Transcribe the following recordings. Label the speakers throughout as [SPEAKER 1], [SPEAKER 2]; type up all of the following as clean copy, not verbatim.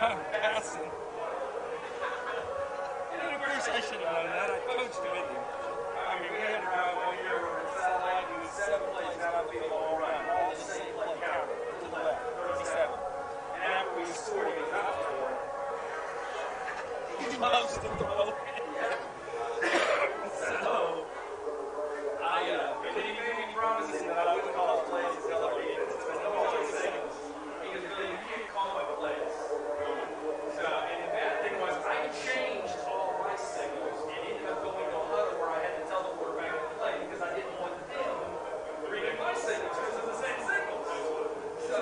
[SPEAKER 1] passing. And of course, I should have known that. I coached with him. I mean, we had a guy 1 year where it felt like he was 7 plays out of the all run, all the same play counter to the left, 37. And after we scored, he was out for it. He loves to throw it. So, he made me promises that I wouldn't call plays until I read it. So, no more signals. Because you can't call my plays. So, and the bad thing was, I changed all my signals and ended up going to a huddle where I had to tell the quarterback to play because I didn't want them reading my signals because of the same signals. So,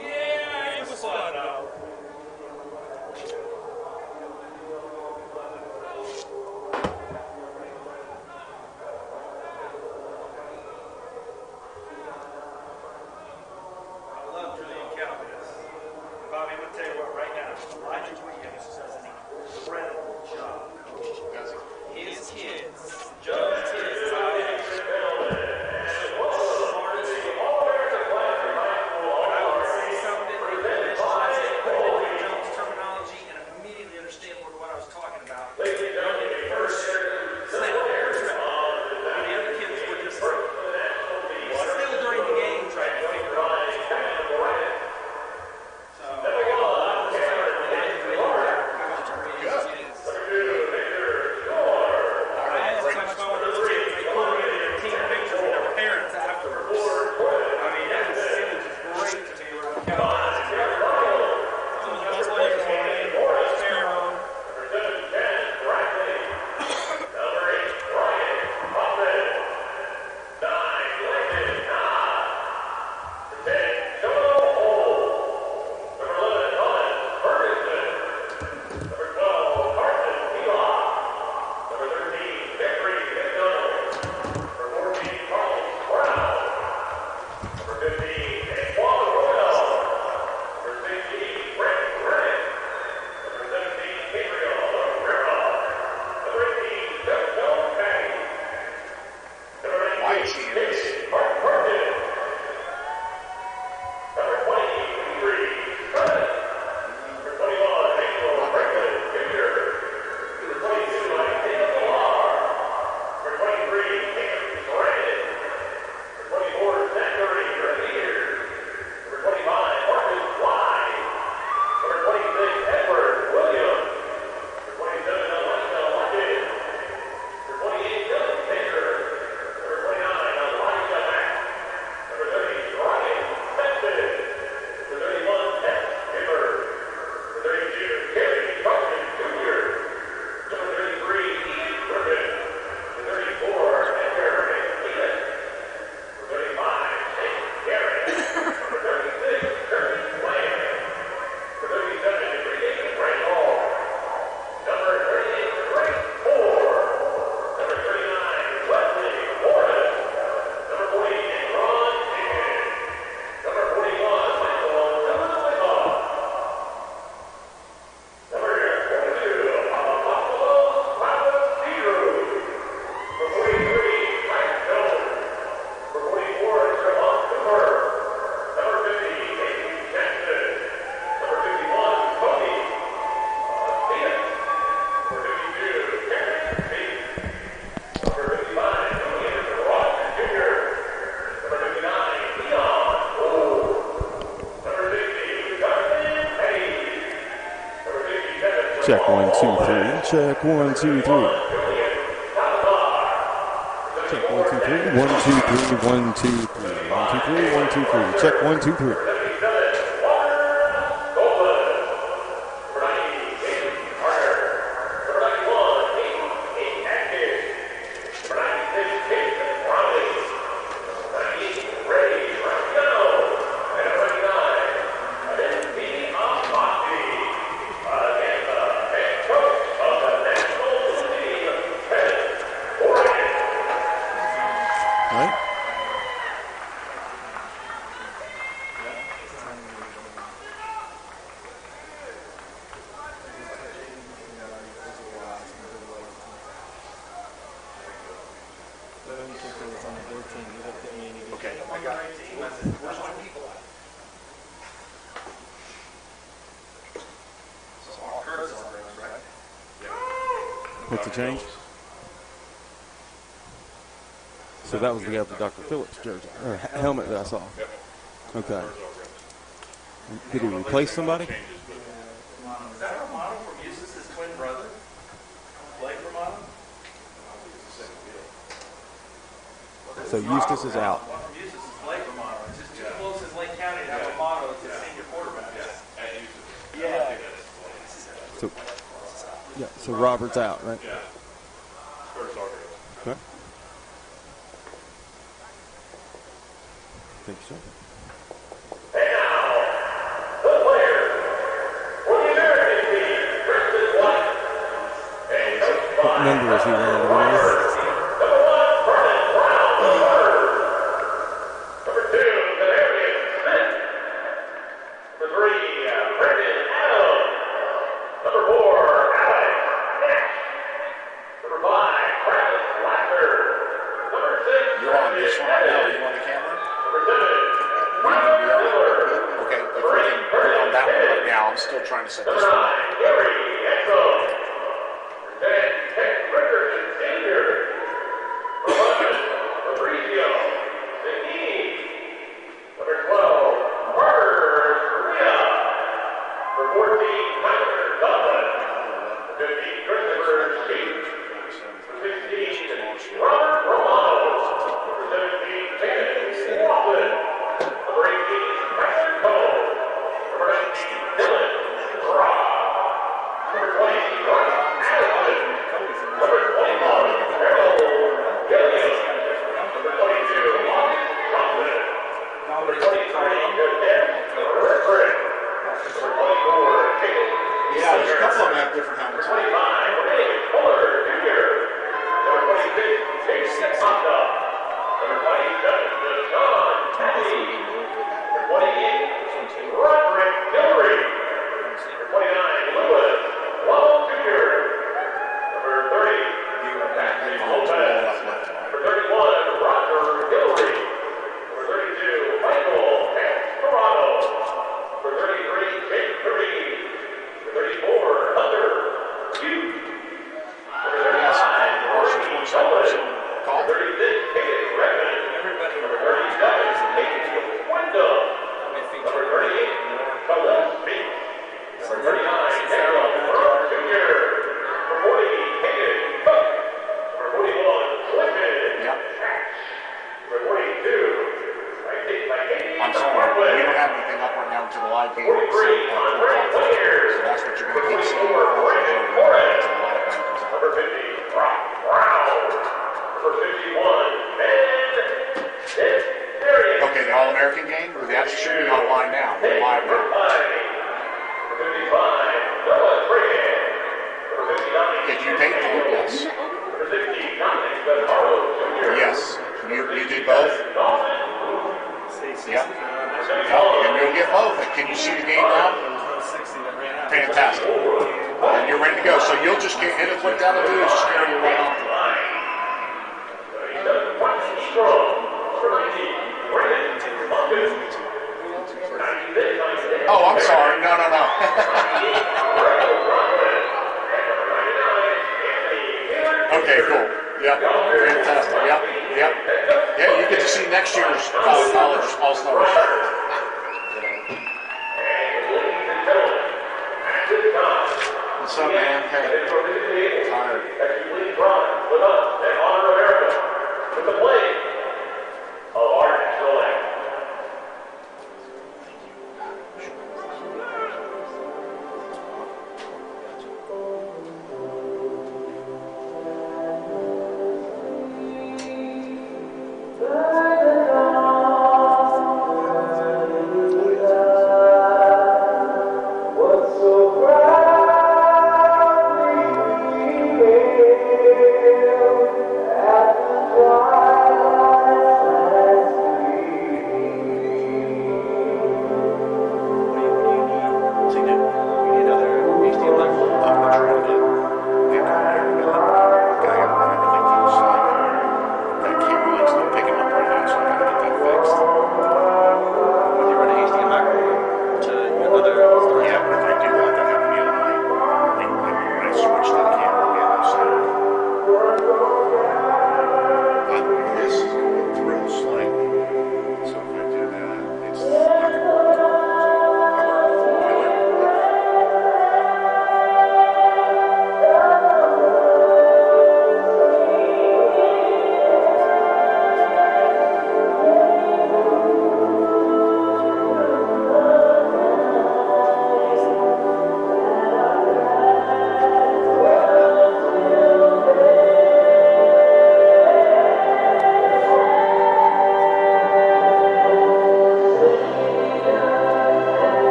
[SPEAKER 1] yeah, it was fun though.
[SPEAKER 2] Check 1, 2, 3. Check 1, 2, 3. Check 1, 2, 3. 1, 2, 3. 1, 2, 3. 1, 2, 3. 1, 2, 3. Check 1, 2, 3. That's a change. So that was the guy with the Dr. Phillips jersey or helmet that I saw. Okay. Did he replace somebody?
[SPEAKER 1] Is that Romano from Eustace's twin brother? Blake Romano?
[SPEAKER 2] So Eustace is out.
[SPEAKER 1] From Eustace is Blake Romano. It's just too close as Lake County to have Romano as a senior quarterback. Yeah.
[SPEAKER 2] So Robert's out, right?
[SPEAKER 3] Yeah.
[SPEAKER 2] Okay. Thank you, sir. What number is he wearing? Do we know?
[SPEAKER 4] Trying to set this one up.
[SPEAKER 5] Kenton Rikerson Sr. Number 12, Carson Peterson. Number 14, Tyler Dublin. 15, Christopher Sheep. 16, Robert Romano. Number 17, Kaden Redmond. Number 18, Tyler Cole. Number 19, Dylan. Number 20, Vernon Brown. Number 21, Harold Gilliam. Number 22, Lonnie Johnson. Number 23, Kenton Rikerson. Number 24, Kaden.
[SPEAKER 4] Yeah, there's a couple of them have different helmets.
[SPEAKER 5] 25, David Fuller Jr. Number 26, Jason Honda. Number 27, Jojo Patty. Number 28, Roderick Hillary. Number 29, Lewis Lowell Jr. Number 30, Maxie Lopez. Number 31, Roger Hillary. Number 32, Michael Toronto. Number 33, Jake Curry. Number 34, Hunter Hughes. Number 35, Dolan. Number 36, Kaden Redmond. Number 37, Kaden Wendell. Number 38, Khalil Speaks. Number 39, Emmanuel Franklin Jr. Number 40, Hayden Cook. Number 41, Clinton Hatch. Number 42,
[SPEAKER 4] I'm sorry, we don't have anything up right now until the live game.
[SPEAKER 5] 43, Andre Players.
[SPEAKER 4] So that's what you're going to
[SPEAKER 5] Number
[SPEAKER 4] keep seeing.
[SPEAKER 5] 24, Brady Nolan. Number 50, Brock Brown. Number 51, Ben Darius.
[SPEAKER 4] Okay, the All-American game? That should be online now. We're live now.
[SPEAKER 5] Number 55, Noah Brigand. Number 59,
[SPEAKER 4] Did you take the look? Yes.
[SPEAKER 5] Number 60, Dominic Benharo Jr.
[SPEAKER 4] Yes. You did both? Yep. And you'll get both. Can you see the game now? Fantastic. And you're ready to go. So you'll just hit it. What that'll do is just carry your way on. Oh, I'm sorry. No. Okay, cool. Yep. Fantastic. Yep. Yeah, you get to see next year's college All-Stars. What's up, man? Hey. Tired.
[SPEAKER 5] With us and honor America with the play of our national anthem.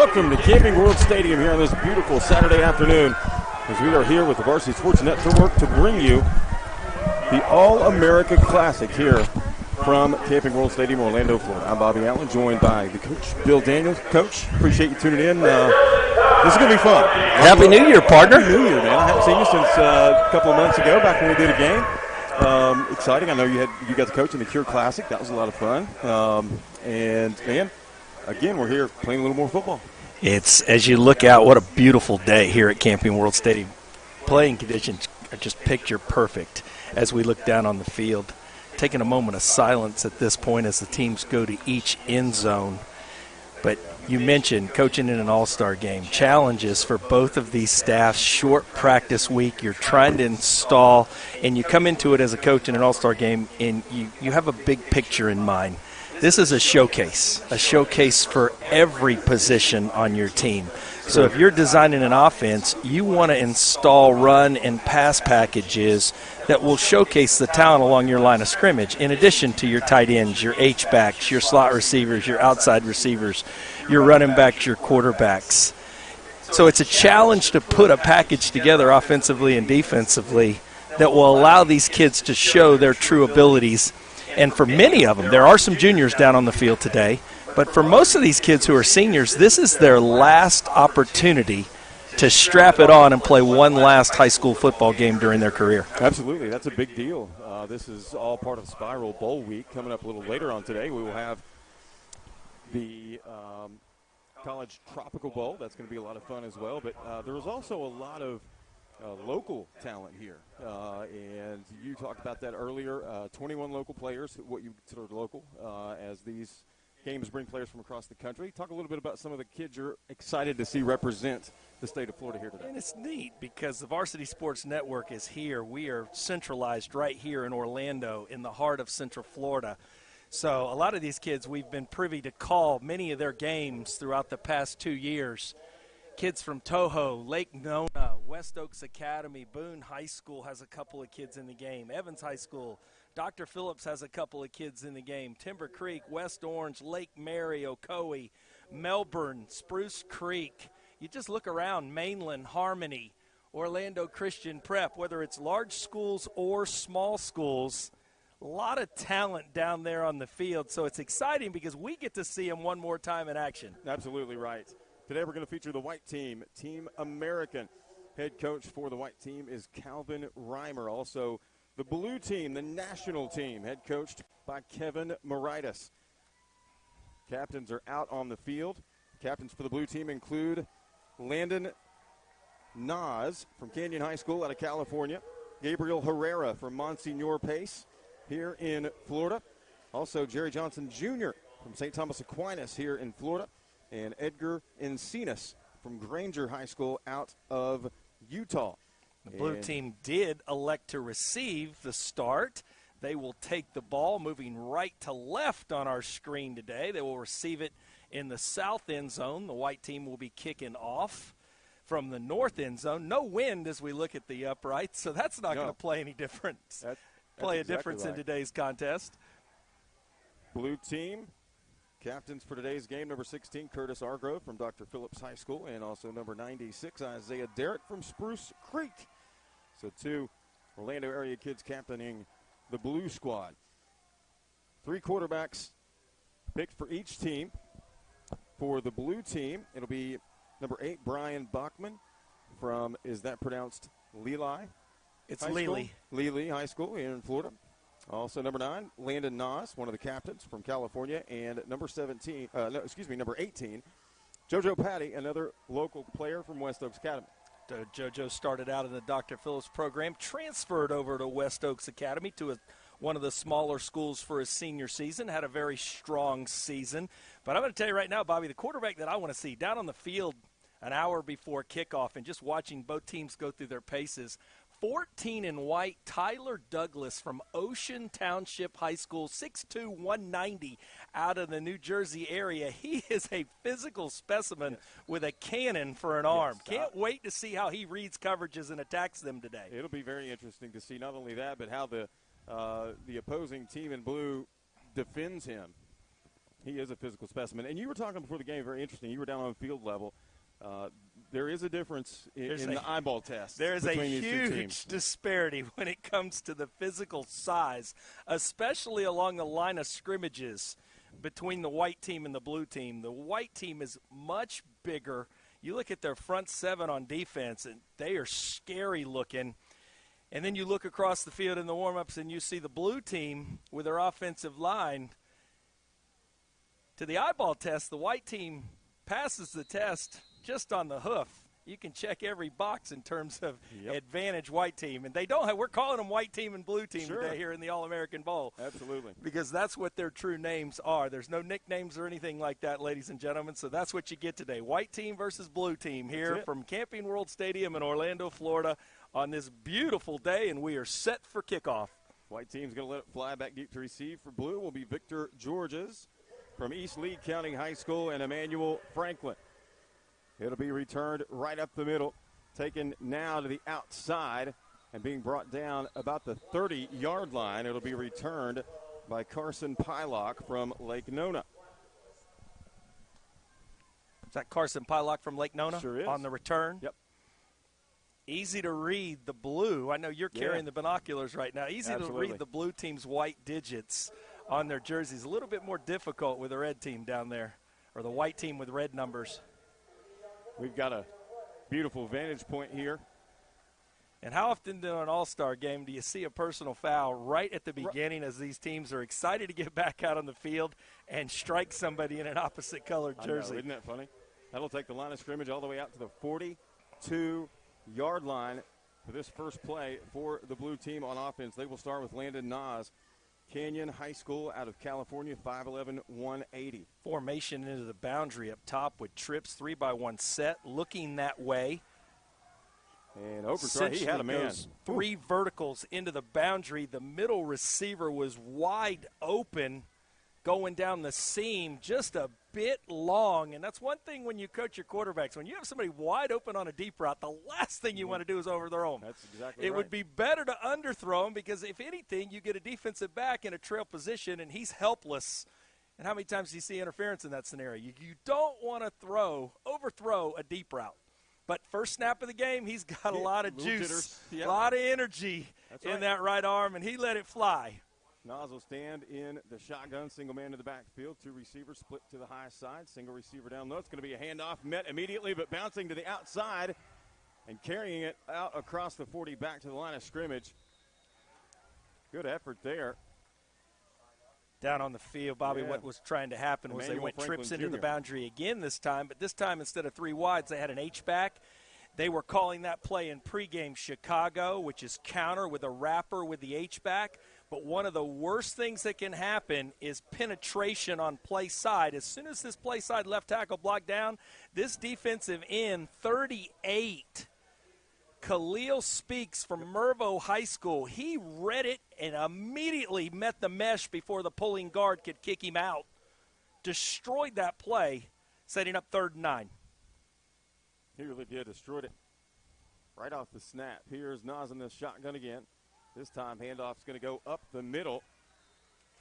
[SPEAKER 2] Welcome to Camping World Stadium here on this beautiful Saturday afternoon as we are here with the Varsity Sports Network to bring you the All-America Classic here from Camping World Stadium, Orlando, Florida. I'm Bobby Allen, joined by the coach, Bill Daniels. Coach, appreciate you tuning in. This is going to be fun.
[SPEAKER 3] Happy New Year, partner.
[SPEAKER 2] Happy New Year, man. I haven't seen you since a couple of months ago, back when we did a game. Exciting. I know you got to coach in the Cure Classic. That was a lot of fun. And, man, again, we're here playing a little more football.
[SPEAKER 3] It's, as you look out, what a beautiful day here at Camping World Stadium. Playing conditions are just picture perfect as we look down on the field. Taking a moment of silence at this point as the teams go to each end zone. But you mentioned coaching in an all-star game. Challenges for both of these staffs, short practice week. You're trying to install, and you come into it as a coach in an all-star game, and you have a big picture in mind. This is a showcase for every position on your team. So if you're designing an offense, you want to install run and pass packages that will showcase the talent along your line of scrimmage, in addition to your tight ends, your H-backs, your slot receivers, your outside receivers, your running backs, your quarterbacks. So it's a challenge to put a package together offensively and defensively that will allow these kids to show their true abilities. And for many of them, there are some juniors down on the field today, but for most of these kids who are seniors, this is their last opportunity to strap it on and play one last high school football game during their career.
[SPEAKER 2] Absolutely. That's a big deal. This is all part of Spiral Bowl Week. Coming up a little later on today, we will have the College Tropical Bowl. That's going to be a lot of fun as well. But there was also a lot of local talent here. And you talked about that earlier. 21 local players, what you consider local, as these games bring players from across the country. Talk a little bit about some of the kids you're excited to see represent the state of Florida here today.
[SPEAKER 3] And it's neat because the Varsity Sports Network is here. We are centralized right here in Orlando, in the heart of Central Florida. So a lot of these kids, we've been privy to call many of their games throughout the past 2 years. Kids from Toho, Lake Nona, West Oaks Academy, Boone High School has a couple of kids in the game. Evans High School, Dr. Phillips has a couple of kids in the game. Timber Creek, West Orange, Lake Mary, Ocoee, Melbourne, Spruce Creek. You just look around, Mainland, Harmony, Orlando Christian Prep, whether it's large schools or small schools, a lot of talent down there on the field. So it's exciting because we get to see them one more time in action.
[SPEAKER 2] Absolutely right. Today we're going to feature the white team, Team American. Head coach for the white team is Calvin Reimer. Also, the blue team, the national team, head coached by Kevin Moritas. Captains are out on the field. Captains for the blue team include Landon Nas from Canyon High School out of California. Gabriel Herrera from Monsignor Pace here in Florida. Also, Jerry Johnson Jr. from St. Thomas Aquinas here in Florida. And Edgar Encinas from Granger High School out of Utah.
[SPEAKER 3] The blue team did elect to receive the start. They will take the ball moving right to left on our screen today. They will receive it in the south end zone. The white team will be kicking off from the north end zone. No wind as we look at the uprights, so that's not going to play any difference.
[SPEAKER 2] That's
[SPEAKER 3] play a
[SPEAKER 2] exactly
[SPEAKER 3] difference
[SPEAKER 2] right.
[SPEAKER 3] in today's contest.
[SPEAKER 2] Blue team. Captains for today's game, number 16, Curtis Argrove from Dr. Phillips High School, and also number 96, Isaiah Derrick from Spruce Creek. So 2 Orlando area kids captaining the blue squad. 3 quarterbacks picked for each team. For the blue team, it'll be number 8, Brian Bachman from, is that pronounced Leli?
[SPEAKER 3] It's Lely.
[SPEAKER 2] Lely High School here in Florida. Also, number 9, Landon Nas, one of the captains from California, and number 18, Jojo Patty, another local player from West Oaks Academy.
[SPEAKER 3] Jojo started out in the Dr. Phillips program, transferred over to West Oaks Academy to one of the smaller schools for his senior season, had a very strong season. But I'm going to tell you right now, Bobby, the quarterback that I want to see down on the field an hour before kickoff and just watching both teams go through their paces, 14 in white, Tyler Douglas from Ocean Township High School, 6'2", 190 out of the New Jersey area. He is a physical specimen with a cannon for an arm. Can't wait to see how he reads coverages and attacks them today.
[SPEAKER 2] It'll be very interesting to see not only that, but how the opposing team in blue defends him. He is a physical specimen. And you were talking before the game, very interesting. You were down on field level. There is a difference in the eyeball test.
[SPEAKER 3] There's a huge
[SPEAKER 2] teams.
[SPEAKER 3] disparity when it comes to the physical size, especially along the line of scrimmages between the white team and the blue team. The white team is much bigger. You look at their front seven on defense, and they are scary looking. And then you look across the field in the warm-ups, and you see the blue team with their offensive line. To the eyeball test, the white team passes the test just on the hoof. You can check every box in terms of advantage white team. And they don't have – we're calling them white team and blue team today here in the All-American Bowl.
[SPEAKER 2] Absolutely.
[SPEAKER 3] Because that's what their true names are. There's no nicknames or anything like that, ladies and gentlemen. So that's what you get today. White team versus blue team here from Camping World Stadium in Orlando, Florida on this beautiful day, and we are set for kickoff.
[SPEAKER 2] White team's going to let it fly back deep to receive. For blue will be Victor Georges from East Lee County High School and Emmanuel Franklin. It'll be returned right up the middle, taken now to the outside and being brought down about the 30-yard line. It'll be returned by Carson Pylock from Lake Nona.
[SPEAKER 3] Is that Carson Pylock from Lake Nona?
[SPEAKER 2] Sure is.
[SPEAKER 3] On the return?
[SPEAKER 2] Yep.
[SPEAKER 3] Easy to read the blue. I know you're carrying the binoculars right now. Easy to read the blue team's white digits on their jerseys. A little bit more difficult with the red team down there, or the white team with red numbers.
[SPEAKER 2] We've got a beautiful vantage point here.
[SPEAKER 3] And how often in an all-star game do you see a personal foul right at the beginning as these teams are excited to get back out on the field and strike somebody in an opposite-colored jersey?
[SPEAKER 2] I know, isn't that funny? That'll take the line of scrimmage all the way out to the 42-yard line for this first play for the blue team on offense. They will start with Landon Nas, Canyon High School out of California, 5'11", 180.
[SPEAKER 3] Formation into the boundary up top with trips, 3-by-1 set, looking that way.
[SPEAKER 2] And overthrow, he had a man.
[SPEAKER 3] Goes three verticals into the boundary. The middle receiver was wide open going down the seam, just a bit long. And that's one thing when you coach your quarterbacks. When you have somebody wide open on a deep route, the last thing you want to do is overthrow them.
[SPEAKER 2] That's exactly
[SPEAKER 3] It
[SPEAKER 2] right.
[SPEAKER 3] would be better to underthrow him because, if anything, you get a defensive back in a trail position, and he's helpless. And how many times do you see interference in that scenario? You don't want to overthrow a deep route. But first snap of the game, he's got a lot of juice, a lot of energy in that right arm, and he let it fly.
[SPEAKER 2] Nas will stand in the shotgun, single man to the backfield. Two receivers split to the high side. Single receiver down low. It's going to be a handoff, met immediately, but bouncing to the outside and carrying it out across the 40 back to the line of scrimmage. Good effort there.
[SPEAKER 3] Down on the field, Bobby, what was trying to happen was
[SPEAKER 2] Emmanuel
[SPEAKER 3] they went
[SPEAKER 2] Franklin
[SPEAKER 3] trips into
[SPEAKER 2] Jr.
[SPEAKER 3] the boundary again this time, but this time instead of three wides, they had an H-back. They were calling that play in pregame Chicago, which is counter with a wrapper with the H-back. But one of the worst things that can happen is penetration on play side. As soon as this play side left tackle blocked down, this defensive end, 38, Khalil Speaks from Mervo High School, he read it and immediately met the mesh before the pulling guard could kick him out. Destroyed that play, setting up 3rd and 9.
[SPEAKER 2] He really did. Destroyed it right off the snap. Here's Nas in the shotgun again. This time, handoff's going to go up the middle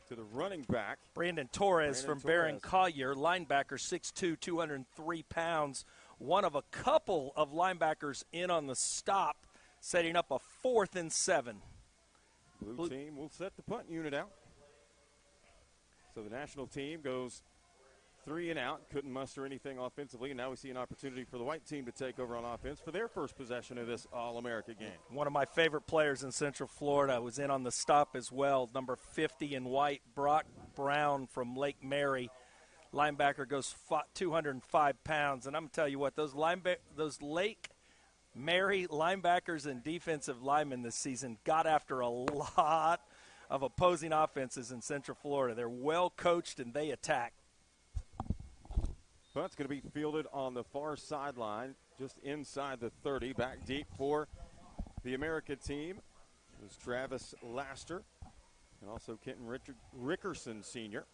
[SPEAKER 2] to the running back.
[SPEAKER 3] Brandon Torres from Barron Collier, linebacker, 6'2", 203 pounds. One of a couple of linebackers in on the stop, setting up a 4th and 7.
[SPEAKER 2] Blue team will set the punt unit out. So the national team goes 3 and out, couldn't muster anything offensively, and now we see an opportunity for the white team to take over on offense for their first possession of this All-America game.
[SPEAKER 3] One of my favorite players in Central Florida was in on the stop as well, number 50 in white, Brock Brown from Lake Mary. Linebacker goes 205 pounds, and I'm going to tell you what, those Lake Mary linebackers and defensive linemen this season got after a lot of opposing offenses in Central Florida. They're well coached, and they attack.
[SPEAKER 2] Punt's going to be fielded on the far sideline, just inside the 30. Back deep for the America team is Travis Laster and also Kenton Rikerson, Sr.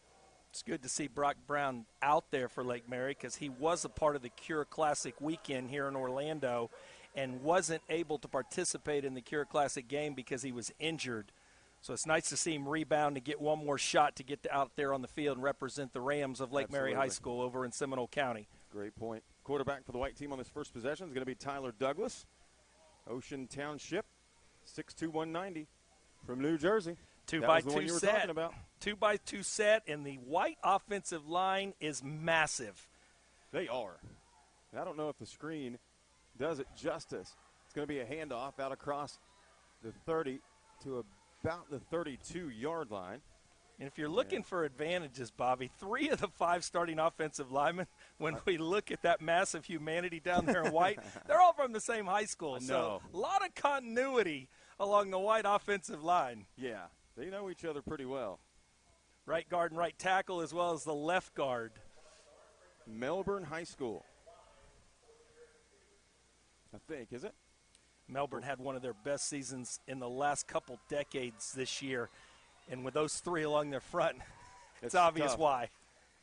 [SPEAKER 3] It's good to see Brock Brown out there for Lake Mary because he was a part of the Cure Classic weekend here in Orlando and wasn't able to participate in the Cure Classic game because he was injured. So it's nice to see him rebound and get one more shot to get out there on the field and represent the Rams of Lake Mary High School over in Seminole County.
[SPEAKER 2] Great point. Quarterback for the white team on this first possession is going to be Tyler Douglas, Ocean Township, 6'2", 190 from New Jersey.
[SPEAKER 3] 2x2 set. 2x2 set, and the white offensive line is massive.
[SPEAKER 2] They are. I don't know if the screen does it justice. It's going to be a handoff out across the 30 to about the 32-yard line.
[SPEAKER 3] And if you're looking for advantages, Bobby, 3 of the 5 starting offensive linemen, when we look at that massive humanity down there in white, they're all from the same high school. So a lot of continuity along the white offensive line.
[SPEAKER 2] Yeah, they know each other pretty well.
[SPEAKER 3] Right guard and right tackle as well as the left guard.
[SPEAKER 2] Melbourne High School, I think, is it?
[SPEAKER 3] Melbourne had one of their best seasons in the last couple decades this year. And with those 3 along their front, it's obvious
[SPEAKER 2] tough.
[SPEAKER 3] why.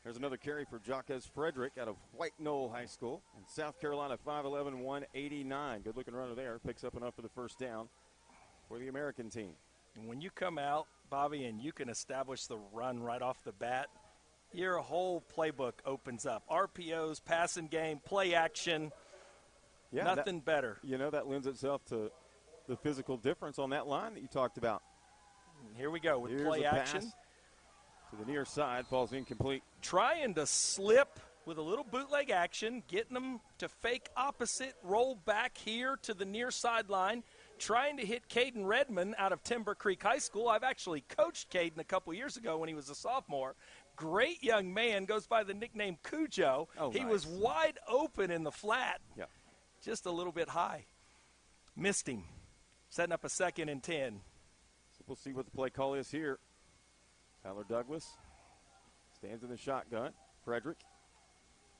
[SPEAKER 2] There's another carry for Jaquez Frederick out of White Knoll High School in South Carolina, 5'11", 189. Good-looking runner there. Picks up enough for the first down for the American team.
[SPEAKER 3] And when you come out, Bobby, and you can establish the run right off the bat, your whole playbook opens up. RPOs, passing game, play action, nothing better.
[SPEAKER 2] You know, that lends itself to the physical difference on that line that you talked about.
[SPEAKER 3] Here we go with
[SPEAKER 2] Here's
[SPEAKER 3] play
[SPEAKER 2] a
[SPEAKER 3] action.
[SPEAKER 2] Pass to the near side, falls incomplete.
[SPEAKER 3] Trying to slip with a little bootleg action, getting them to fake opposite, roll back here to the near sideline, trying to hit Kaden Redmond out of Timber Creek High School. I've actually coached Kaden a couple years ago when he was a sophomore. Great young man, goes by the nickname Cujo. He was wide open in the flat, just a little bit high. Missed him, setting up a 2nd and 10.
[SPEAKER 2] We'll see what the play call is here. Tyler Douglas stands in the shotgun. Frederick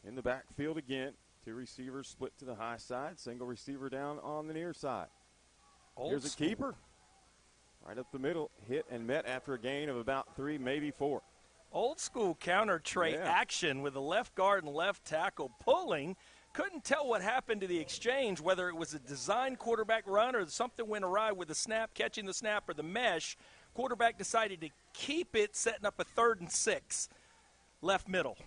[SPEAKER 2] in the backfield again. 2 receivers split to the high side. Single receiver down on the near side. Here's a keeper. Right up the middle. Hit and met after a gain of about 3, maybe 4.
[SPEAKER 3] Old school counter tray action with the left guard and left tackle pulling. Couldn't tell what happened to the exchange, whether it was a design quarterback run or something went awry with the snap, catching the snap, or the mesh. Quarterback decided to keep it, setting up a 3rd and 6. Left middle.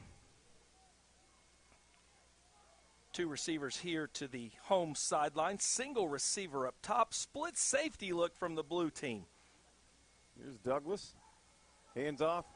[SPEAKER 3] 2 receivers here to the home sideline. Single receiver up top. Split safety look from the blue team.
[SPEAKER 2] Here's Douglas. Hands off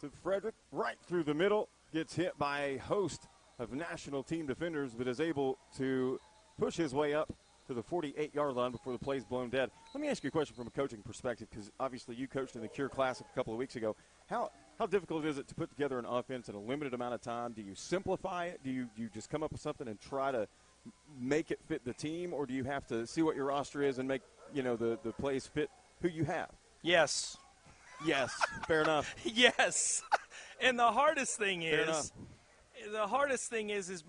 [SPEAKER 2] to Frederick. Right through the middle. Gets hit by a host of national team defenders, but is able to push his way up to the 48-yard line before the play's blown dead. Let me ask you a question from a coaching perspective, because obviously you coached in the Cure Classic a couple of weeks ago. How difficult is it to put together an offense in a limited amount of time? Do you simplify it? Do you just come up with something and try to make it fit the team, or do you have to see what your roster is and make, the plays fit who you have?
[SPEAKER 3] Yes.
[SPEAKER 2] Yes, fair enough.
[SPEAKER 3] Yes. And the hardest thing is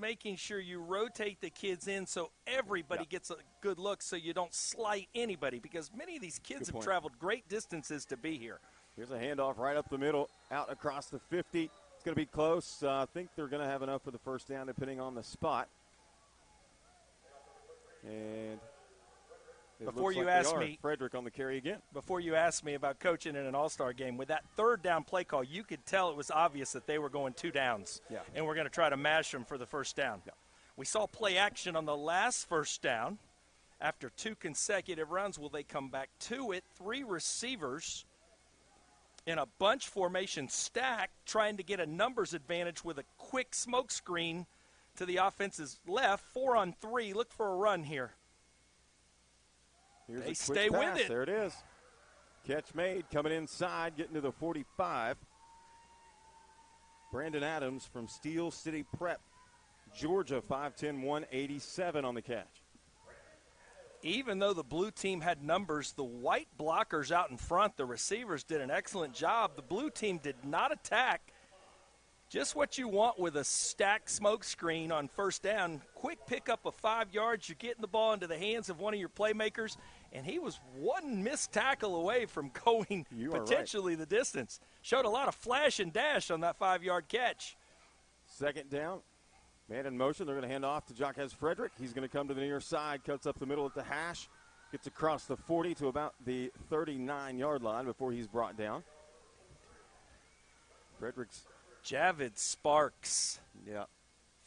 [SPEAKER 3] making sure you rotate the kids in so everybody gets a good look, so you don't slight anybody, because many of these kids have traveled great distances to be here.
[SPEAKER 2] Here's a handoff right up the middle, out across the 50. It's going to be close. I think they're going to have enough for the first down, depending on the spot. And
[SPEAKER 3] before you ask me,
[SPEAKER 2] Frederick on the carry again.
[SPEAKER 3] Before you ask me about coaching in an all-star game, with that 3rd down play call, you could tell it was obvious that they were going 2 downs. And we're going to try to mash them for the first down. We saw play action on the last first down. After 2 consecutive runs, will they come back to it? 3 receivers in a bunch formation stack, trying to get a numbers advantage with a quick smoke screen to the offense's left. 4 on 3. Look for a run here.
[SPEAKER 2] Here's
[SPEAKER 3] they
[SPEAKER 2] a
[SPEAKER 3] stay
[SPEAKER 2] quick pass.
[SPEAKER 3] with it.
[SPEAKER 2] There it is. Catch made, coming inside, getting to the 45. Brandon Adams from Steel City Prep, Georgia, 5'10", 187 on the catch.
[SPEAKER 3] Even though the blue team had numbers, the white blockers out in front, the receivers did an excellent job. The blue team did not attack. Just what you want with a stacked smoke screen on first down. Quick pickup of 5 yards. You're getting the ball into the hands of one of your playmakers, and he was 1 missed tackle away from going potentially the distance. Showed a lot of flash and dash on that 5-yard catch.
[SPEAKER 2] 2nd down. Man in motion. They're going to hand off to Jaquez Frederick. He's going to come to the near side, cuts up the middle at the hash, Gets across the 40 to about the 39-yard line before he's brought down. Frederick's.
[SPEAKER 3] Javid Sparks.
[SPEAKER 2] Yeah.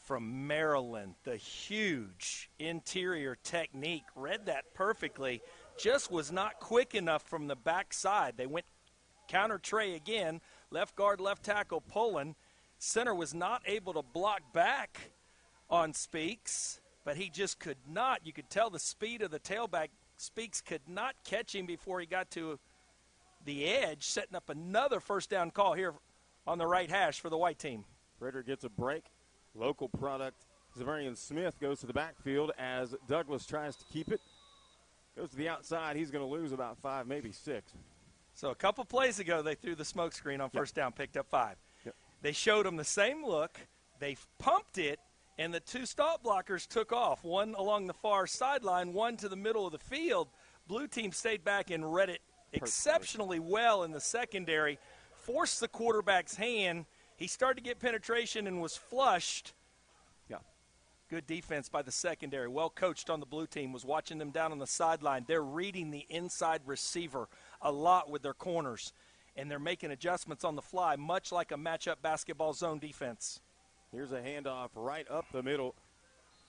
[SPEAKER 3] From Maryland, the huge interior technique, read that perfectly, just was not quick enough from the backside. They went counter tray again, left guard, left tackle pulling. Center was not able to block back on Speaks, but he just could not. You could tell the speed of the tailback. Speaks could not catch him before he got to the edge, setting up another first down call here on the right hash for the white team.
[SPEAKER 2] Frederick gets a break. Local product. Zavarian Smith goes to the backfield as Douglas tries to keep it. Goes to the outside. He's going to lose about 5, maybe 6.
[SPEAKER 3] So a couple plays ago, they threw the smoke screen on first down, picked up 5.
[SPEAKER 2] Yep.
[SPEAKER 3] They showed him the same look. They pumped it, and the 2 stop blockers took off, one along the far sideline, one to the middle of the field. Blue team stayed back and read it exceptionally well in the secondary, forced the quarterback's hand. He started to get penetration and was flushed.
[SPEAKER 2] Yeah.
[SPEAKER 3] Good defense by the secondary. Well coached on the blue team. Was watching them down on the sideline. They're reading the inside receiver a lot with their corners, and they're making adjustments on the fly, much like a matchup basketball zone defense.
[SPEAKER 2] Here's a handoff right up the middle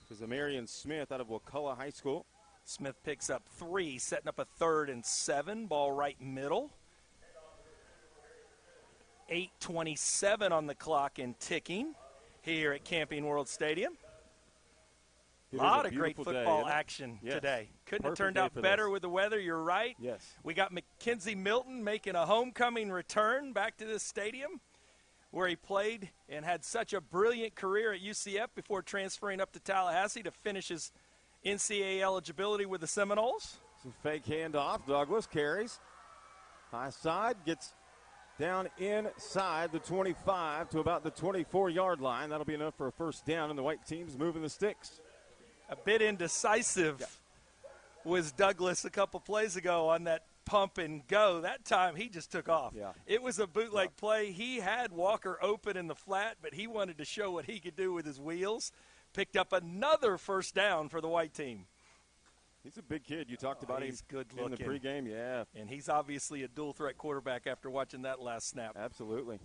[SPEAKER 2] to Zamarian Smith out of Wakulla High School.
[SPEAKER 3] Smith picks up 3, setting up a 3rd and 7. Ball right middle. 8:27 on the clock and ticking here at Camping World Stadium. A lot of great football action today. Couldn't have turned out better with the weather. You're right.
[SPEAKER 2] Yes.
[SPEAKER 3] We got Mckenzie Milton making a homecoming return back to this stadium where he played and had such a brilliant career at UCF before transferring up to Tallahassee to finish his NCAA eligibility with the Seminoles.
[SPEAKER 2] Some fake handoff. Douglas carries. High side gets down inside the 25 to about the 24-yard line. That'll be enough for a first down, and the white team's moving the sticks.
[SPEAKER 3] A bit indecisive was Douglas a couple plays ago on that pump and go. That time he just took off.
[SPEAKER 2] Yeah.
[SPEAKER 3] It was a bootleg play. He had Walker open in the flat, but he wanted to show what he could do with his wheels. Picked up another first down for the white team.
[SPEAKER 2] He's a big kid. You talked about him
[SPEAKER 3] good
[SPEAKER 2] in the pregame. Yeah.
[SPEAKER 3] And he's obviously a dual-threat quarterback after watching that last snap.
[SPEAKER 2] Absolutely.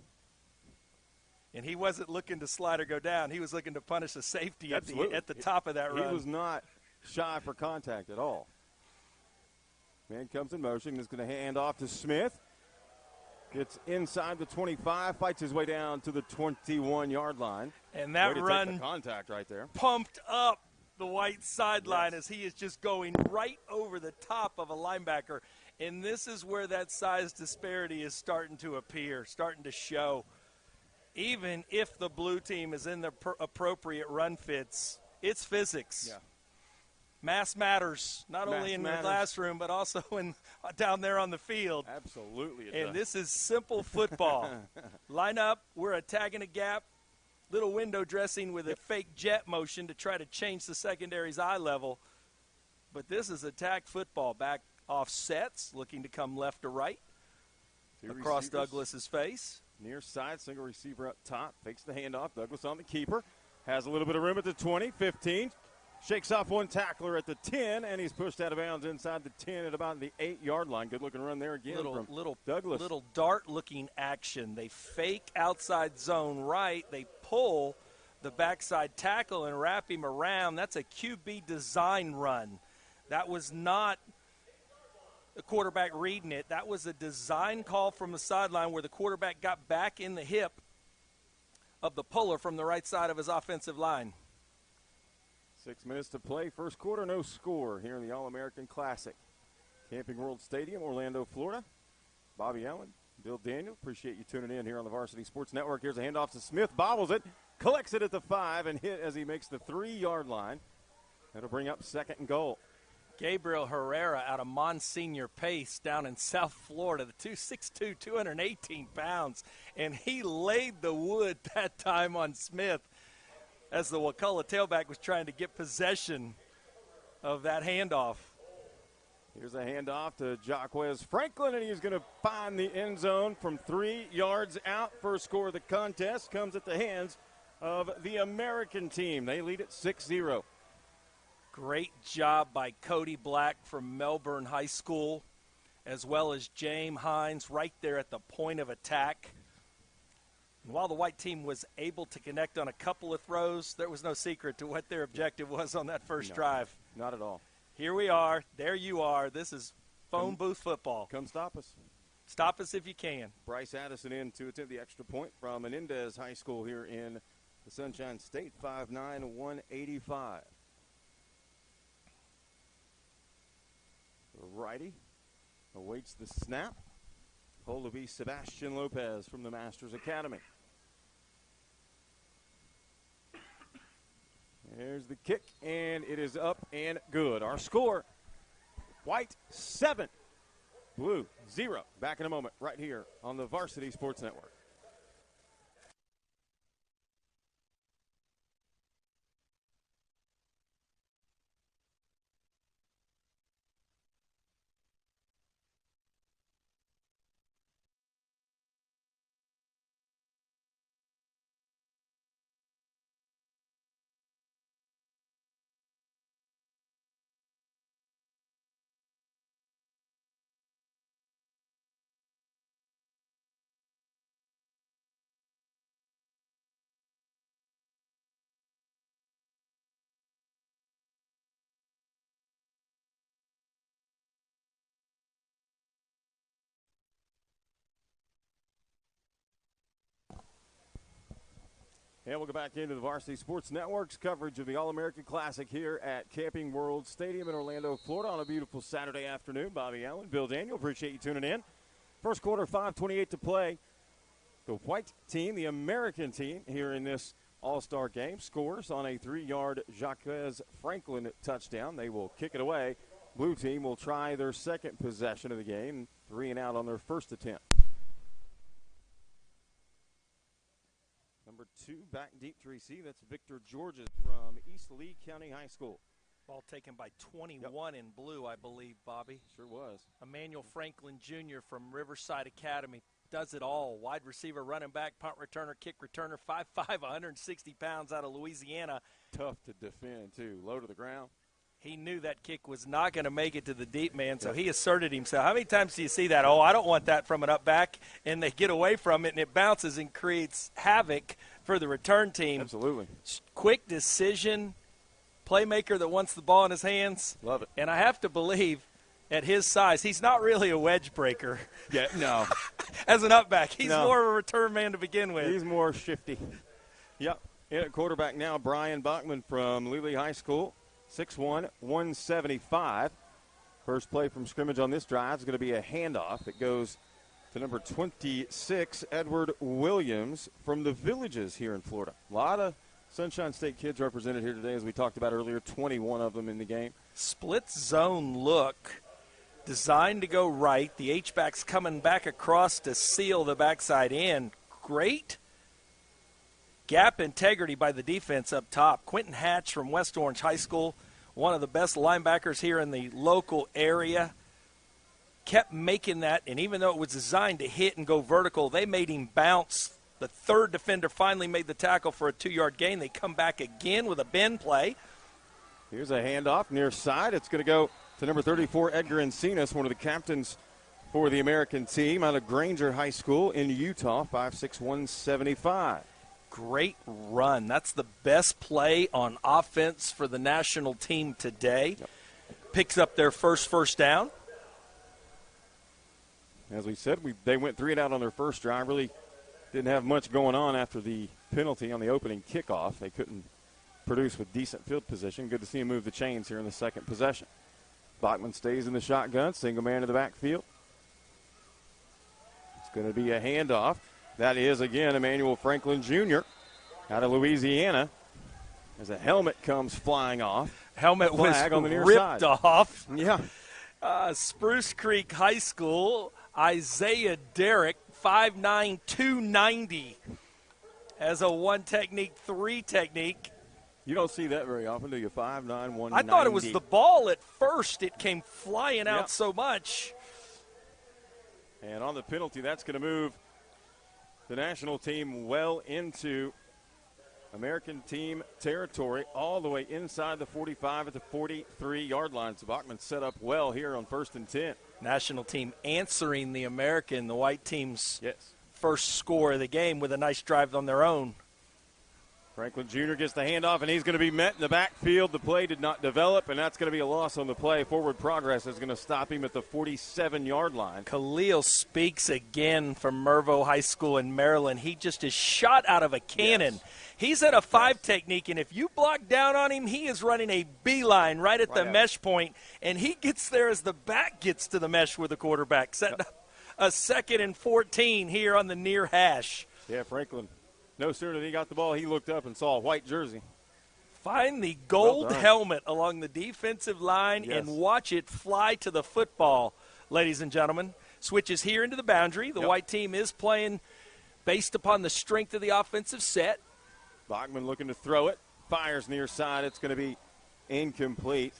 [SPEAKER 3] And he wasn't looking to slide or go down. He was looking to punish a safety at the top of that run.
[SPEAKER 2] He was not shy for contact at all. Man comes in motion. Is going to hand off to Smith. Gets inside the 25, fights his way down to the 21-yard line.
[SPEAKER 3] And that run,
[SPEAKER 2] take the contact right there,
[SPEAKER 3] pumped up the white sideline as he is just going right over the top of a linebacker. And this is where that size disparity is starting to appear, starting to show. Even if the blue team is in the appropriate run fits, it's physics. Yeah. Mass matters, not only in the classroom, but also down there on the field.
[SPEAKER 2] Absolutely.
[SPEAKER 3] And this is simple football. Line up, we're attacking a gap, little window dressing with a fake jet motion to try to change the secondary's eye level. But this is attack football. Back off sets, looking to come left to right. Across Douglas's face.
[SPEAKER 2] Near side, single receiver up top. Fakes the handoff. Douglas on the keeper. Has a little bit of room at the 20, 15. Shakes off one tackler at the 10, and he's pushed out of bounds inside the 10 at about the 8-yard line. Good-looking run there again from Douglas.
[SPEAKER 3] Little dart-looking action. They fake outside zone right. They pull the backside tackle and wrap him around. That's a QB design run. That was not the quarterback reading it. That was a design call from the sideline where the quarterback got back in the hip of the puller from the right side of his offensive line.
[SPEAKER 2] 6 minutes to play. First quarter, no score here in the All-American Classic. Camping World Stadium, Orlando, Florida. Bobby Allen, Bill Daniel, appreciate you tuning in here on the Varsity Sports Network. Here's a handoff to Smith, bobbles it, collects it at the 5, and hit as he makes the 3-yard line. That'll bring up 2nd and goal.
[SPEAKER 3] Gabriel Herrera out of Monsignor Pace down in South Florida, the 262, 218 pounds, and he laid the wood that time on Smith as the Wakulla tailback was trying to get possession of that handoff.
[SPEAKER 2] Here's a handoff to Jaquez Franklin, and he's going to find the end zone from 3 yards out. First score of the contest comes at the hands of the American team. They lead at 6-0.
[SPEAKER 3] Great job by Cody Black from Melbourne High School, as well as James Hines right there at the point of attack. And while the white team was able to connect on a couple of throws, there was no secret to what their objective was on that first drive.
[SPEAKER 2] Not at all.
[SPEAKER 3] Here we are. There you are. This is phone booth football.
[SPEAKER 2] Come stop us.
[SPEAKER 3] Stop us if you can.
[SPEAKER 2] Bryce Addison in to attempt the extra point from Menendez High School here in the Sunshine State, 5'9", 185. The righty awaits the snap. Hold will be Sebastian Lopez from the Masters Academy. There's the kick, and it is up and good. Our score, White 7, Blue 0. Back in a moment right here on the Varsity Sports Network. And we'll go back into the Varsity Sports Network's coverage of the All-American Classic here at Camping World Stadium in Orlando, Florida on a beautiful Saturday afternoon. Bobby Allen, Bill Daniel, appreciate you tuning in. First quarter, 5:28 to play. The white team, the American team here in this All-Star game, scores on a 3-yard Jacques Franklin touchdown. They will kick it away. Blue team will try their second possession of the game, 3 and out on their first attempt. Number 2, back deep to receive. That's Victor Georges from East Lee County High School.
[SPEAKER 3] Ball taken by 21 in blue, I believe, Bobby.
[SPEAKER 2] Sure was.
[SPEAKER 3] Emmanuel Franklin Jr. from Riverside Academy does it all. Wide receiver, running back, punt returner, kick returner, 5'5", 160 pounds out of Louisiana.
[SPEAKER 2] Tough to defend, too. Low to the ground.
[SPEAKER 3] He knew that kick was not going to make it to the deep man, so he asserted himself. How many times do you see that? Oh, I don't want that from an up back, and they get away from it, and it bounces and creates havoc for the return team.
[SPEAKER 2] Absolutely.
[SPEAKER 3] Quick decision, playmaker that wants the ball in his hands.
[SPEAKER 2] Love it.
[SPEAKER 3] And I have to believe at his size, he's not really a wedge breaker.
[SPEAKER 2] Yeah, no.
[SPEAKER 3] As an up back, he's more of a return man to begin with.
[SPEAKER 2] He's more shifty. Yep. In at quarterback now, Brian Bachman from Lely High School. 6'1", 175. First play from scrimmage on this drive is going to be a handoff. It goes to number 26, Edward Williams from the Villages here in Florida. A lot of Sunshine State kids represented here today, as we talked about earlier, 21 of them in the game.
[SPEAKER 3] Split zone look, designed to go right. The H-back's coming back across to seal the backside in. Great gap integrity by the defense up top. Quentin Hatch from West Orange High School, one of the best linebackers here in the local area, kept making that, and even though it was designed to hit and go vertical, they made him bounce. The third defender finally made the tackle for a 2-yard gain. They come back again with a bend play.
[SPEAKER 2] Here's a handoff near side. It's going to go to number 34, Edgar Encinas, one of the captains for the American team out of Granger High School in Utah, 5'6", 175.
[SPEAKER 3] Great run. That's the best play on offense for the national team today.
[SPEAKER 2] Yep.
[SPEAKER 3] Picks up their first down.
[SPEAKER 2] As we said, they went 3 and out on their first drive. Really didn't have much going on after the penalty on the opening kickoff. They couldn't produce with decent field position. Good to see him move the chains here in the second possession. Bachman stays in the shotgun, single man in the backfield. It's going to be a handoff. That is, again, Emmanuel Franklin Jr. out of Louisiana as a helmet comes flying off.
[SPEAKER 3] Helmet was
[SPEAKER 2] on the near
[SPEAKER 3] ripped
[SPEAKER 2] side.
[SPEAKER 3] off.
[SPEAKER 2] Yeah.
[SPEAKER 3] Spruce Creek High School, Isaiah Derrick, 5'9", 290, as a 1 technique, 3 technique.
[SPEAKER 2] You don't see that very often, do you? 5'9", 190.
[SPEAKER 3] I thought it was the ball at first. It came flying out so much.
[SPEAKER 2] And on the penalty, that's going to move the national team well into American team territory all the way inside the 45 at the 43-yard line. So Bachman set up well here on 1st and 10.
[SPEAKER 3] National team answering the American, the white team's
[SPEAKER 2] Yes.
[SPEAKER 3] first score of the game with a nice drive on their own.
[SPEAKER 2] Franklin Jr. gets the handoff, and he's going to be met in the backfield. The play did not develop, and that's going to be a loss on the play. Forward progress is going to stop him at the 47-yard line.
[SPEAKER 3] Khalil speaks again from Mervo High School in Maryland. He just is shot out of a cannon.
[SPEAKER 2] Yes.
[SPEAKER 3] He's at a 5 technique, and if you block down on him, he is running a beeline right at the mesh point, and he gets there as the back gets to the mesh with the quarterback, setting up a 2nd and 14 here on the near hash.
[SPEAKER 2] Yeah, Franklin. No sooner than he got the ball, he looked up and saw a white jersey.
[SPEAKER 3] Find the gold helmet along the defensive line and watch it fly to the football, ladies and gentlemen. Switches here into the boundary. The white team is playing based upon the strength of the offensive set.
[SPEAKER 2] Bachman looking to throw it. Fires near side. It's going to be incomplete.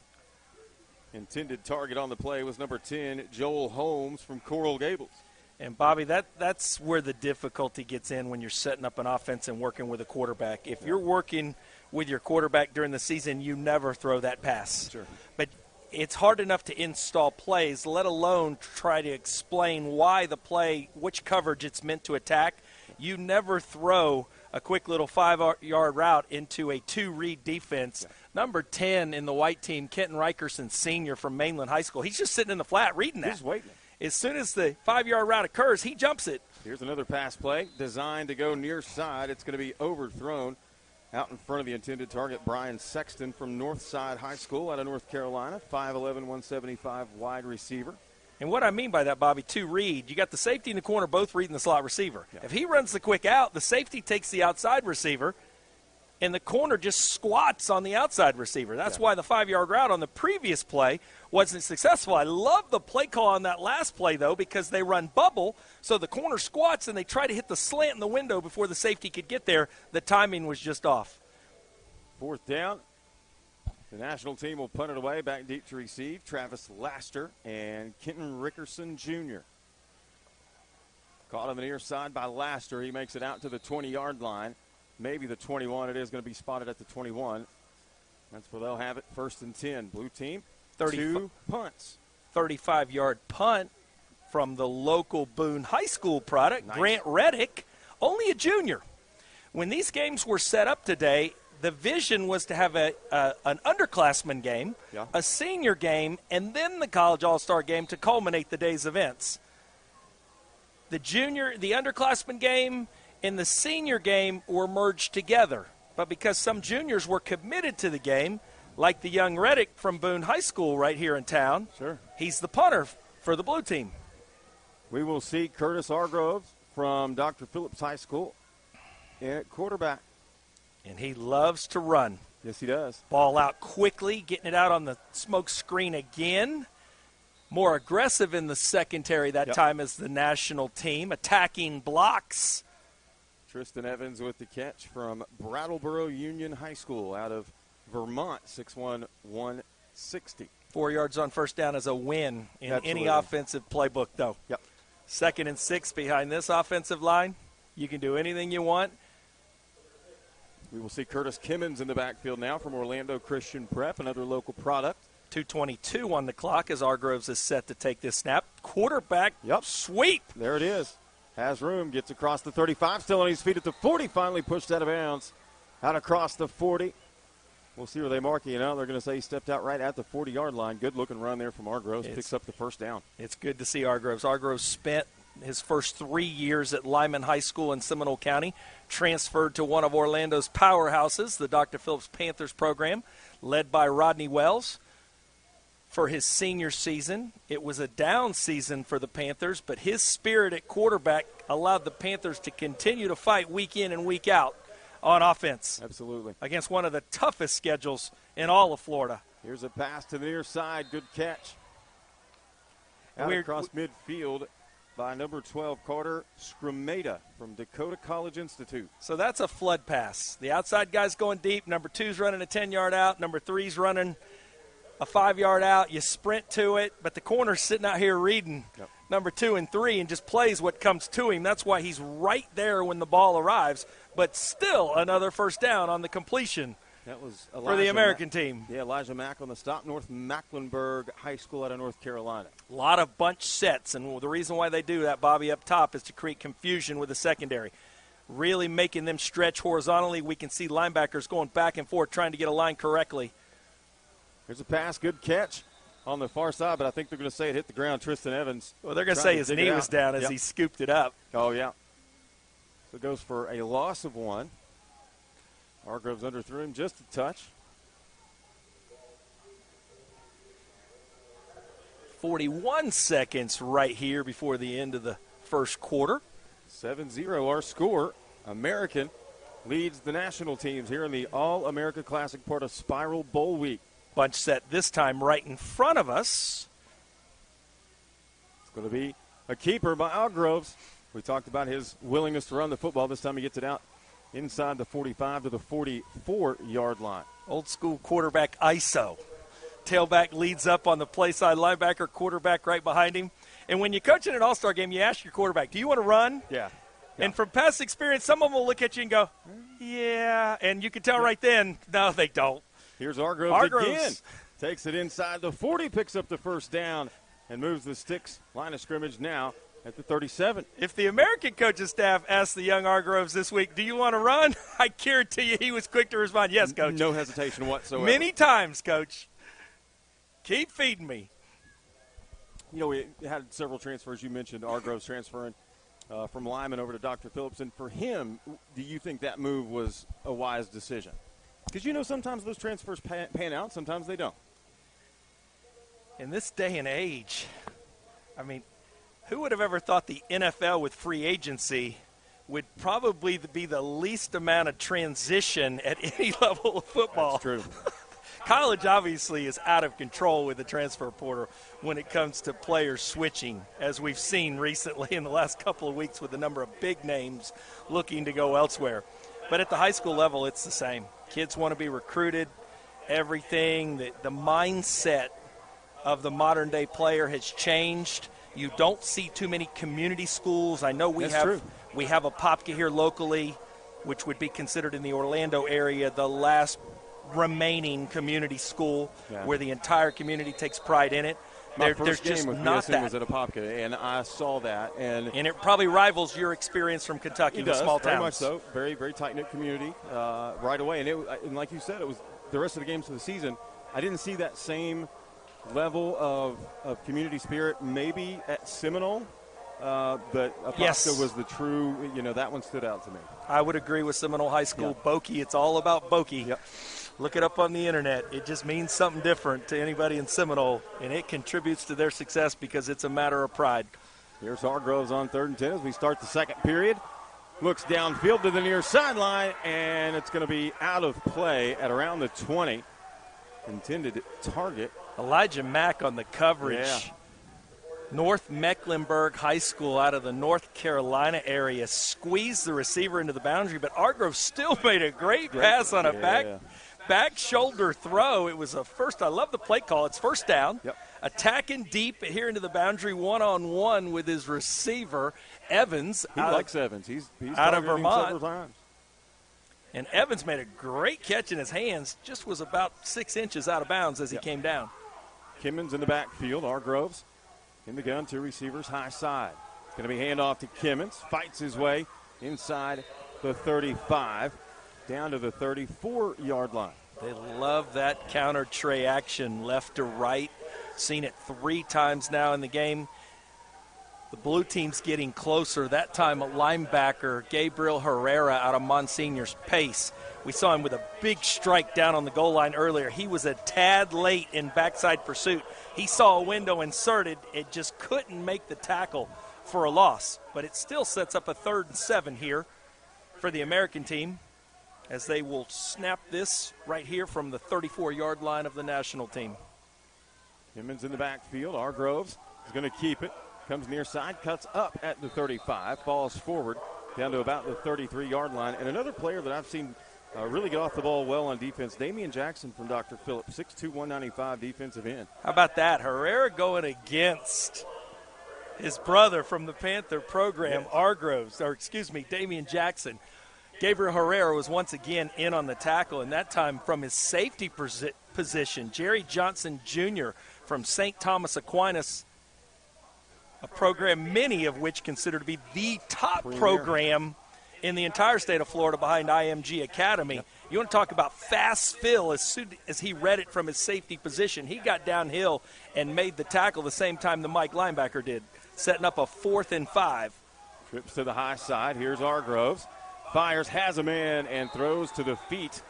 [SPEAKER 2] Intended target on the play was number 10, Joel Holmes from Coral Gables.
[SPEAKER 3] And, Bobby, that's where the difficulty gets in when you're setting up an offense and working with a quarterback. If you're working with your quarterback during the season, you never throw that pass.
[SPEAKER 2] Sure.
[SPEAKER 3] But it's hard enough to install plays, let alone try to explain why the play, which coverage it's meant to attack. You never throw a quick little 5-yard route into a 2-read defense. Yeah. Number 10 in the white team, Kenton Rikerson, senior from Mainland High School. He's just sitting in the flat reading that.
[SPEAKER 2] He's waiting.
[SPEAKER 3] As soon as the 5-yard route occurs, he jumps it.
[SPEAKER 2] Here's another pass play designed to go near side. It's going to be overthrown out in front of the intended target, Brian Sexton from Northside High School out of North Carolina, 5'11", 175 wide receiver.
[SPEAKER 3] And what I mean by that, Bobby, 2 read, you got the safety and the corner both reading the slot receiver. Yeah. If he runs the quick out, the safety takes the outside receiver, and the corner just squats on the outside receiver. That's why the 5-yard route on the previous play wasn't successful. I love the play call on that last play, though, because they run bubble, so the corner squats and they try to hit the slant in the window before the safety could get there. The timing was just off.
[SPEAKER 2] 4th down. The national team will punt it away, back deep to receive. Travis Laster and Kenton Rikerson Jr. Caught on the near side by Laster. He makes it out to the 20-yard line. Maybe the 21. It is going to be spotted at the 21. That's where they'll have it. 1st and 10. Blue team, 2 punts.
[SPEAKER 3] 35-yard punt from the local Boone High School product,
[SPEAKER 2] Nice.
[SPEAKER 3] Grant Reddick, only a junior. When these games were set up today, the vision was to have an underclassman game, a senior game, and then the college all-star game to culminate the day's events. The underclassman game and the senior game were merged together. But because some juniors were committed to the game, like the young Reddick from Boone High School right here in town, he's the punter for the blue team.
[SPEAKER 2] We will see Curtis Argrove from Dr. Phillips High School at quarterback.
[SPEAKER 3] And he loves to run.
[SPEAKER 2] Yes, he does.
[SPEAKER 3] Ball out quickly, getting it out on the smoke screen again. More aggressive in the secondary that time as the national team, attacking blocks.
[SPEAKER 2] Tristan Evans with the catch from Brattleboro Union High School out of Vermont, 6'1", 160.
[SPEAKER 3] 4 yards on first down is a win in any offensive playbook, though. 2nd and 6 behind this offensive line. You can do anything you want.
[SPEAKER 2] We will see Curtis Kimmons in the backfield now from Orlando Christian Prep, another local product.
[SPEAKER 3] 2:22 on the clock as Argroves is set to take this snap. Quarterback sweep.
[SPEAKER 2] There it is. Has room, gets across the 35, still on his feet at the 40, finally pushed out of bounds. Out across the 40. We'll see where they mark you now. They're going to say he stepped out right at the 40-yard line. Good-looking run there from Argroves. Picks up the first down.
[SPEAKER 3] It's good to see Argroves. Argroves spent his first 3 years at Lyman High School in Seminole County, transferred to one of Orlando's powerhouses, the Dr. Phillips Panthers program, led by Rodney Wells. For his senior season, it was a down season for the Panthers, but his spirit at quarterback allowed the Panthers to continue to fight week in and week out on offense.
[SPEAKER 2] Absolutely.
[SPEAKER 3] Against one of the toughest schedules in all of Florida.
[SPEAKER 2] Here's a pass to the near side. Good catch. Out across midfield by number 12, Carter Scrumata from Dakota College Institute.
[SPEAKER 3] So that's a flood pass. The outside guy's going deep. Number 2's running a 10-yard out. Number 3's running a 5-yard out. You sprint to it, but the corner's sitting out here reading. number 2 and 3 and just plays what comes to him. That's why he's right there when the ball arrives, but still another first down on the completion.
[SPEAKER 2] That was
[SPEAKER 3] for the American team.
[SPEAKER 2] Yeah, Elijah Mack on the stop, North Mecklenburg High School out of North Carolina.
[SPEAKER 3] A lot of bunch sets, and the reason why they do that, Bobby, up top is to create confusion with the secondary. Really making them stretch horizontally. We can see linebackers going back and forth trying to get a line correctly.
[SPEAKER 2] Here's a pass, good catch on the far side, but I think they're going to say it hit the ground. Tristan Evans.
[SPEAKER 3] Well, they're going to say his knee was down as he scooped it up.
[SPEAKER 2] Oh, yeah. So it goes for a loss of 1. Hargroves underthrew him just a touch.
[SPEAKER 3] 41 seconds right here before the end of the first quarter.
[SPEAKER 2] 7-0 our score. American leads the national teams here in the All-America Classic part of Spiral Bowl Week.
[SPEAKER 3] Bunch set this time right in front of us.
[SPEAKER 2] It's going to be a keeper by Hargroves. We talked about his willingness to run the football. This time he gets it out inside the 45 to the 44-yard line.
[SPEAKER 3] Old school quarterback ISO. Tailback leads up on the play side, linebacker, quarterback right behind him. And when you coach in an all-star game, you ask your quarterback, do you want to run?
[SPEAKER 2] Yeah.
[SPEAKER 3] And from past experience, some of them will look at you and go, yeah. And you can tell right then, no, they don't.
[SPEAKER 2] Here's Hargroves again. Takes it inside the 40, picks up the first down, and moves the sticks line of scrimmage now at the 37.
[SPEAKER 3] If the American coaching staff asked the young Hargroves this week, do you want to run? I guarantee you he was quick to respond, yes, Coach.
[SPEAKER 2] No hesitation whatsoever.
[SPEAKER 3] Many times, Coach. Keep feeding me.
[SPEAKER 2] You know, we had several transfers. You mentioned Hargroves transferring from Lyman over to Dr. Phillips. And for him, do you think that move was a wise decision? Because, you know, sometimes those transfers pan out, sometimes they don't.
[SPEAKER 3] In this day and age, I mean, who would have ever thought the NFL with free agency would probably be the least amount of transition at any level of football?
[SPEAKER 2] That's true.
[SPEAKER 3] College obviously is out of control with the transfer portal when it comes to players switching, as we've seen recently in the last couple of weeks with the number of big names looking to go elsewhere. But at the high school level, it's the same. Kids want to be recruited. Everything, the mindset of the modern-day player has changed. You don't see too many community schools. I know we have a Popka here locally, which would be considered in the Orlando area the last remaining community school where the entire community takes pride in it.
[SPEAKER 2] My first game with VSN was at a Popka, and I saw that. And
[SPEAKER 3] it probably rivals your experience from Kentucky with small towns.
[SPEAKER 2] Very much so. Very, very tight-knit community right away. And like you said, it was the rest of the games of the season. I didn't see that same level of community spirit maybe at Seminole, but Popka was the true, that one stood out to me.
[SPEAKER 3] I would agree with Seminole High School. Yeah. Boki, it's all about Boki.
[SPEAKER 2] Yep.
[SPEAKER 3] Look it up on the internet. It just means something different to anybody in Seminole, and it contributes to their success because it's a matter of pride.
[SPEAKER 2] Here's Hargroves on 3rd and 10 as we start the second period. Looks downfield to the near sideline, and it's going to be out of play at around the 20. Intended target.
[SPEAKER 3] Elijah Mack on the coverage.
[SPEAKER 2] Yeah.
[SPEAKER 3] North Mecklenburg High School out of the North Carolina area squeezed the receiver into the boundary, but Hargroves still made a great pass on a back shoulder throw. It was a first. I love the play call. It's first down.
[SPEAKER 2] Yep.
[SPEAKER 3] Attacking deep here into the boundary, one-on-one with his receiver, Evans.
[SPEAKER 2] He likes Evans. He's
[SPEAKER 3] out of Vermont.
[SPEAKER 2] Several times.
[SPEAKER 3] And Evans made a great catch in his hands, just was about 6 inches out of bounds as he came down.
[SPEAKER 2] Kimmons in the backfield. Hargroves in the gun, 2 receivers, high side. It's going to be handoff to Kimmons. Fights his way inside the 35, down to the 34-yard line.
[SPEAKER 3] They love that counter tray action, left to right. Seen it 3 times now in the game. The blue team's getting closer. That time a linebacker, Gabriel Herrera out of Monsignor's pace. We saw him with a big strike down on the goal line earlier. He was a tad late in backside pursuit. He saw a window inserted. It just couldn't make the tackle for a loss. But it still sets up a 3rd and 7 here for the American team as they will snap this right here from the 34-yard line of the national team.
[SPEAKER 2] Kimmons in the backfield. Hargroves is going to keep it. Comes near side, cuts up at the 35, falls forward down to about the 33-yard line. And another player that I've seen really get off the ball well on defense, Damian Jackson from Dr. Phillips, 6'2", 195 defensive end.
[SPEAKER 3] How about that? Herrera going against his brother from the Panther program, Damian Jackson. Gabriel Herrera was once again in on the tackle, and that time from his safety position. Jerry Johnson Jr. from St. Thomas Aquinas, a program many of which consider to be the top program in the entire state of Florida behind IMG Academy. Yep. You want to talk about fast fill. As soon as he read it from his safety position, he got downhill and made the tackle the same time the Mike linebacker did, setting up a 4th and 5.
[SPEAKER 2] Trips to the high side. Here's Argroves. Fires, has a man, and throws to the feet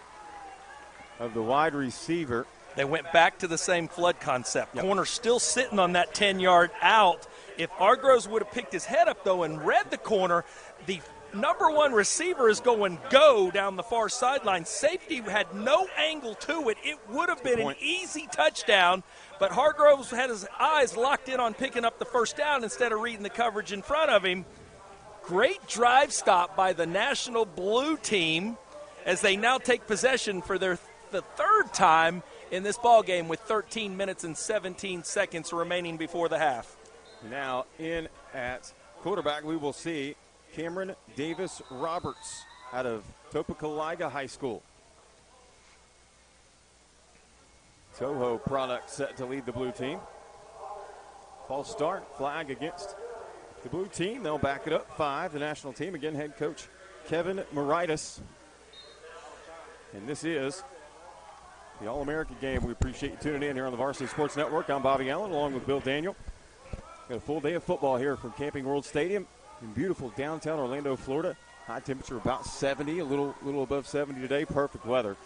[SPEAKER 2] of the wide receiver.
[SPEAKER 3] They went back to the same flood concept. Yep. Corner still sitting on that 10-yard out. If Argroves would have picked his head up, though, and read the corner, the number one receiver is going go down the far sideline. Safety had no angle to it. It would have been an easy touchdown, but Hargroves had his eyes locked in on picking up the first down instead of reading the coverage in front of him. Great drive stop by the National Blue team as they now take possession for the third time in this ball game with 13 minutes and 17 seconds remaining before the half.
[SPEAKER 2] Now in at quarterback, we will see Cameron Davis Roberts out of Topeka High School. Toho product set to lead the blue team. False start, flag against the blue team. They'll back it up 5. The national team, again, head coach Kevin Moritas. And this is the All-American game. We appreciate you tuning in here on the Varsity Sports Network. I'm Bobby Allen along with Bill Daniel. Got a full day of football here from Camping World Stadium in beautiful downtown Orlando, Florida. High temperature about 70, a little above 70 today. Perfect weather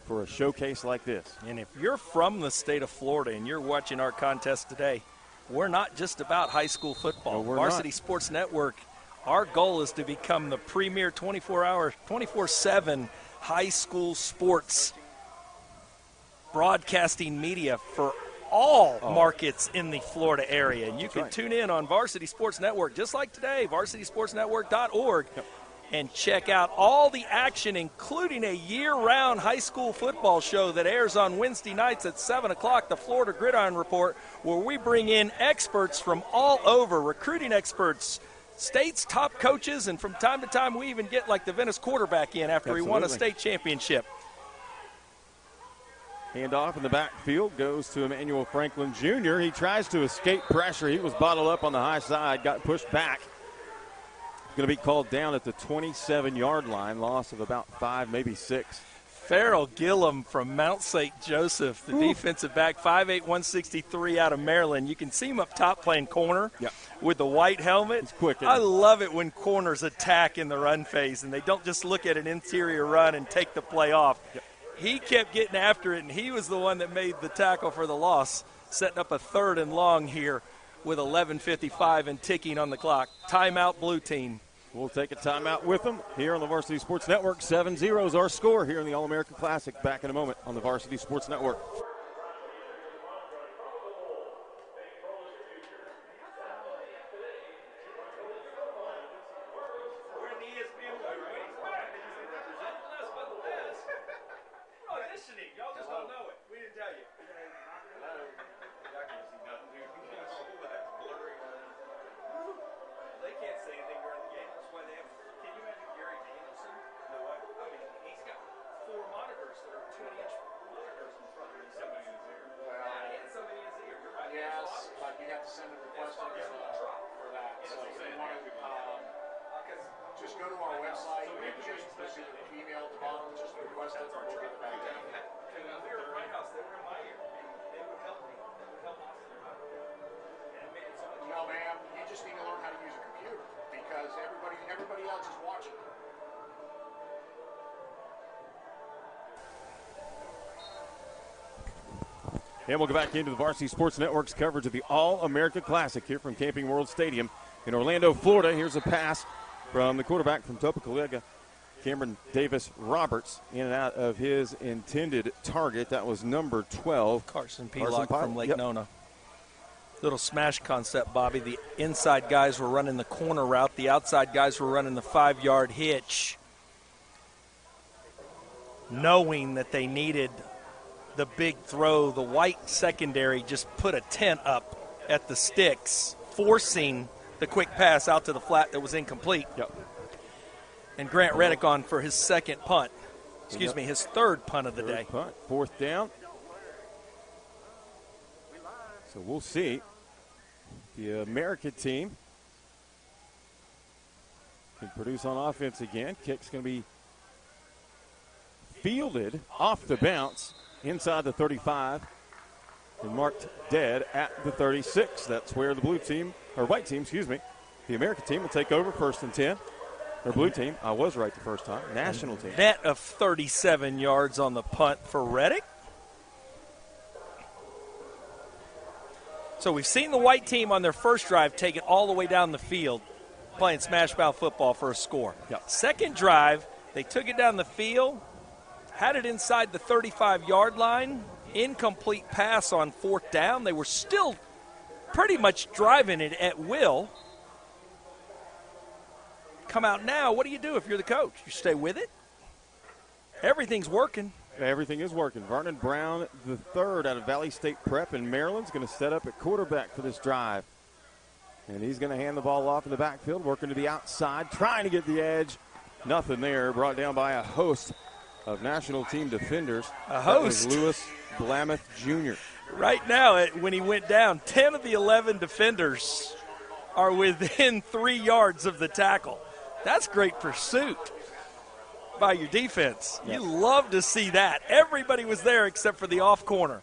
[SPEAKER 2] for a showcase like this.
[SPEAKER 3] And if you're from the state of Florida and you're watching our contest today, we're not just about high school football.
[SPEAKER 2] No,
[SPEAKER 3] Varsity Sports Network, our goal is to become the premier 24/7 high school sports broadcasting media for all markets in the Florida area. And you can tune in on Varsity Sports Network, just like today, varsitysportsnetwork.org, and check out all the action, including a year-round high school football show that airs on Wednesday nights at 7 o'clock, the Florida Gridiron Report, where we bring in experts from all over, recruiting experts, state's top coaches, and from time to time we even get like the Venice quarterback in after he won a state championship.
[SPEAKER 2] Handoff in the backfield goes to Emmanuel Franklin Jr. He tries to escape pressure. He was bottled up on the high side, got pushed back. Going to be called down at the 27-yard line, loss of about 5, maybe 6.
[SPEAKER 3] Farrell Gillum from Mount St. Joseph, the defensive back, 5'8", 163 out of Maryland. You can see him up top playing corner with the white helmet.
[SPEAKER 2] He's quick.
[SPEAKER 3] I love it when corners attack in the run phase and they don't just look at an interior run and take the play off. Yep. He kept getting after it, and he was the one that made the tackle for the loss, setting up a 3rd and long here with 11:55 and ticking on the clock. Timeout, blue team.
[SPEAKER 2] We'll take a timeout with them here on the Varsity Sports Network. 7-0 is our score here in the All-American Classic. Back in a moment on the Varsity Sports Network.
[SPEAKER 4] Just go to our website and just email at the bottom, just request it, and we'll get it back to you.
[SPEAKER 1] They were at my house, they were in my ear. They would help me. They would help us.
[SPEAKER 4] No, ma'am, you just need to learn how to use a computer because everybody else is watching.
[SPEAKER 2] And we'll go back into the Varsity Sports Network's coverage of the All-America Classic here from Camping World Stadium in Orlando, Florida. Here's a pass from the quarterback from Topeka, Cameron Davis Roberts, in and out of his intended target. That was number 12.
[SPEAKER 3] Carson Peterson from Lake Nona. Little smash concept, Bobby. The inside guys were running the corner route. The outside guys were running the 5-yard hitch, knowing that they needed the big throw. The white secondary just put a tent up at the sticks forcing the quick pass out to the flat that was incomplete.
[SPEAKER 2] Yep.
[SPEAKER 3] And Grant Reddick on for his second punt. Excuse me, his third punt of the day.
[SPEAKER 2] Punt. Fourth down. So we'll see. The American team can produce on offense again. Kick's going to be fielded off the bounce inside the 35 and marked dead at the 36. That's where the white team, the American team will take over first and 10. Or blue team, I was right the first time, national team.
[SPEAKER 3] Net of 37 yards on the punt for Reddick. So we've seen the white team on their first drive take it all the way down the field, playing smash mouth football for a score.
[SPEAKER 2] Yep.
[SPEAKER 3] Second drive, they took it down the field, had it inside the 35-yard line, incomplete pass on fourth down. They were still pretty much driving it at will. Come out now, what do you do if you're the coach? You stay with it? Everything's working.
[SPEAKER 2] Everything is working. Vernon Brown, the third out of Valley State Prep in Maryland, is going to set up at quarterback for this drive. And he's going to hand the ball off in the backfield, working to the outside, trying to get the edge. Nothing there. Brought down by a host of national team defenders.
[SPEAKER 3] A host.
[SPEAKER 2] That was Lewis Blameth Jr.
[SPEAKER 3] Right now, when he went down, 10 of the 11 defenders are within 3 yards of the tackle. That's great pursuit by your defense.
[SPEAKER 2] Yep.
[SPEAKER 3] You love to see that. Everybody was there except for the off corner.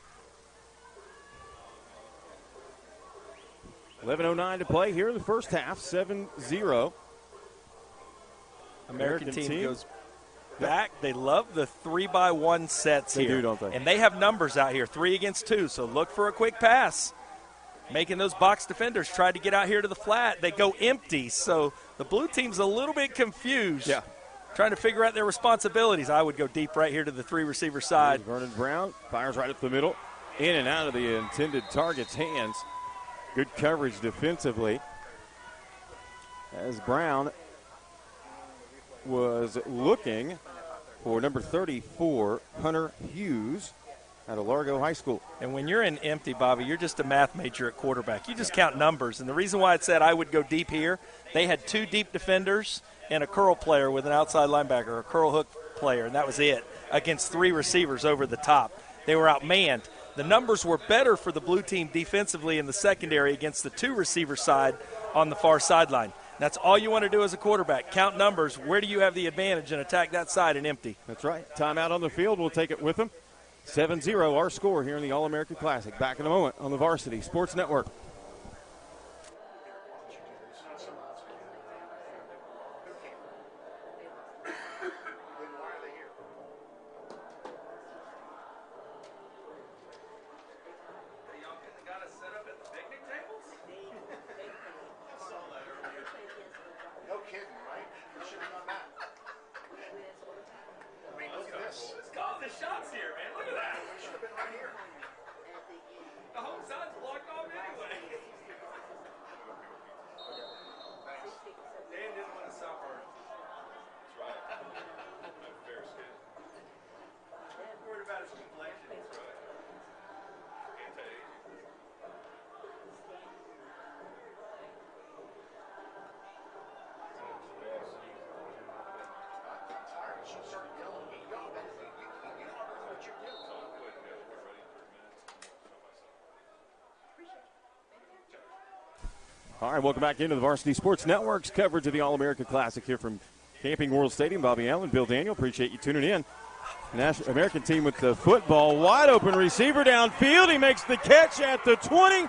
[SPEAKER 2] 11:09 to play here in the first half, 7-0.
[SPEAKER 3] American team goes back. They love the 3-by-1 sets
[SPEAKER 2] They
[SPEAKER 3] here.
[SPEAKER 2] do, don't they?
[SPEAKER 3] And they have numbers out here, 3 against 2, so look for a quick pass. Making those box defenders try to get out here to the flat. They go empty, so the blue team's a little bit confused.
[SPEAKER 2] Yeah.
[SPEAKER 3] Trying to figure out their responsibilities. I would go deep right here to the 3-receiver side.
[SPEAKER 2] Vernon Brown fires right up the middle, in and out of the intended target's hands. Good coverage defensively, as Brown was looking for number 34, Hunter Hughes, out of Largo High School.
[SPEAKER 3] And when you're in empty, Bobby, you're just a math major at quarterback. You just count numbers. And the reason why it said I would go deep here, they had 2 deep defenders and a curl player with an outside linebacker, a curl hook player, and that was it, against 3 receivers over the top. They were outmanned. The numbers were better for the blue team defensively in the secondary against the 2-receiver side on the far sideline. That's all you want to do as a quarterback. Count numbers. Where do you have the advantage and attack that side and empty?
[SPEAKER 2] That's right. Timeout on the field. We'll take it with them. 7-0 our score here in the All-American Classic. Back in a moment on the Varsity Sports Network.
[SPEAKER 4] No kidding, right? You should have done that. I mean, look at this.
[SPEAKER 1] Let's call the shots here, man. Look at that.
[SPEAKER 4] You should have been right here.
[SPEAKER 1] The home side's blocked off anyway. Dan didn't want to suffer. That's right. I'm fair skin. Worried about his complexion. That's right. Anti-aging.
[SPEAKER 4] She started yelling, "He go, you don't know what you're doing."
[SPEAKER 2] All right, welcome back into the Varsity Sports Network's coverage of the All-America Classic here from Camping World Stadium. Bobby Allen, Bill Daniel, appreciate you tuning in. National American team with the football, wide open receiver downfield. He makes the catch at the 20,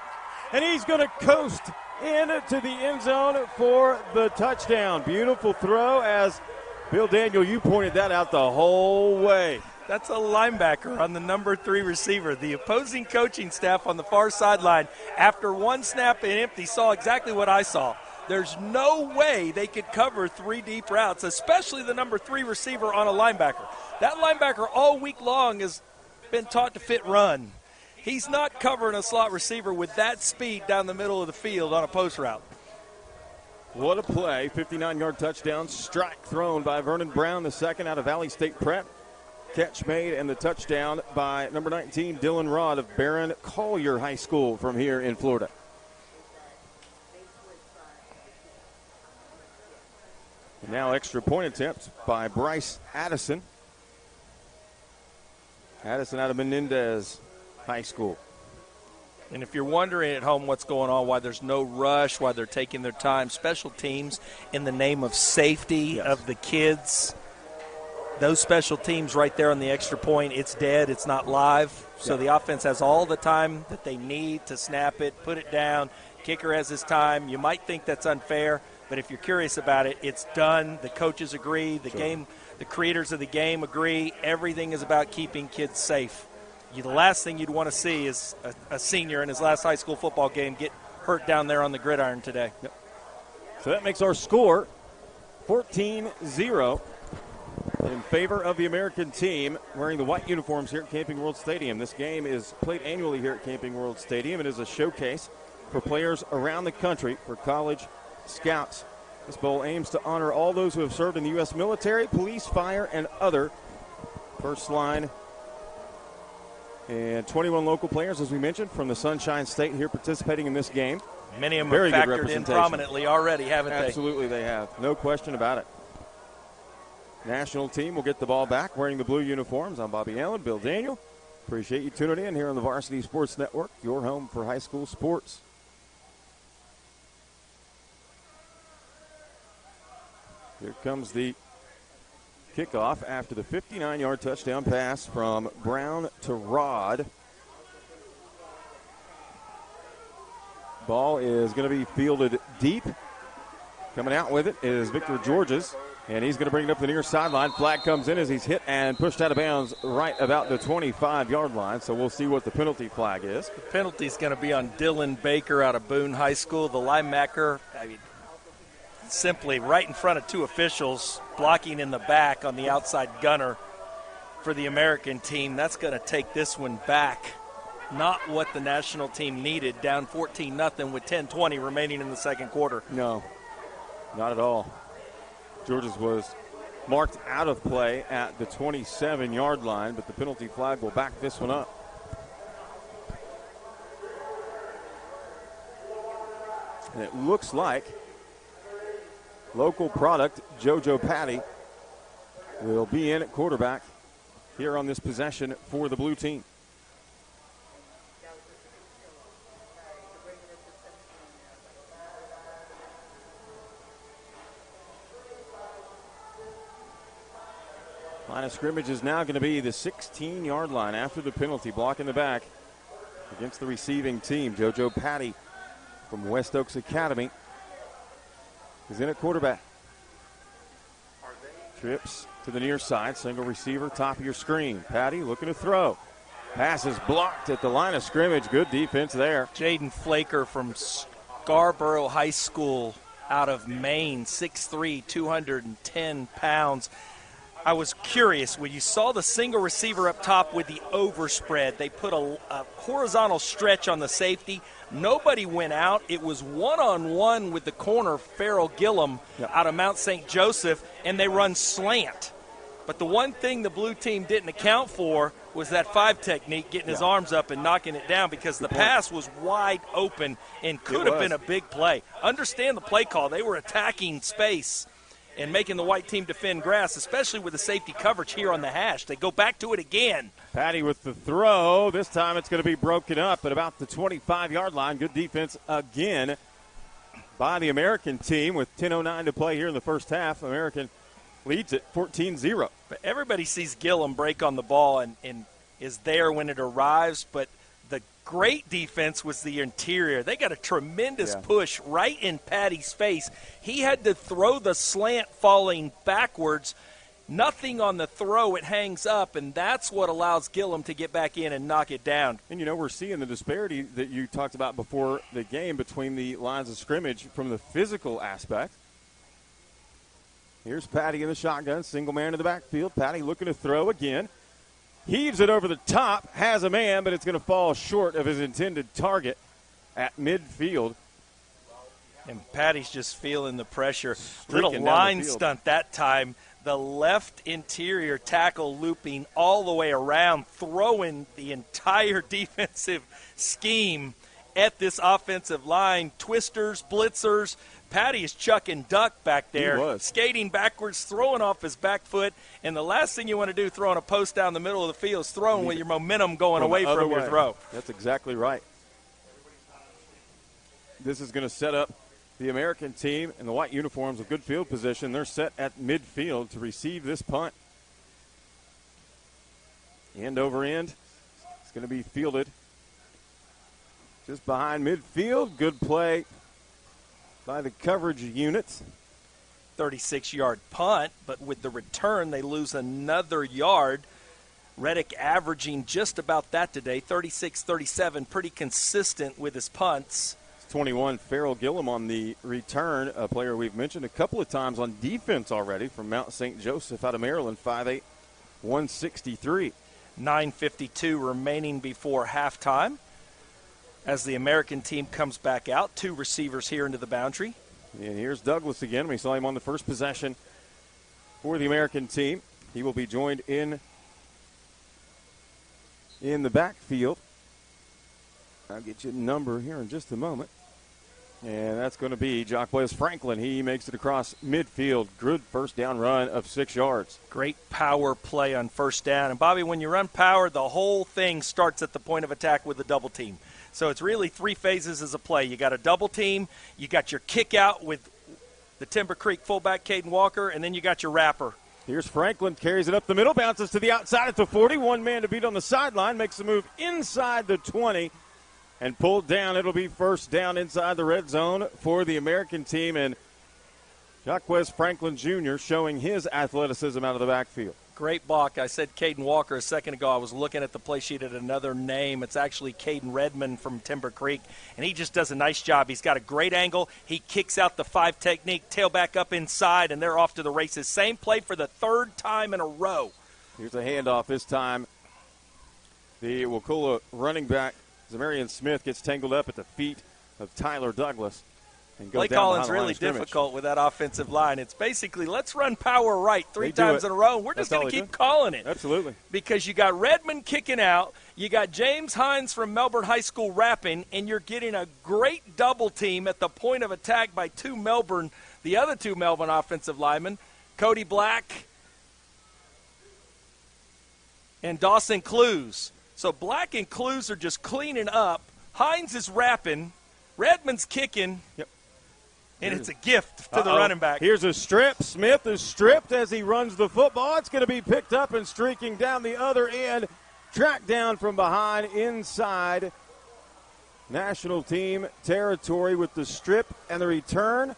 [SPEAKER 2] and he's going to coast into the end zone for the touchdown. Beautiful throw, as Bill Daniel, you pointed that out the whole way.
[SPEAKER 3] That's a linebacker on the number 3 receiver. The opposing coaching staff on the far sideline, after one snap and empty, saw exactly what I saw. There's no way they could cover 3 deep routes, especially the number 3 receiver on a linebacker. That linebacker all week long has been taught to fit run. He's not covering a slot receiver with that speed down the middle of the field on a post route.
[SPEAKER 2] What a play. 59-yard touchdown. Strike thrown by Vernon Brown, the second out of Valley State Prep. Catch made and the touchdown by number 19, Dylan Rod of Barron Collier High School from here in Florida. Now extra point attempt by Bryce Addison. Addison out of Menendez High School.
[SPEAKER 3] And if you're wondering at home what's going on, why there's no rush, why they're taking their time, special teams in the name of safety of the kids, those special teams right there on the extra point, it's dead, it's not live. So the offense has all the time that they need to snap it, put it down. Kicker has his time. You might think that's unfair, but if you're curious about it, it's done. The coaches agree. The creators of the game agree. Everything is about keeping kids safe. The last thing you'd want to see is a senior in his last high school football game get hurt down there on the gridiron today.
[SPEAKER 2] Yep. So that makes our score 14-0 in favor of the American team wearing the white uniforms here at Camping World Stadium. This game is played annually here at Camping World Stadium. It is a showcase for players around the country for college scouts. This bowl aims to honor all those who have served in the U.S. military, police, fire, and other first line. And 21 local players, as we mentioned, from the Sunshine State here participating in this game.
[SPEAKER 3] Many of them have factored in prominently already, haven't they?
[SPEAKER 2] Absolutely they have. No question about it. National team will get the ball back wearing the blue uniforms. I'm Bobby Allen, Bill Daniel. Appreciate you tuning in here on the Varsity Sports Network, your home for high school sports. Here comes the kickoff after the 59-yard touchdown pass from Brown to Rod. Ball is going to be fielded deep. Coming out with it is Victor Georges, and he's going to bring it up the near sideline. Flag comes in as he's hit and pushed out of bounds right about the 25-yard line, so we'll see what the penalty flag is.
[SPEAKER 3] The penalty is going to be on Dylan Baker out of Boone High School, the linebacker. Simply right in front of two officials, blocking in the back on the outside gunner for the American team. That's going to take this one back. Not what the national team needed, down 14-0 with 10:20 remaining in the second quarter.
[SPEAKER 2] No, not at all. Georges was marked out of play at the 27-yard line, but the penalty flag will back this one up. And it looks like local product Jojo Patty will be in at quarterback here on this possession for the blue team. Line of scrimmage is now going to be the 16-yard line after the penalty, block in the back against the receiving team. Jojo Patty from West Oaks Academy is in at quarterback. Trips to the near side, single receiver, top of your screen. Patty looking to throw. Pass is blocked at the line of scrimmage. Good defense there.
[SPEAKER 3] Jaden Flaker from Scarborough High School out of Maine, 6'3", 210 pounds. I was curious, when you saw the single receiver up top with the overspread, they put a horizontal stretch on the safety. Nobody went out. It was one-on-one with the corner, Farrell Gillum, out of Mount St. Joseph, and they run slant. But the one thing the blue team didn't account for was that 5 technique, getting his arms up and knocking it down, because the pass was wide open and could have been a big play. Understand the play call. They were attacking space and making the white team defend grass, especially with the safety coverage here on the hash. They go back to it again.
[SPEAKER 2] Patty with the throw. This time it's going to be broken up at about the 25-yard line. Good defense again by the American team with 10:09 to play here in the first half. American leads at 14-0.
[SPEAKER 3] But everybody sees Gillum break on the ball and is there when it arrives, but the great defense was the interior. They got a tremendous push right in Patty's face. He had to throw the slant falling backwards. Nothing on the throw. It hangs up, and that's what allows Gillum to get back in and knock it down.
[SPEAKER 2] And, you know, we're seeing the disparity that you talked about before the game between the lines of scrimmage from the physical aspect. Here's Patty in the shotgun, single man in the backfield. Patty looking to throw again. Heaves it over the top, has a man, but it's going to fall short of his intended target at midfield.
[SPEAKER 3] And Patty's just feeling the pressure. Little line stunt that time. The left interior tackle looping all the way around, throwing the entire defensive scheme at this offensive line. Twisters, blitzers. Patty is chucking duck back there.
[SPEAKER 2] He was.
[SPEAKER 3] Skating backwards, throwing off his back foot. And the last thing you want to do throwing a post down the middle of the field is throwing with your momentum going away from your throw.
[SPEAKER 2] That's exactly right. This is going to set up the American team in the white uniforms with good field position. They're set at midfield to receive this punt. End over end. It's going to be fielded just behind midfield. Good play by the coverage unit.
[SPEAKER 3] 36-yard punt, but with the return, they lose another yard. Reddick averaging just about that today, 36-37, pretty consistent with his punts.
[SPEAKER 2] 21, Farrell Gillum on the return, a player we've mentioned a couple of times on defense already from Mount St. Joseph out of Maryland, 5'8", 163.
[SPEAKER 3] 9:52 remaining before halftime as the American team comes back out. Two receivers here into the boundary.
[SPEAKER 2] And here's Douglas again. We saw him on the first possession for the American team. He will be joined in the backfield. I'll get you a number here in just a moment. And that's going to be Jacques Franklin. He makes it across midfield. Good first down run of 6 yards.
[SPEAKER 3] Great power play on first down. And, Bobby, when you run power, the whole thing starts at the point of attack with a double team. So it's really three phases as a play. You got a double team, you got your kick out with the Timber Creek fullback Caden Walker, and then you got your wrapper.
[SPEAKER 2] Here's Franklin, carries it up the middle, bounces to the outside at the 40. One man to beat on the sideline, makes the move inside the 20 and pulled down. It'll be first down inside the red zone for the American team, and Jacques Franklin Jr. showing his athleticism out of the backfield.
[SPEAKER 3] Great block. I said Caden Walker a second ago. I was looking at the play sheet at another name. It's actually Kaden Redmond from Timber Creek, and he just does a nice job. He's got a great angle. He kicks out the 5 technique, tailback up inside, and they're off to the races. Same play for the third time in a row.
[SPEAKER 2] Here's a handoff this time. The Wakulla running back, Zamarian Smith, gets tangled up at the feet of Tyler Douglas.
[SPEAKER 3] Play calling's really difficult with that offensive line. It's basically, let's run power right three times in a row. We're just going to keep calling it.
[SPEAKER 2] Absolutely.
[SPEAKER 3] Because you got Redmond kicking out, you got James Hines from Melbourne High School wrapping, and you're getting a great double team at the point of attack by the other two Melbourne offensive linemen, Cody Black and Dawson Clues. So Black and Clues are just cleaning up. Hines is wrapping. Redmond's kicking.
[SPEAKER 2] Yep.
[SPEAKER 3] And it's a gift to the running back.
[SPEAKER 2] Here's a strip. Smith is stripped as he runs the football. It's going to be picked up and streaking down the other end. Tracked down from behind inside national team territory with the strip, and the return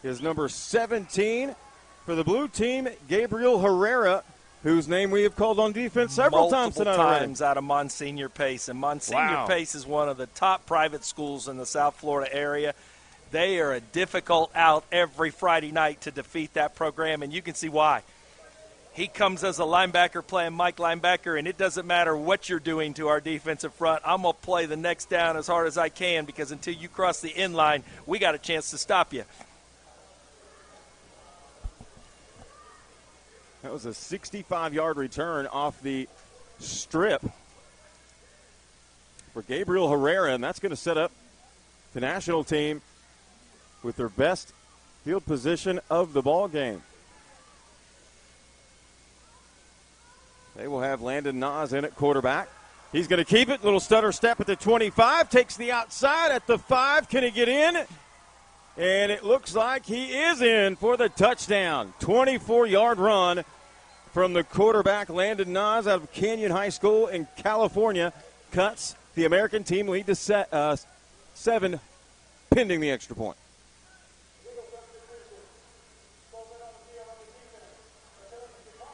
[SPEAKER 2] is number 17 for the blue team, Gabriel Herrera, whose name we have called on defense several times tonight.
[SPEAKER 3] Multiple times out of Monsignor Pace. And Monsignor Pace is one of the top private schools in the South Florida area. They are a difficult out every Friday night to defeat that program, and you can see why. He comes as a linebacker playing Mike linebacker, and it doesn't matter what you're doing to our defensive front. I'm going to play the next down as hard as I can because until you cross the end line, we got a chance to stop you.
[SPEAKER 2] That was a 65-yard return off the strip for Gabriel Herrera, and that's going to set up the national team with their best field position of the ball game. They will have Landon Nas in at quarterback. He's going to keep it. Little stutter step at the 25. Takes the outside at the 5. Can he get in? And it looks like he is in for the touchdown. 24-yard run from the quarterback, Landon Nas, out of Canyon High School in California. Cuts the American team lead to 7, pending the extra point.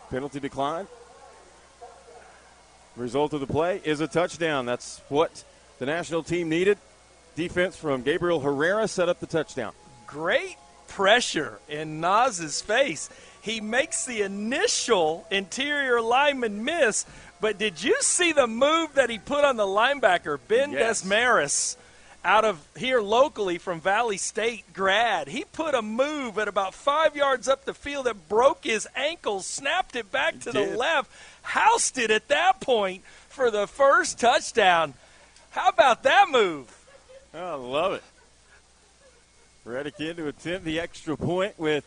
[SPEAKER 2] Penalty decline. Result of the play is a touchdown. That's what the national team needed. Defense from Gabriel Herrera set up the touchdown.
[SPEAKER 3] Great pressure in Nas's face. He makes the initial interior lineman miss, but did you see the move that he put on the linebacker, Ben Desmaris, out of here locally from Valley State grad? He put a move at about 5 yards up the field that broke his ankle, snapped it back to the left, housed it at that point for the first touchdown. How about that move?
[SPEAKER 2] I love it. Reddick to attempt the extra point with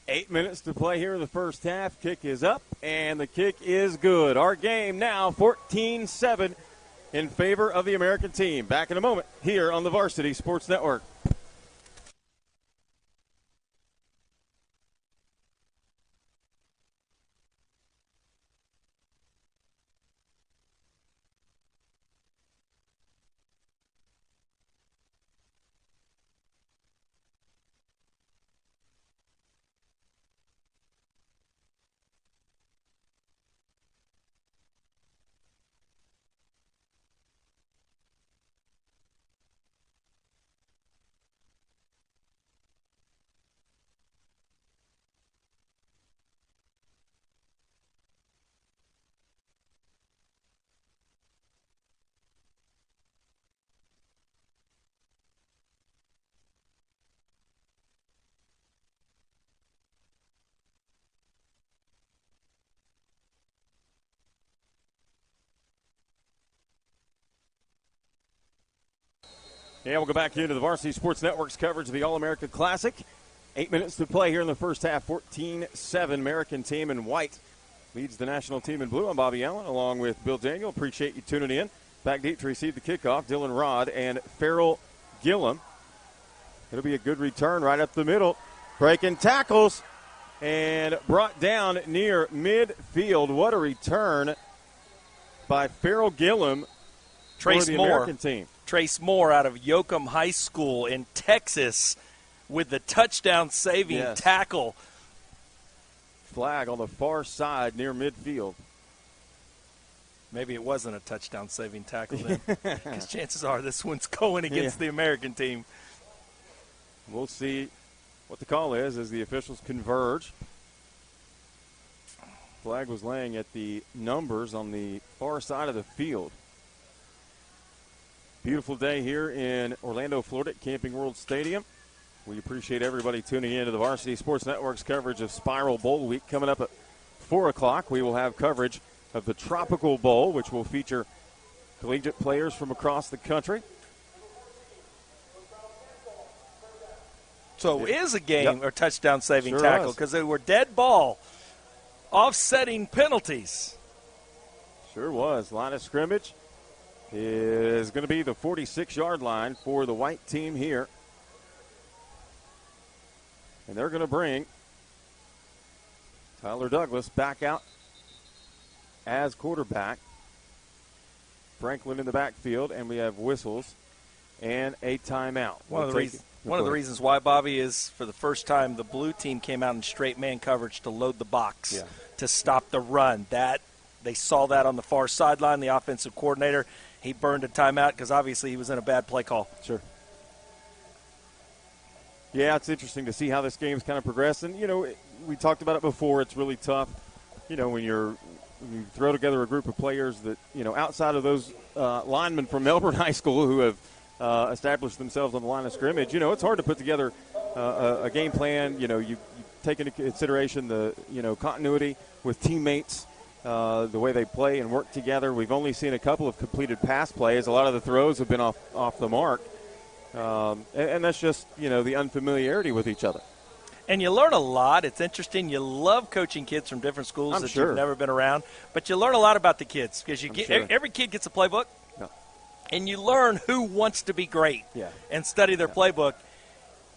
[SPEAKER 2] 8 minutes to play here in the first half. Kick is up, and the kick is good. Our game now 14-7 in favor of the American team. Back in a moment here on the Varsity Sports Network. Yeah, we'll go back into the Varsity Sports Network's coverage of the All-America Classic. 8 minutes to play here in the first half. 14-7 American team in white leads the national team in blue. I'm Bobby Allen along with Bill Daniel. Appreciate you tuning in. Back deep to receive the kickoff, Dylan Rod and Farrell Gillum. It'll be a good return right up the middle. Breaking tackles and brought down near midfield. What a return by Farrell Gillum for the American team.
[SPEAKER 3] Trace Moore out of Yoakum High School in Texas with the touchdown-saving tackle.
[SPEAKER 2] Flag on the far side near midfield.
[SPEAKER 3] Maybe it wasn't a touchdown-saving tackle then, because chances are this one's going against the American team.
[SPEAKER 2] We'll see what the call is as the officials converge. Flag was laying at the numbers on the far side of the field. Beautiful day here in Orlando, Florida at Camping World Stadium. We appreciate everybody tuning in to the Varsity Sports Network's coverage of Spiral Bowl Week. Coming up at 4 o'clock, we will have coverage of the Tropical Bowl, which will feature collegiate players from across the country.
[SPEAKER 3] So it is a game or touchdown-saving tackle because they were dead ball, offsetting penalties.
[SPEAKER 2] Sure was. Line of scrimmage is going to be the 46-yard line for the white team here. And they're going to bring Tyler Douglas back out as quarterback. Franklin in the backfield, and we have whistles and a timeout.
[SPEAKER 3] One of the reasons why, Bobby, is for the first time the blue team came out in straight man coverage to load the box to stop the run. They saw that on the far sideline. The offensive coordinator, he burned a timeout because obviously he was in a bad play call.
[SPEAKER 2] Sure. Yeah, it's interesting to see how this game's kind of progressing. You know, we talked about it before. It's really tough, you know, when you throw together a group of players that, you know, outside of those linemen from Melbourne High School who have established themselves on the line of scrimmage, you know, it's hard to put together a game plan. You know, you take into consideration the, you know, continuity with teammates, the way they play and work together. We've only seen a couple of completed pass plays. A lot of the throws have been off the mark. And that's just, you know, the unfamiliarity with each other.
[SPEAKER 3] And you learn a lot. It's interesting. You love coaching kids from different schools you've never been around. But you learn a lot about the kids because every kid gets a playbook.
[SPEAKER 2] No.
[SPEAKER 3] And you learn who wants to be great and study their playbook.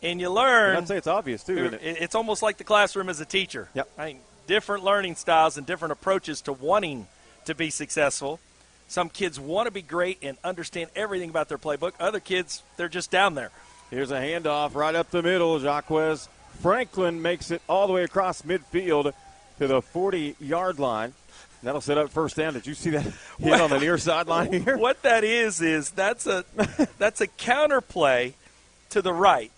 [SPEAKER 3] And you learn.
[SPEAKER 2] I'd say it's obvious, too, isn't it?
[SPEAKER 3] It's almost like the classroom as a teacher.
[SPEAKER 2] Yep.
[SPEAKER 3] I mean, different learning styles and different approaches to wanting to be successful. Some kids want to be great and understand everything about their playbook. Other kids, they're just down there.
[SPEAKER 2] Here's a handoff right up the middle. Jaquez Franklin makes it all the way across midfield to the 40-yard line. That'll set up first down. Did you see that hit on the near sideline here?
[SPEAKER 3] What that is that's a counter play to the right.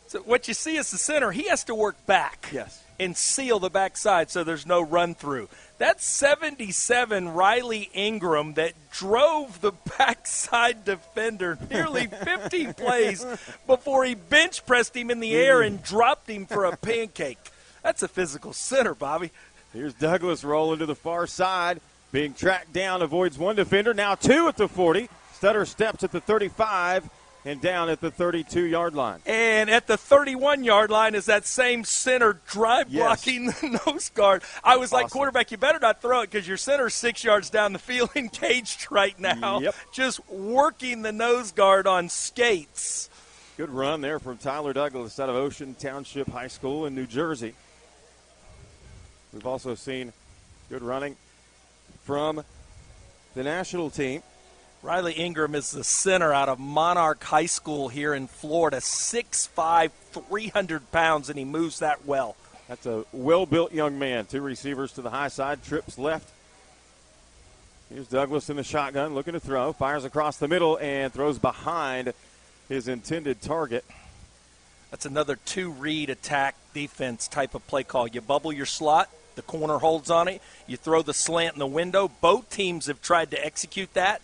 [SPEAKER 3] So what you see is the center. He has to work back and seal the backside so there's no run-through. That's 77 Riley Ingram that drove the backside defender nearly 50 plays before he bench pressed him in the air and dropped him for a pancake. That's a physical center, Bobby.
[SPEAKER 2] Here's Douglas rolling to the far side, being tracked down, avoids one defender, now two at the 40. Stutter steps at the 35, and down at the 32-yard line.
[SPEAKER 3] And at the 31-yard line is that same center drive blocking the nose guard. I was like, quarterback, you better not throw it because your center's 6 yards down the field engaged right now.
[SPEAKER 2] Yep.
[SPEAKER 3] Just working the nose guard on skates.
[SPEAKER 2] Good run there from Tyler Douglas out of Ocean Township High School in New Jersey. We've also seen good running from the national team.
[SPEAKER 3] Riley Ingram is the center out of Monarch High School here in Florida. 6'5", 300 pounds, and he moves that well.
[SPEAKER 2] That's a well-built young man. 2 receivers to the high side, trips left. Here's Douglas in the shotgun, looking to throw. Fires across the middle and throws behind his intended target.
[SPEAKER 3] That's another 2-read attack defense type of play call. You bubble your slot, the corner holds on it, you throw the slant in the window. Both teams have tried to execute that.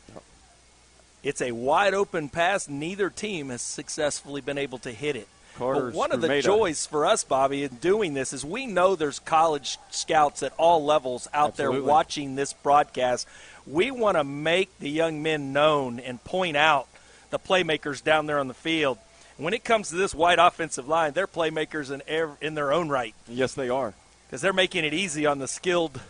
[SPEAKER 3] It's a wide-open pass. Neither team has successfully been able to hit it. But one of the joys for us, Bobby, in doing this is we know there's college scouts at all levels out there watching this broadcast. We want to make the young men known and point out the playmakers down there on the field. When it comes to this white offensive line, they're playmakers in their own right.
[SPEAKER 2] Yes, they are.
[SPEAKER 3] Because they're making it easy on the skilled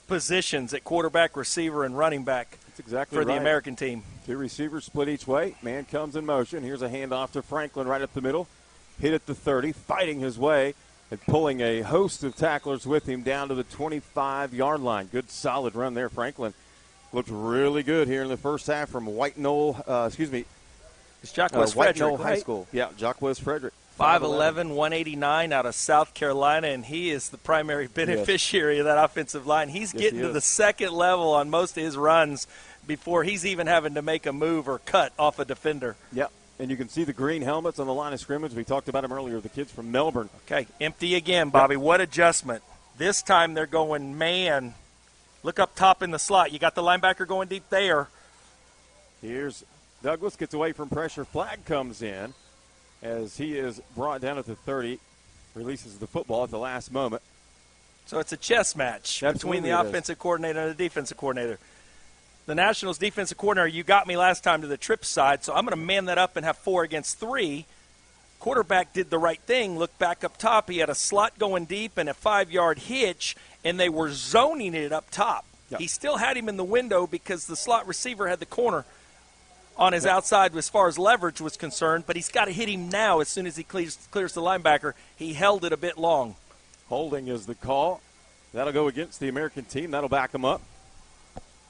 [SPEAKER 3] positions at quarterback, receiver, and running back.
[SPEAKER 2] That's exactly
[SPEAKER 3] for the American team.
[SPEAKER 2] 2 receivers split each way. Man comes in motion. Here's a handoff to Franklin right up the middle. Hit at the 30, fighting his way and pulling a host of tacklers with him down to the 25-yard line. Good, solid run there. Franklin looked really good here in the first half from White Knoll,
[SPEAKER 3] It's Jacques
[SPEAKER 2] White Knoll
[SPEAKER 3] Frederick,
[SPEAKER 2] High School. Yeah, Jacques Frederick.
[SPEAKER 3] 5'11", 189 out of South Carolina, and he is the primary beneficiary of that offensive line. He's getting to the second level on most of his runs before he's even having to make a move or cut off a defender.
[SPEAKER 2] Yep, and you can see the green helmets on the line of scrimmage. We talked about them earlier, the kids from Melbourne.
[SPEAKER 3] Okay, empty again, Bobby. What adjustment. This time they're going man. Look up top in the slot. You got the linebacker going deep there.
[SPEAKER 2] Here's Douglas, gets away from pressure. Flag comes in as he is brought down at the 30, releases the football at the last moment.
[SPEAKER 3] So it's a chess match between the offensive coordinator and the defensive coordinator. The Nationals defensive coordinator, you got me last time to the trip side, so I'm going to man that up and have 4 against 3. Quarterback did the right thing, looked back up top. He had a slot going deep and a 5-yard hitch, and they were zoning it up top. Yep. He still had him in the window because the slot receiver had the corner on his outside as far as leverage was concerned, but he's got to hit him now as soon as he clears the linebacker. He held it a bit long.
[SPEAKER 2] Holding is the call. That'll go against the American team. That'll back them up.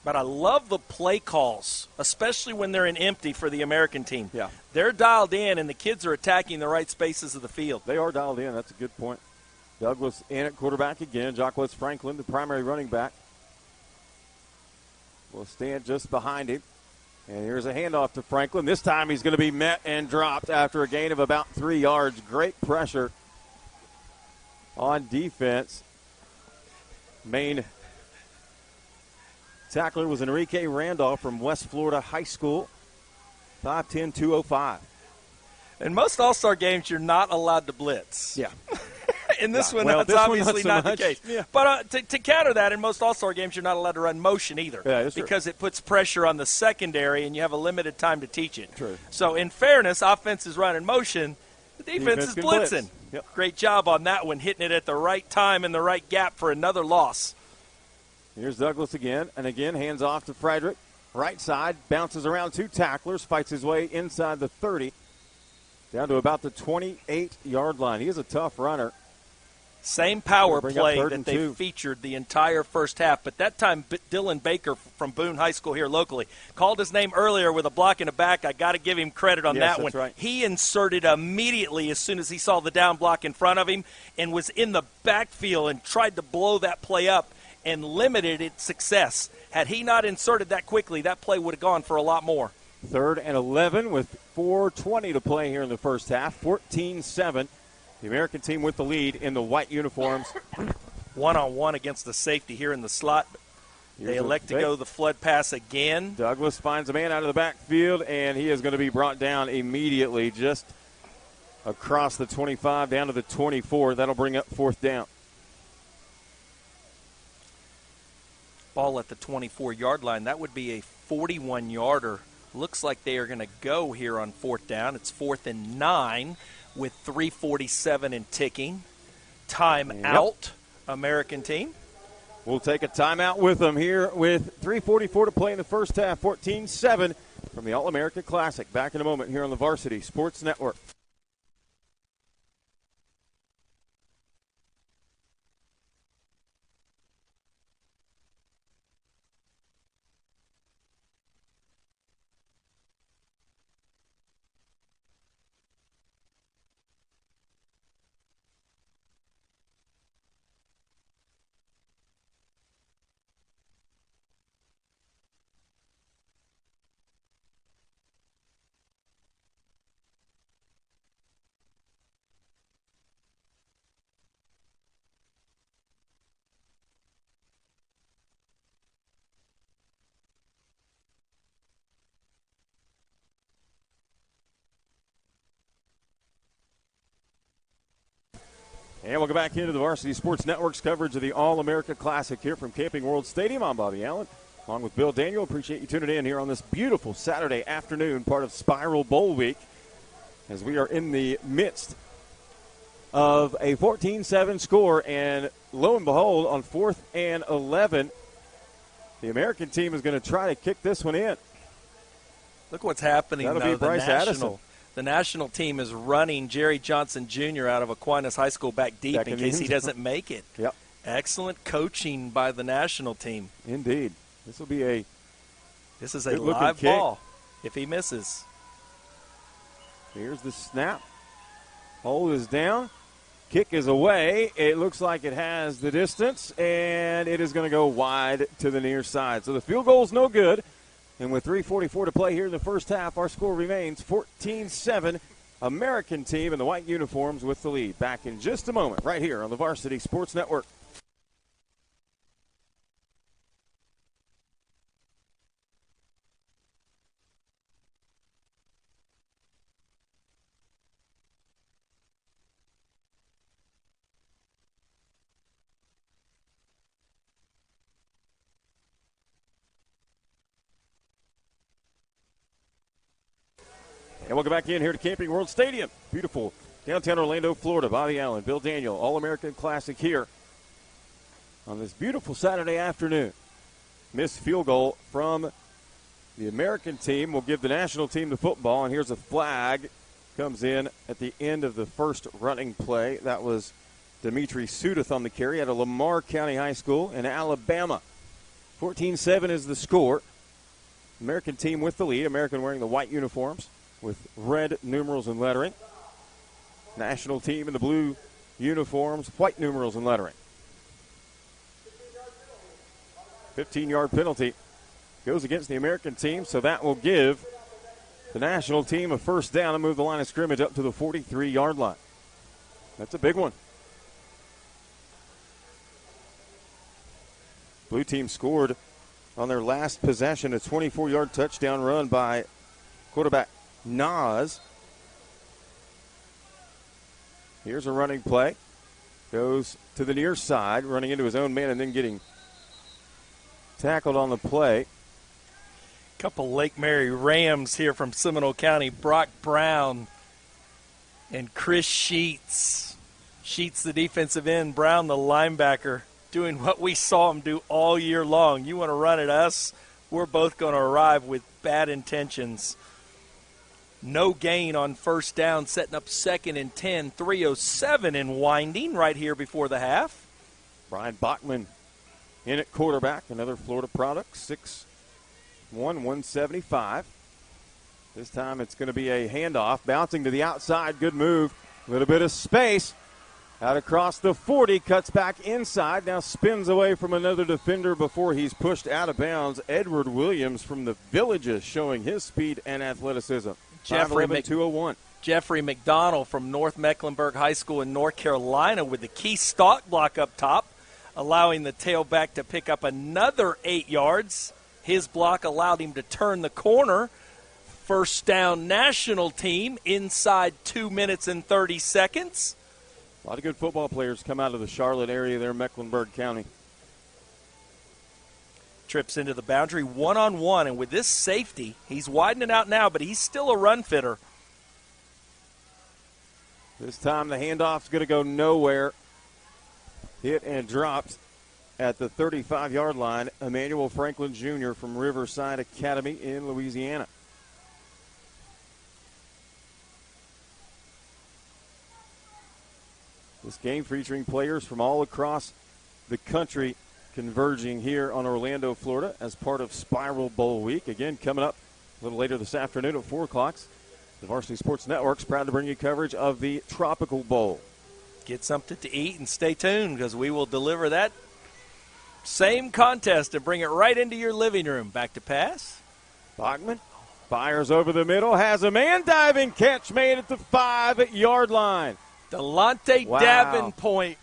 [SPEAKER 3] But I love the play calls, especially when they're in empty for the American team.
[SPEAKER 2] Yeah.
[SPEAKER 3] They're dialed in, and the kids are attacking the right spaces of the field.
[SPEAKER 2] They are dialed in. That's a good point. Douglas in at quarterback again. Jacques Franklin, the primary running back, will stand just behind him. And here's a handoff to Franklin. This time he's going to be met and dropped after a gain of about 3 yards. Great pressure on defense. Main tackler was Enrique Randolph from West Florida High School. 5'10", 205.
[SPEAKER 3] In most All-Star games, you're not allowed to blitz.
[SPEAKER 2] Yeah.
[SPEAKER 3] In this one, that's obviously not the case. Yeah. But to counter that, in most All-Star games, you're not allowed to run motion either.
[SPEAKER 2] Yeah,
[SPEAKER 3] because it puts pressure on the secondary, and you have a limited time to teach it.
[SPEAKER 2] True.
[SPEAKER 3] So, in fairness, offense is running motion. The defense is blitzing.
[SPEAKER 2] Yep.
[SPEAKER 3] Great job on that one, hitting it at the right time and the right gap for another loss.
[SPEAKER 2] Here's Douglas again, and again, hands off to Frederick. Right side, bounces around 2 tacklers, fights his way inside the 30, down to about the 28-yard line. He is a tough runner.
[SPEAKER 3] Same power play that they featured the entire first half, but that time Dylan Baker from Boone High School here locally called his name earlier with a block in the back. I got to give him credit on that one.
[SPEAKER 2] Right.
[SPEAKER 3] He inserted immediately as soon as he saw the down block in front of him and was in the backfield and tried to blow that play up and limited its success. Had he not inserted that quickly, that play would have gone for a lot more.
[SPEAKER 2] 3rd and 11 with 4:20 to play here in the first half. 14-7. The American team with the lead in the white uniforms.
[SPEAKER 3] One-on-one against the safety here in the slot. They elect to go the flood pass again.
[SPEAKER 2] Douglas finds a man out of the backfield, and he is going to be brought down immediately just across the 25 down to the 24. That'll bring up 4th down.
[SPEAKER 3] Ball at the 24-yard line. That would be a 41-yarder Looks like they are going to go here on 4th down. It's 4th and 9 with 3:47 and ticking. Timeout, American team.
[SPEAKER 2] We'll take a timeout with them here with 3:44 to play in the first half, 14-7 from the All-America Classic. Back in a moment here on the Varsity Sports Network. And we'll go back into the Varsity Sports Network's coverage of the All-America Classic here from Camping World Stadium. I'm Bobby Allen, along with Bill Daniel. Appreciate you tuning in here on this beautiful Saturday afternoon, part of Spiral Bowl Week, as we are in the midst of a 14-7 score. And lo and behold, on 4th and 11, the American team is going to try to kick this one in.
[SPEAKER 3] Look what's happening,
[SPEAKER 2] That'll
[SPEAKER 3] though.
[SPEAKER 2] be Bryce Addison.
[SPEAKER 3] The national team is running Jerry Johnson Jr. out of Aquinas High School back deep in case he doesn't make it.
[SPEAKER 2] Yep.
[SPEAKER 3] Excellent coaching by the national team.
[SPEAKER 2] Indeed. This will be a
[SPEAKER 3] live ball if he misses.
[SPEAKER 2] Here's the snap. Hold is down. Kick is away. It looks like it has the distance, and it is going to go wide to the near side. So the field goal is no good. And with 3:44 to play here in the first half, our score remains 14-7. American team in the white uniforms with the lead. Back in just a moment right here on the Varsity Sports Network. And welcome back in here to Camping World Stadium. Beautiful downtown Orlando, Florida. Bobby Allen, Bill Daniel, All-American Classic here on this beautiful Saturday afternoon. Missed field goal from the American team will give the national team the football. And here's a flag. Comes in at the end of the first running play. That was Dimitri Sudeth on the carry at a Lamar County High School in Alabama. 14-7 is the score. American team with the lead. American wearing the white uniforms with red numerals and lettering. National team in the blue uniforms, white numerals and lettering. 15-yard penalty goes against the American team, so that will give the national team a first down and move the line of scrimmage up to the 43-yard line. That's a big one. Blue team scored on their last possession, a 24-yard touchdown run by quarterback Nas. Here's a running play. Goes to the near side, running into his own man and then getting tackled on the play.
[SPEAKER 3] Couple Lake Mary Rams here from Seminole County. Brock Brown and Chris Sheets. Sheets, the defensive end. Brown, the linebacker, doing what we saw him do all year long. You want to run at us? We're both going to arrive with bad intentions. No gain on first down, setting up 2nd and 10, 3:07 and winding right here before the half.
[SPEAKER 2] Brian Bachman in at quarterback, another Florida product, 6'1", 175. This time it's going to be a handoff, bouncing to the outside, good move. A little bit of space. Out across the 40, cuts back inside, now spins away from another defender before he's pushed out of bounds. Edward Williams from the Villages showing his speed and athleticism.
[SPEAKER 3] Jeffrey
[SPEAKER 2] 201.
[SPEAKER 3] Jeffrey McDonald from North Mecklenburg High School in North Carolina with the key stalk block up top, allowing the tailback to pick up another 8 yards. His block allowed him to turn the corner. First down, national team inside 2 minutes and 30 seconds.
[SPEAKER 2] A lot of good football players come out of the Charlotte area there in Mecklenburg County.
[SPEAKER 3] trips into the boundary one-on-one, and with this safety, he's widening out now, but he's still a run fitter.
[SPEAKER 2] This time the handoff's going to go nowhere. Hit and dropped at the 35-yard line. Emmanuel Franklin Jr. from Riverside Academy in Louisiana. This game featuring players from all across the country converging here on Orlando, Florida as part of Spiral Bowl Week. Again, coming up a little later this afternoon at 4 o'clock. The Varsity Sports Network's proud to bring you coverage of the Tropical Bowl.
[SPEAKER 3] Get something to eat and stay tuned because we will deliver that same contest and bring it right into your living room. Back to pass.
[SPEAKER 2] Bachman fires over the middle, has a man diving catch made at the 5-yard line.
[SPEAKER 3] Delonte Davenport,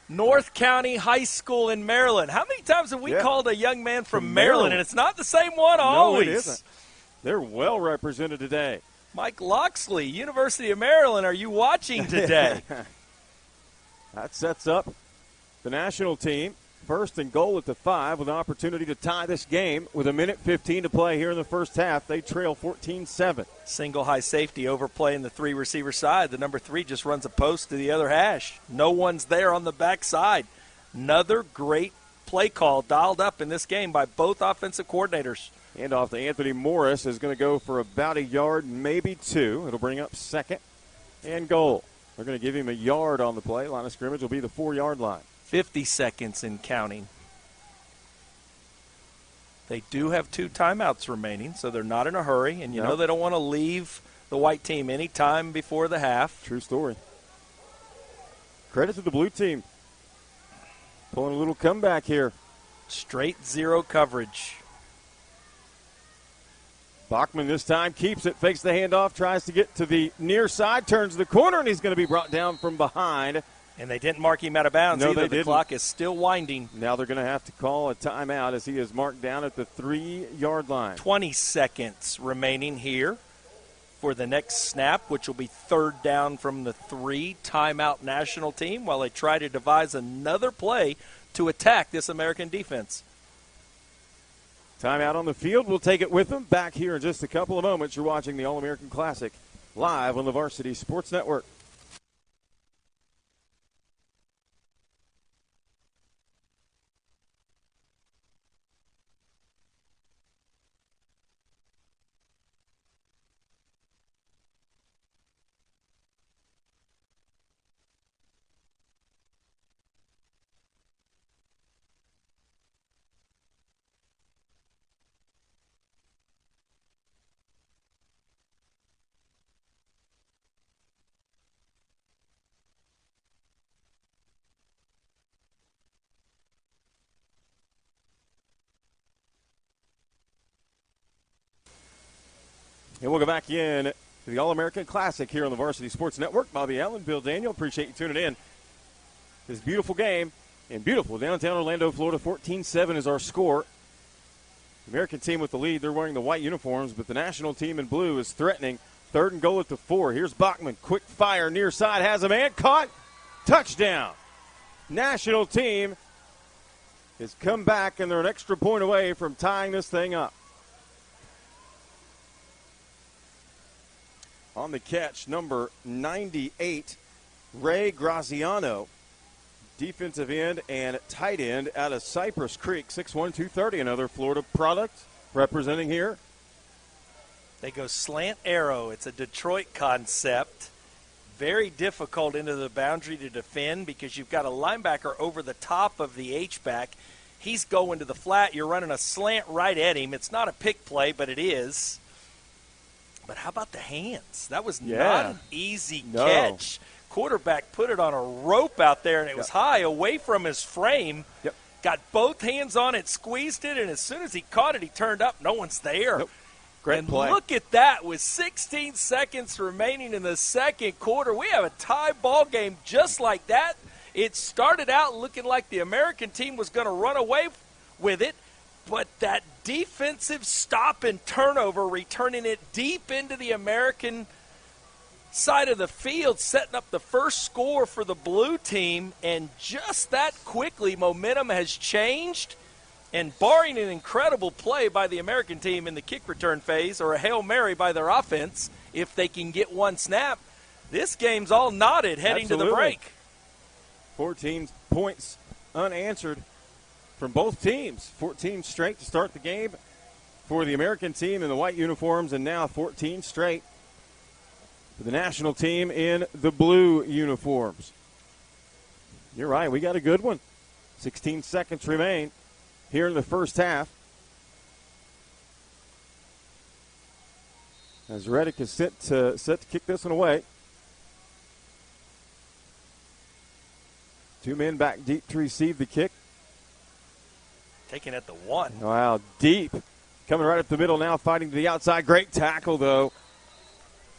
[SPEAKER 3] North County High School in Maryland. How many times have we called a young man from Maryland, and it's not the same one always?
[SPEAKER 2] No, it isn't. They're well represented today.
[SPEAKER 3] Mike Loxley, University of Maryland, are you watching today?
[SPEAKER 2] That sets up the national team. First and goal at the 5 with an opportunity to tie this game with 1:15 to play here in the first half. They trail 14-7.
[SPEAKER 3] Single high safety overplaying the 3 receiver side. The number 3 just runs a post to the other hash. No one's there on the backside. Another great play call dialed up in this game by both offensive coordinators.
[SPEAKER 2] Handoff to Anthony Morris is going to go for about a yard, maybe 2. It'll bring up second and goal. They're going to give him a yard on the play. Line of scrimmage will be the 4-yard line.
[SPEAKER 3] 50 seconds and counting. They do have 2 timeouts remaining, so they're not in a hurry. And you know they don't want to leave the white team any time before the half.
[SPEAKER 2] True story. Credit to the blue team. Pulling a little comeback here.
[SPEAKER 3] Straight zero coverage.
[SPEAKER 2] Bachman this time keeps it, fakes the handoff, tries to get to the near side, turns the corner, and he's going to be brought down from behind.
[SPEAKER 3] And they didn't mark him out of bounds either. The clock is still winding.
[SPEAKER 2] Now they're going to have to call a timeout as he is marked down at the 3-yard line.
[SPEAKER 3] 20 seconds remaining here for the next snap, which will be 3rd down from the 3. Timeout national team while they try to devise another play to attack this American defense.
[SPEAKER 2] Timeout on the field. We'll take it with them. Back here in just a couple of moments. You're watching the All-American Classic live on the Varsity Sports Network. And we'll go back in to the All-American Classic here on the Varsity Sports Network. Bobby Allen, Bill Daniel, appreciate you tuning in. This beautiful game in beautiful downtown Orlando, Florida. 14-7 is our score. The American team with the lead. They're wearing the white uniforms, but the national team in blue is threatening. 3rd and goal at the 4. Here's Bachman. Quick fire near side. Has a man. Caught. Touchdown. National team has come back, and they're an extra point away from tying this thing up. On the catch, number 98, Ray Graziano, defensive end and tight end out of Cypress Creek, 6'1", 230, another Florida product representing here.
[SPEAKER 3] They go slant arrow. It's a Detroit concept. Very difficult into the boundary to defend because you've got a linebacker over the top of the H-back. He's going to the flat. You're running a slant right at him. It's not a pick play, but it is. But how about the hands? That was not an easy catch. Quarterback put it on a rope out there, and it was high away from his frame. Got both hands on it, squeezed it, and as soon as he caught it, he turned up. No one's there.
[SPEAKER 2] Great play.
[SPEAKER 3] Look at that. With 16 seconds remaining in the second quarter, we have a tie ball game just like that. It started out looking like the American team was going to run away with it. But that defensive stop and turnover, returning it deep into the American side of the field, setting up the first score for the blue team. And just that quickly, momentum has changed. And barring an incredible play by the American team in the kick return phase or a Hail Mary by their offense, if they can get one snap, this game's all knotted heading to the break.
[SPEAKER 2] 14 points unanswered from both teams. 14 straight to start the game for the American team in the white uniforms, and now 14 straight for the national team in the blue uniforms. You're right, we got a good one. 16 seconds remain here in the first half. As Reddick is set to kick this one away. 2 men back deep to receive the kick.
[SPEAKER 3] Taking at the 1.
[SPEAKER 2] Wow, deep. Coming right up the middle now, fighting to the outside. Great tackle, though,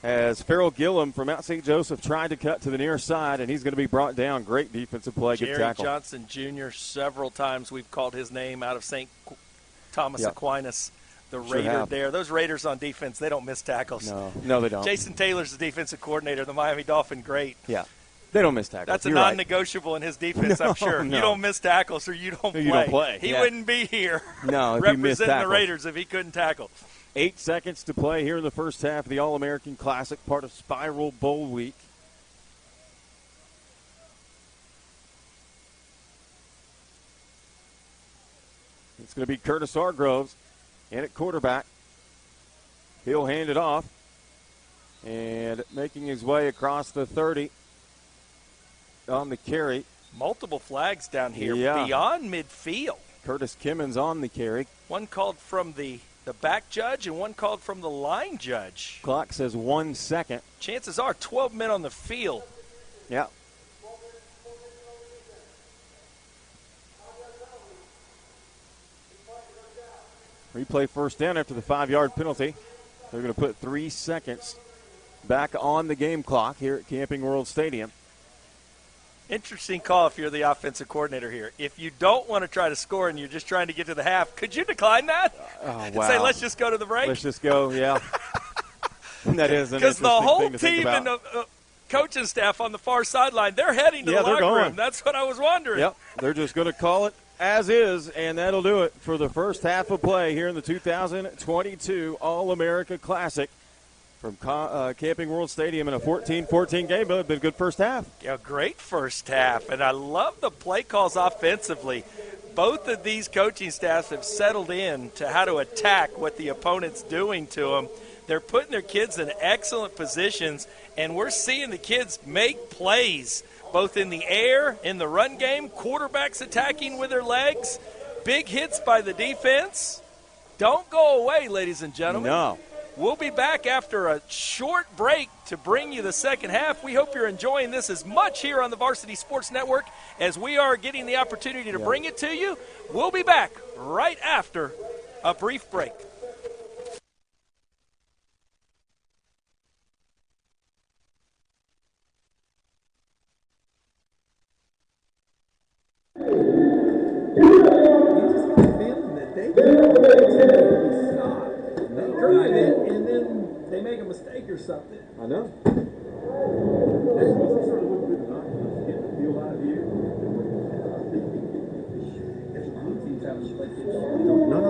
[SPEAKER 2] as Farrell Gillum from Mount St. Joseph tried to cut to the near side, and he's going to be brought down. Great defensive play, good tackle.
[SPEAKER 3] Jerry Johnson Jr., several times we've called his name out of St. Thomas Aquinas, the Raider there. Those Raiders on defense, they don't miss tackles.
[SPEAKER 2] No, they don't.
[SPEAKER 3] Jason Taylor's the defensive coordinator, the Miami Dolphin great.
[SPEAKER 2] Yeah. They don't miss tackles.
[SPEAKER 3] That's a non-negotiable in his defense, I'm sure.
[SPEAKER 2] No.
[SPEAKER 3] You don't miss tackles or you don't play.
[SPEAKER 2] You don't play.
[SPEAKER 3] He wouldn't be here
[SPEAKER 2] if you miss
[SPEAKER 3] representing
[SPEAKER 2] tackles.
[SPEAKER 3] the Raiders if he couldn't tackle.
[SPEAKER 2] 8 seconds to play here in the first half of the All-American Classic, part of Spiral Bowl Week. It's going to be Curtis Hargroves in at quarterback. He'll hand it off. And making his way across the 30 on the carry.
[SPEAKER 3] Multiple flags down here beyond midfield.
[SPEAKER 2] Curtis Kimmons on the carry.
[SPEAKER 3] One called from the back judge and one called from the line judge.
[SPEAKER 2] Clock says 1 second.
[SPEAKER 3] Chances are 12 men on the field.
[SPEAKER 2] Yeah. Replay first down after the 5-yard penalty. They're going to put 3 seconds back on the game clock here at Camping World Stadium.
[SPEAKER 3] Interesting call if you're the offensive coordinator here. If you don't want to try to score and you're just trying to get to the half, could you decline that?
[SPEAKER 2] And
[SPEAKER 3] say, let's just go to the break?
[SPEAKER 2] Let's just go, yeah. That is an interesting thing to think about.
[SPEAKER 3] Because the whole team and the coaching staff on the far sideline, they're heading to the locker room. That's what I was wondering.
[SPEAKER 2] Yep, they're just going to call it as is, and that'll do it for the first half of play here in the 2022 All-America Classic from Camping World Stadium in a 14-14 game. But it's been a good first half.
[SPEAKER 3] Yeah, great first half, and I love the play calls offensively. Both of these coaching staffs have settled in to how to attack what the opponent's doing to them. They're putting their kids in excellent positions, and we're seeing the kids make plays, both in the air, in the run game, quarterbacks attacking with their legs, big hits by the defense. Don't go away, ladies and gentlemen.
[SPEAKER 2] No.
[SPEAKER 3] We'll be back after a short break to bring you the second half. We hope you're enjoying this as much here on the Varsity Sports Network as we are getting the opportunity to bring it to you. We'll be back right after a brief break.
[SPEAKER 6] Drive it, and then they make a mistake or something. I know. That's what sort of looked good tonight. Get the feel out of you. There's a blue teams having played. No.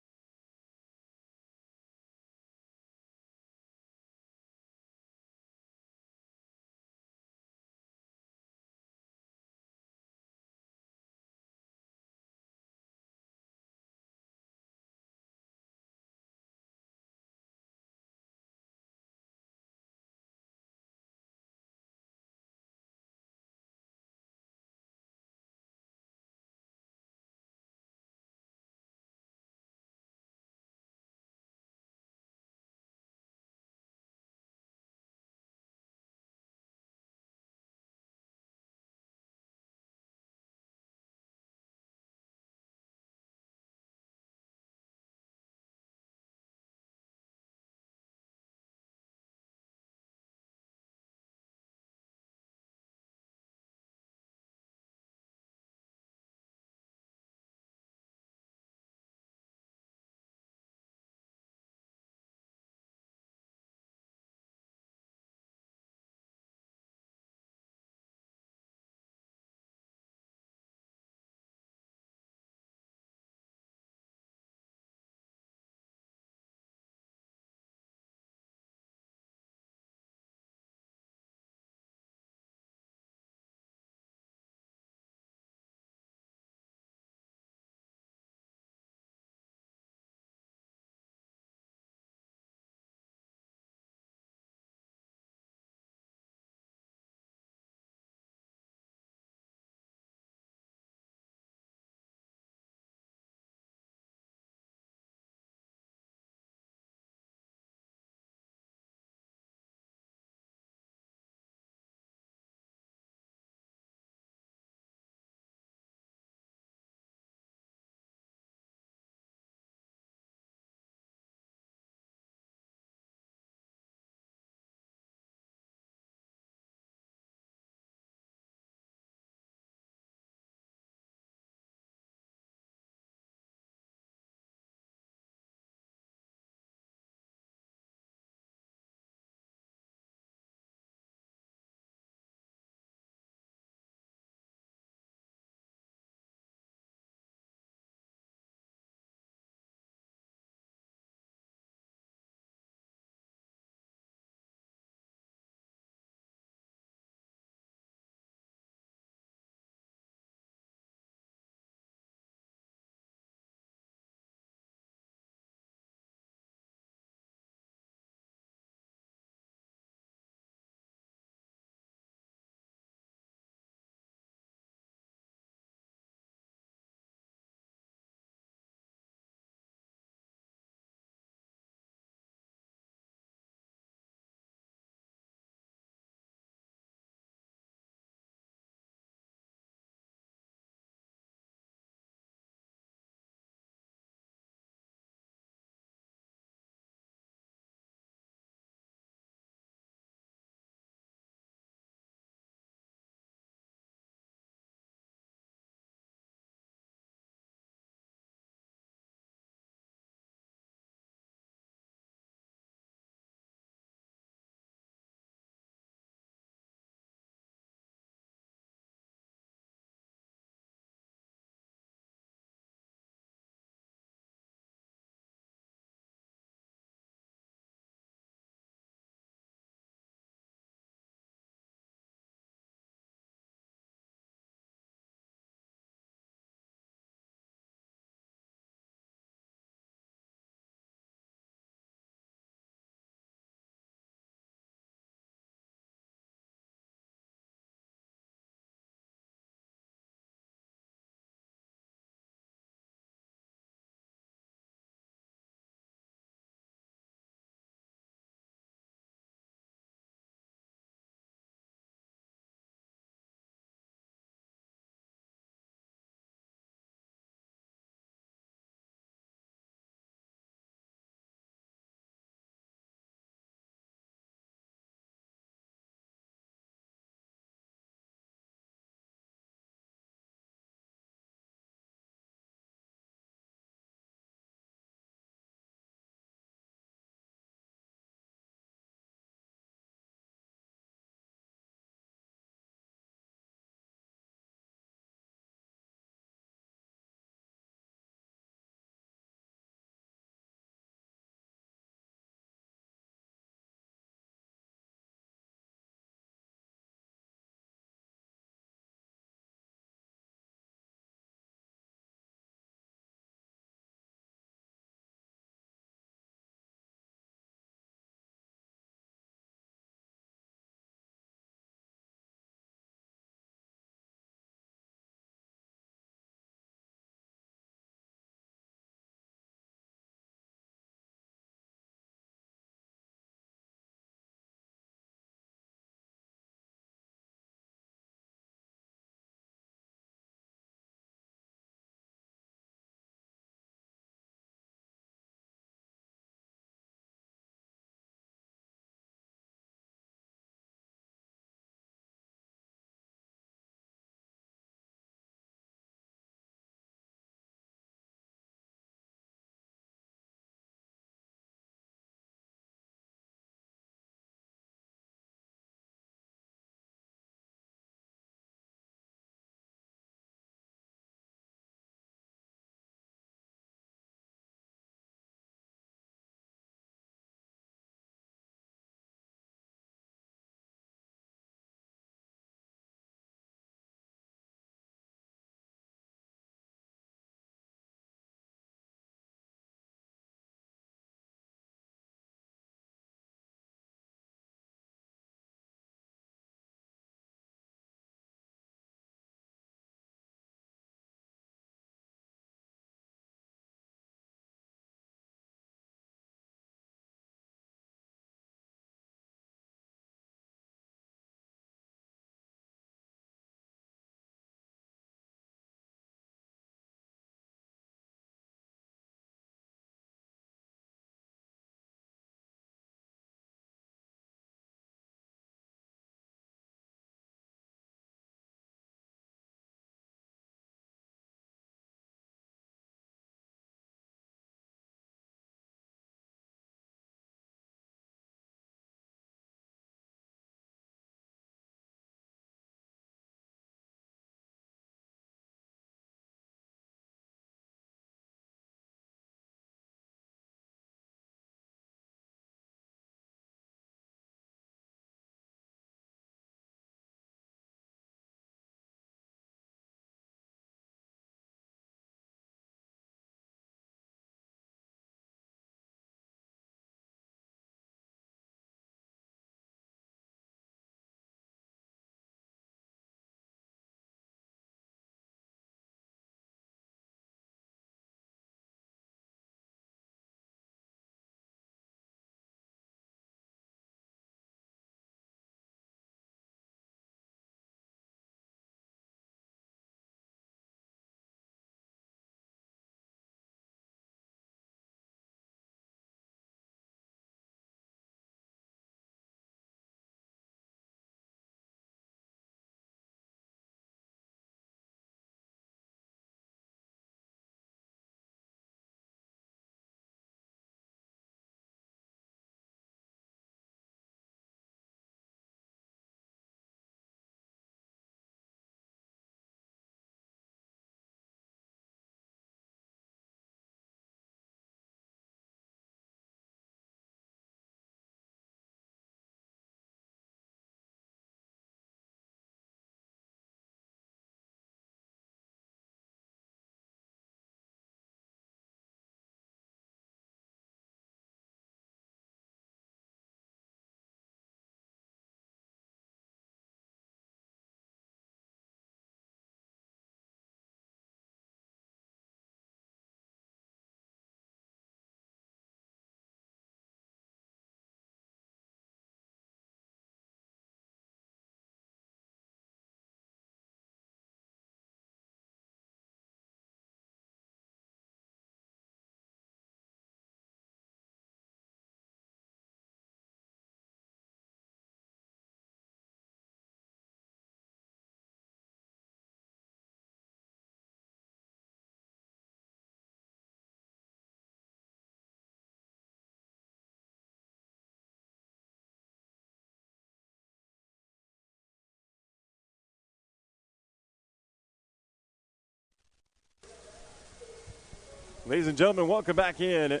[SPEAKER 2] Ladies and gentlemen, welcome back in to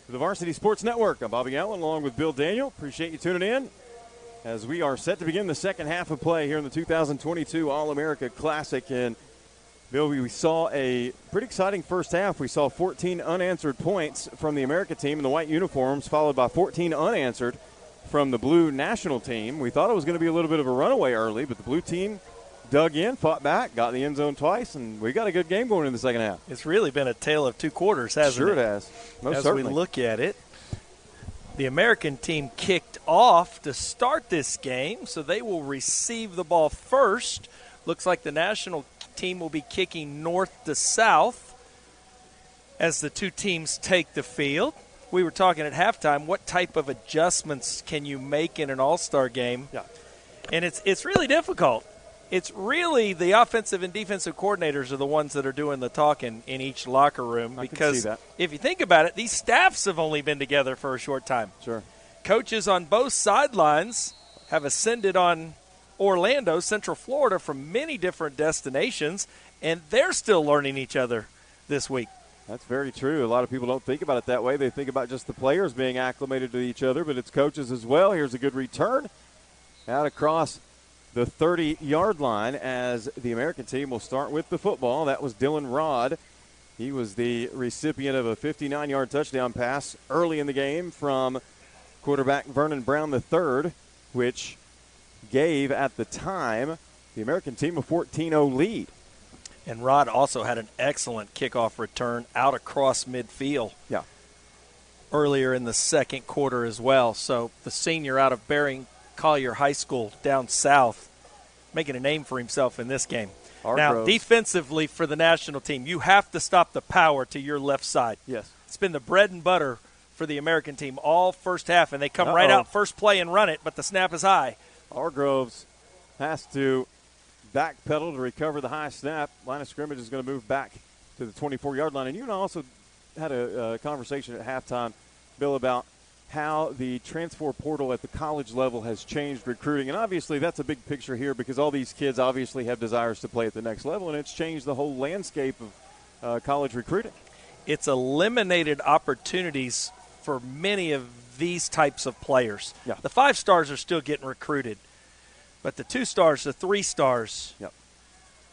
[SPEAKER 2] the Varsity Sports Network. I'm Bobby Allen along with Bill Daniel. Appreciate you tuning in as we are set to begin the second half of play here in the 2022 All-America Classic. And, Bill, we saw a pretty exciting first half. We saw 14 unanswered points from the America team in the white uniforms, followed by 14 unanswered from the blue national team. We thought it was going to be a little bit of a runaway early, but the blue team dug in, fought back, got in the end zone twice, and we got a good game going in the second half.
[SPEAKER 3] It's really been a tale of two quarters, hasn't it?
[SPEAKER 2] Sure it has. Most
[SPEAKER 3] As
[SPEAKER 2] certainly.
[SPEAKER 3] we look at it, the American team kicked off to start this game, so they will receive the ball first. Looks like the national team will be kicking north to south as the two teams take the field. We were talking at halftime, what type of adjustments can you make in an all-star game?
[SPEAKER 2] Yeah.
[SPEAKER 3] And it's really difficult. It's really the offensive and defensive coordinators are the ones that are doing the talking in each locker room.
[SPEAKER 2] I
[SPEAKER 3] because
[SPEAKER 2] can see that.
[SPEAKER 3] if you think about it, these staffs have only been together for a short time.
[SPEAKER 2] Sure.
[SPEAKER 3] Coaches on both sidelines have ascended on Orlando, Central Florida, from many different destinations, and they're still learning each other this week.
[SPEAKER 2] That's very true. A lot of people don't think about it that way. They think about just the players being acclimated to each other, but it's coaches as well. Here's a good return out across the 30-yard line as the American team will start with the football. That was Dylan Rod. He was the recipient of a 59-yard touchdown pass early in the game from quarterback Vernon Brown III, which gave, at the time, the American team a 14-0 lead.
[SPEAKER 3] And Rod also had an excellent kickoff return out across midfield.
[SPEAKER 2] Yeah.
[SPEAKER 3] Earlier in the second quarter as well. So the senior out of Bering Collier High School down south making a name for himself in this game. Now, defensively for the national team, you have to stop the power to your left side.
[SPEAKER 2] Yes.
[SPEAKER 3] It's been the bread and butter for the American team all first half, and they come right out first play and run it, but the snap is high.
[SPEAKER 2] Hargroves has to backpedal to recover the high snap. Line of scrimmage is going to move back to the 24-yard line. And you and I also had a conversation at halftime, Bill, about how the transfer portal at the college level has changed recruiting. And obviously that's a big picture here because all these kids obviously have desires to play at the next level, and it's changed the whole landscape of college recruiting.
[SPEAKER 3] It's eliminated opportunities for many of these types of players.
[SPEAKER 2] Yeah.
[SPEAKER 3] The 5 stars are still getting recruited, but the 2 stars, the 3 stars,
[SPEAKER 2] yep.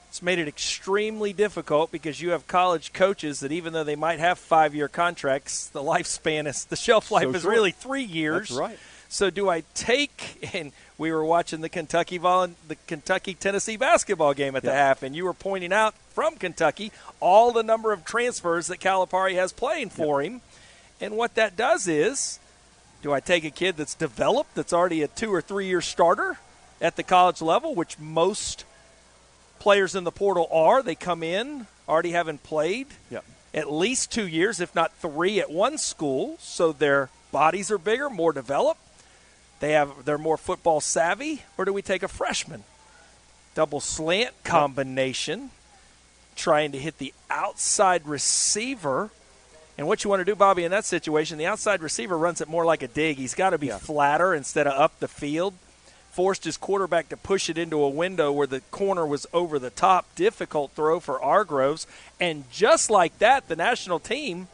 [SPEAKER 3] It's made it extremely difficult because you have college coaches that even though they might have 5-year contracts, the lifespan is, the shelf life is really 3 years.
[SPEAKER 2] That's right.
[SPEAKER 3] So do I take, and we were watching the Kentucky-Tennessee basketball game at the half, and you were pointing out from Kentucky all the number of transfers that Calipari has playing for him. And what that does is, do I take a kid that's developed, that's already a 2 or 3 year starter at the college level, which most players in the portal are. They come in already having played at least 2 years, if not 3 at one school, so their bodies are bigger, more developed. They're more football savvy. Or do we take a freshman? Double slant combination, trying to hit the outside receiver. And what you want to do, Bobby, in that situation, the outside receiver runs it more like a dig. He's got to be flatter instead of up the field. Forced his quarterback to push it into a window where the corner was over the top. Difficult throw for Hargroves. And just like that, the national team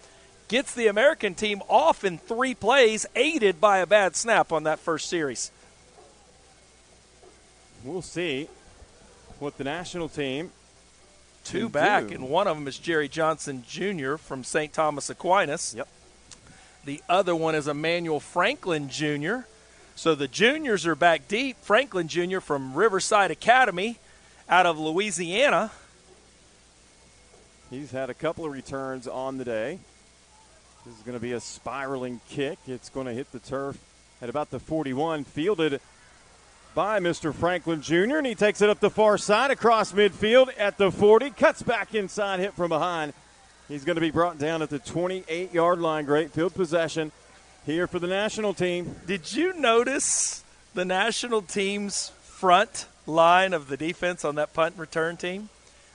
[SPEAKER 3] gets the American team off in 3 plays, aided by a bad snap on that first series.
[SPEAKER 2] We'll see what the national team
[SPEAKER 3] 2 back, and one of them is Jerry Johnson Jr. from St. Thomas Aquinas.
[SPEAKER 2] Yep.
[SPEAKER 3] The other one is Emmanuel Franklin Jr., so the juniors are back deep. Franklin Jr. from Riverside Academy out of Louisiana.
[SPEAKER 2] He's had a couple of returns on the day. This is going to be a spiraling kick. It's going to hit the turf at about the 41, fielded by Mr. Franklin Jr., and he takes it up the far side across midfield at the 40, cuts back inside, hit from behind. He's going to be brought down at the 28-yard line. Great field possession here for the national team.
[SPEAKER 3] Did you notice the national team's front line of the defense on that punt and return team?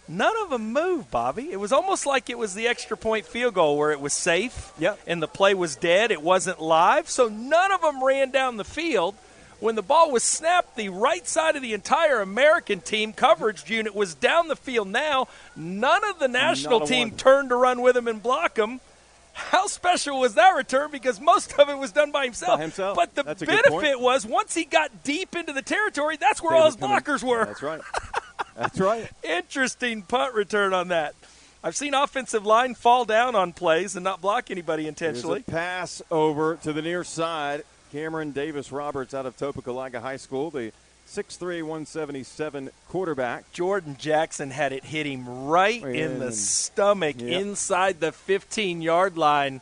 [SPEAKER 3] None of them moved, Bobby. It was almost like it was the extra point field goal where it was safe and the play was dead. It wasn't live, so none of them ran down the field. When the ball was snapped, the right side of the entire American team coverage unit was down the field now. None of the national team turned to run with him and block him. How special was that return? Because most of it was done by himself. But the benefit was once he got deep into the territory, that's where all his blockers were.
[SPEAKER 2] That's right. That's right.
[SPEAKER 3] Interesting punt return on that. I've seen offensive line fall down on plays and not block anybody intentionally.
[SPEAKER 2] Here's a pass over to the near side. Cameron Davis-Roberts out of Topeka High School, the 6'3", 177 quarterback.
[SPEAKER 3] Jordan Jackson had it hit him right in the stomach inside the 15-yard line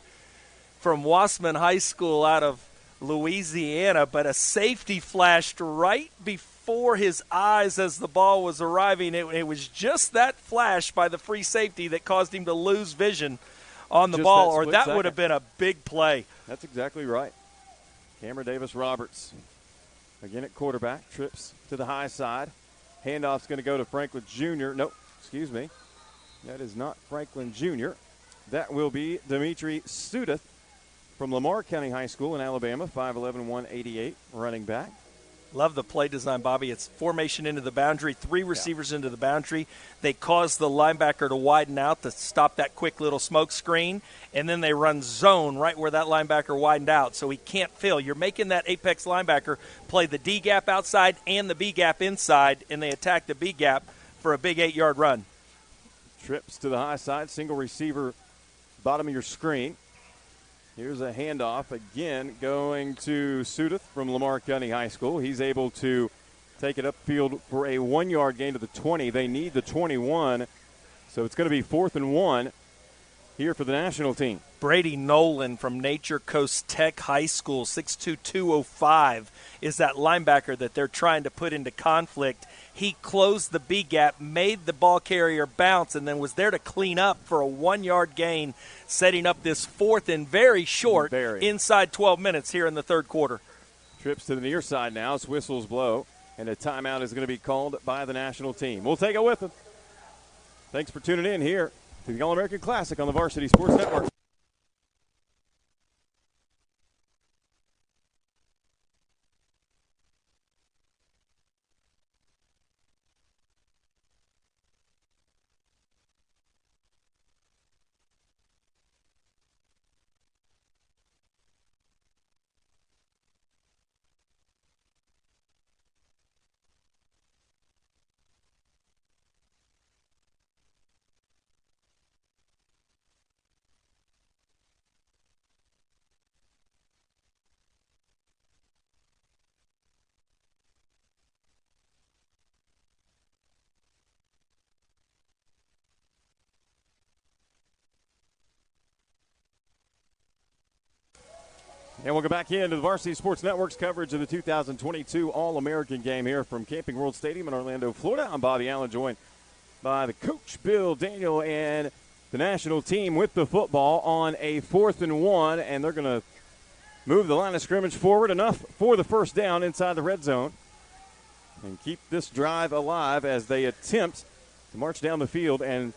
[SPEAKER 3] from Wassman High School out of Louisiana, but a safety flashed right before his eyes as the ball was arriving. It was just that flash by the free safety that caused him to lose vision on the ball, or that would have been a big play.
[SPEAKER 2] That's exactly right. Cameron Davis-Roberts, again at quarterback, trips to the high side. Handoff's going to go to Franklin Jr. Nope, excuse me. That is not Franklin Jr. That will be Dimitri Sudeth from Lamar County High School in Alabama, 5'11", 188, running back.
[SPEAKER 3] Love the play design, Bobby. It's formation into the boundary, three receivers into the boundary. They cause the linebacker to widen out to stop that quick little smoke screen, and then they run zone right where that linebacker widened out so he can't fill. You're making that apex linebacker play the D gap outside and the B gap inside, and they attack the B gap for a big 8-yard run.
[SPEAKER 2] Trips to the high side, single receiver, bottom of your screen. Here's a handoff again going to Sudeth from Lamar County High School. He's able to take it upfield for a 1-yard gain to the 20. They need the 21, so it's going to be 4th and 1 here for the national team.
[SPEAKER 3] Brady Nolan from Nature Coast Tech High School, 6'2", 205, is that linebacker that they're trying to put into conflict. He closed the B gap, made the ball carrier bounce, and then was there to clean up for a 1-yard gain, setting up this 4th and very short inside 12 minutes here in the third quarter.
[SPEAKER 2] Trips to the near side now as whistles blow, and a timeout is going to be called by the national team. We'll take it with them. Thanks for tuning in here to the All-American Classic on the Varsity Sports Network. And we'll go back into the Varsity Sports Network's coverage of the 2022 All-American game here from Camping World Stadium in Orlando, Florida. I'm Bobby Allen, joined by the coach, Bill Daniel, and the national team with the football on a 4th and 1, and they're going to move the line of scrimmage forward enough for the first down inside the red zone and keep this drive alive as they attempt to march down the field and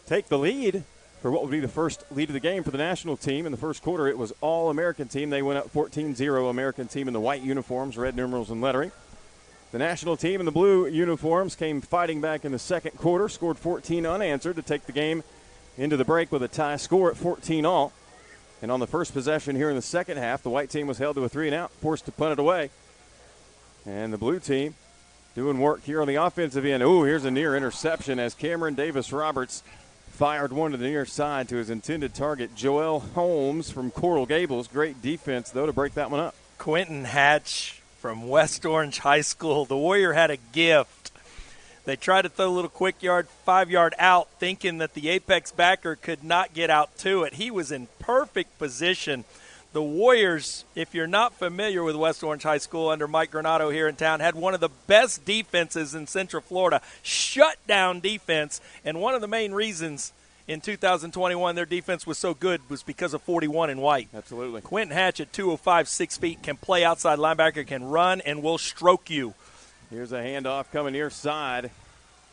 [SPEAKER 2] take the lead for what would be the first lead of the game for the national team. In the first quarter, it was All-American team. They went up 14-0, American team in the white uniforms, red numerals and lettering. The national team in the blue uniforms came fighting back in the second quarter, scored 14 unanswered to take the game into the break with a tie score at 14-all. And on the first possession here in the second half, the white team was held to a 3-and-out, forced to punt it away. And the blue team doing work here on the offensive end. Ooh, here's a near interception as Cameron Davis-Roberts fired one to the near side to his intended target, Joel Holmes from Coral Gables. Great defense, though, to break that one up.
[SPEAKER 3] Quentin Hatch from West Orange High School. The Warrior had a gift. They tried to throw a little quick yard, 5-yard out, thinking that the apex backer could not get out to it. He was in perfect position. The Warriors, if you're not familiar with West Orange High School under Mike Granado here in town, had one of the best defenses in Central Florida, shutdown defense, and one of the main reasons in 2021 their defense was so good was because of 41 in white.
[SPEAKER 2] Absolutely.
[SPEAKER 3] Quentin Hatch at 205, 6 feet, can play outside linebacker, can run, and will stroke you.
[SPEAKER 2] Here's a handoff coming near side,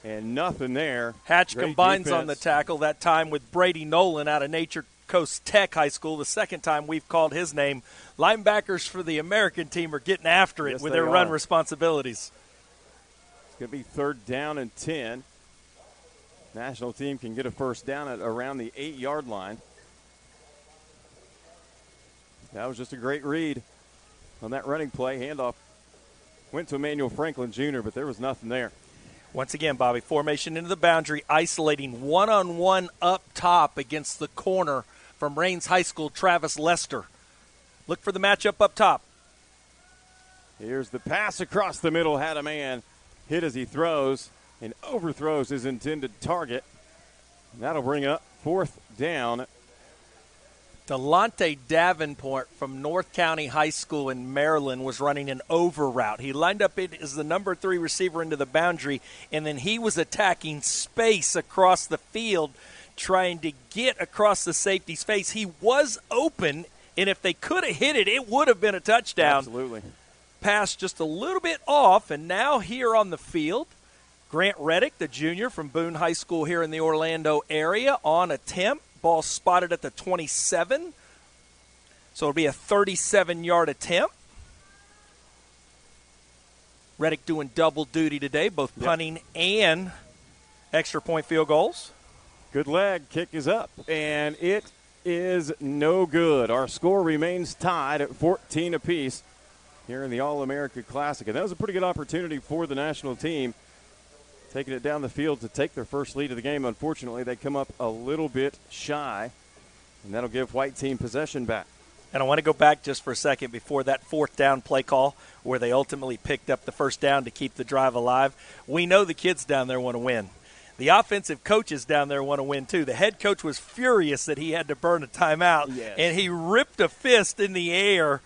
[SPEAKER 2] and nothing there.
[SPEAKER 3] Hatch
[SPEAKER 2] Great
[SPEAKER 3] combines
[SPEAKER 2] defense
[SPEAKER 3] on the tackle, that time with Brady Nolan out of Nature Coast Tech High School, the second time we've called his name. Linebackers for the American team are getting after it with their run responsibilities.
[SPEAKER 2] It's going to be 3rd down and 10. National team can get a first down at around the 8-yard line. That was just a great read on that running play. Handoff went to Emmanuel Franklin Jr., but there was nothing there.
[SPEAKER 3] Once again, Bobby, formation into the boundary, isolating one-on-one up top against the corner from Rains High School, Travis Lester. Look for the matchup up top.
[SPEAKER 2] Here's the pass across the middle, had a man hit as he throws and overthrows his intended target. And that'll bring up 4th down.
[SPEAKER 3] Delonte Davenport from North County High School in Maryland was running an over route. He lined up as the number 3 receiver into the boundary, and then he was attacking space across the field, trying to get across the safety's face. He was open, and if they could have hit it, it would have been a touchdown.
[SPEAKER 2] Absolutely.
[SPEAKER 3] Pass just a little bit off, and now here on the field, Grant Reddick, the junior from Boone High School here in the Orlando area, on attempt. Ball spotted at the 27. So it'll be a 37-yard attempt. Reddick doing double duty today, both punting and extra point field goals.
[SPEAKER 2] Good leg. Kick is up, and it is no good. Our score remains tied at 14 apiece here in the All-America Classic. And that was a pretty good opportunity for the national team, taking it down the field to take their first lead of the game. Unfortunately, they come up a little bit shy, and that'll give white team possession back.
[SPEAKER 3] And I want to go back just for a second before that 4th down play call where they ultimately picked up the first down to keep the drive alive. We know the kids down there want to win. The offensive coaches down there want to win, too. The head coach was furious that he had to burn a timeout, and he ripped a fist in the air,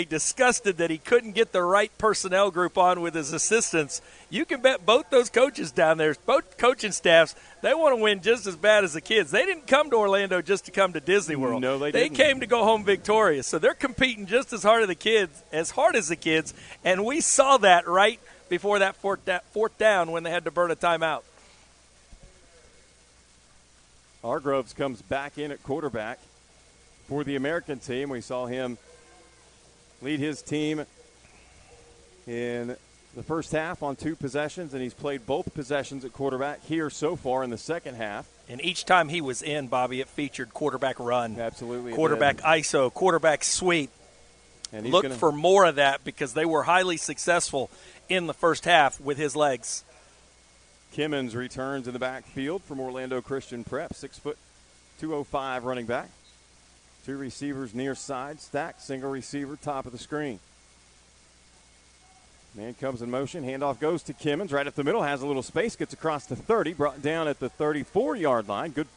[SPEAKER 3] disgusted that he couldn't get the right personnel group on with his assistants. You can bet both those coaches down there, both coaching staffs, they want to win just as bad as the kids. They didn't come to Orlando just to come to Disney World.
[SPEAKER 2] No, they
[SPEAKER 3] didn't. They came to go home victorious. So they're competing just as hard as the kids, and we saw that right before that fourth down when they had to burn a timeout.
[SPEAKER 2] Hargroves comes back in at quarterback for the American team. We saw him lead his team in the first half on 2 possessions, and he's played both possessions at quarterback here so far in the second half.
[SPEAKER 3] And each time he was in, Bobby, it featured quarterback run.
[SPEAKER 2] Absolutely.
[SPEAKER 3] Quarterback ISO, quarterback sweep.
[SPEAKER 2] And
[SPEAKER 3] look for more of that because they were highly successful in the first half with his legs.
[SPEAKER 2] Kimmons returns in the backfield from Orlando Christian Prep, 6', 205 running back. 2 receivers near side, stacked, single receiver, top of the screen. Man comes in motion, handoff goes to Kimmons, right up the middle, has a little space, gets across the 30, brought down at the 34-yard line. Good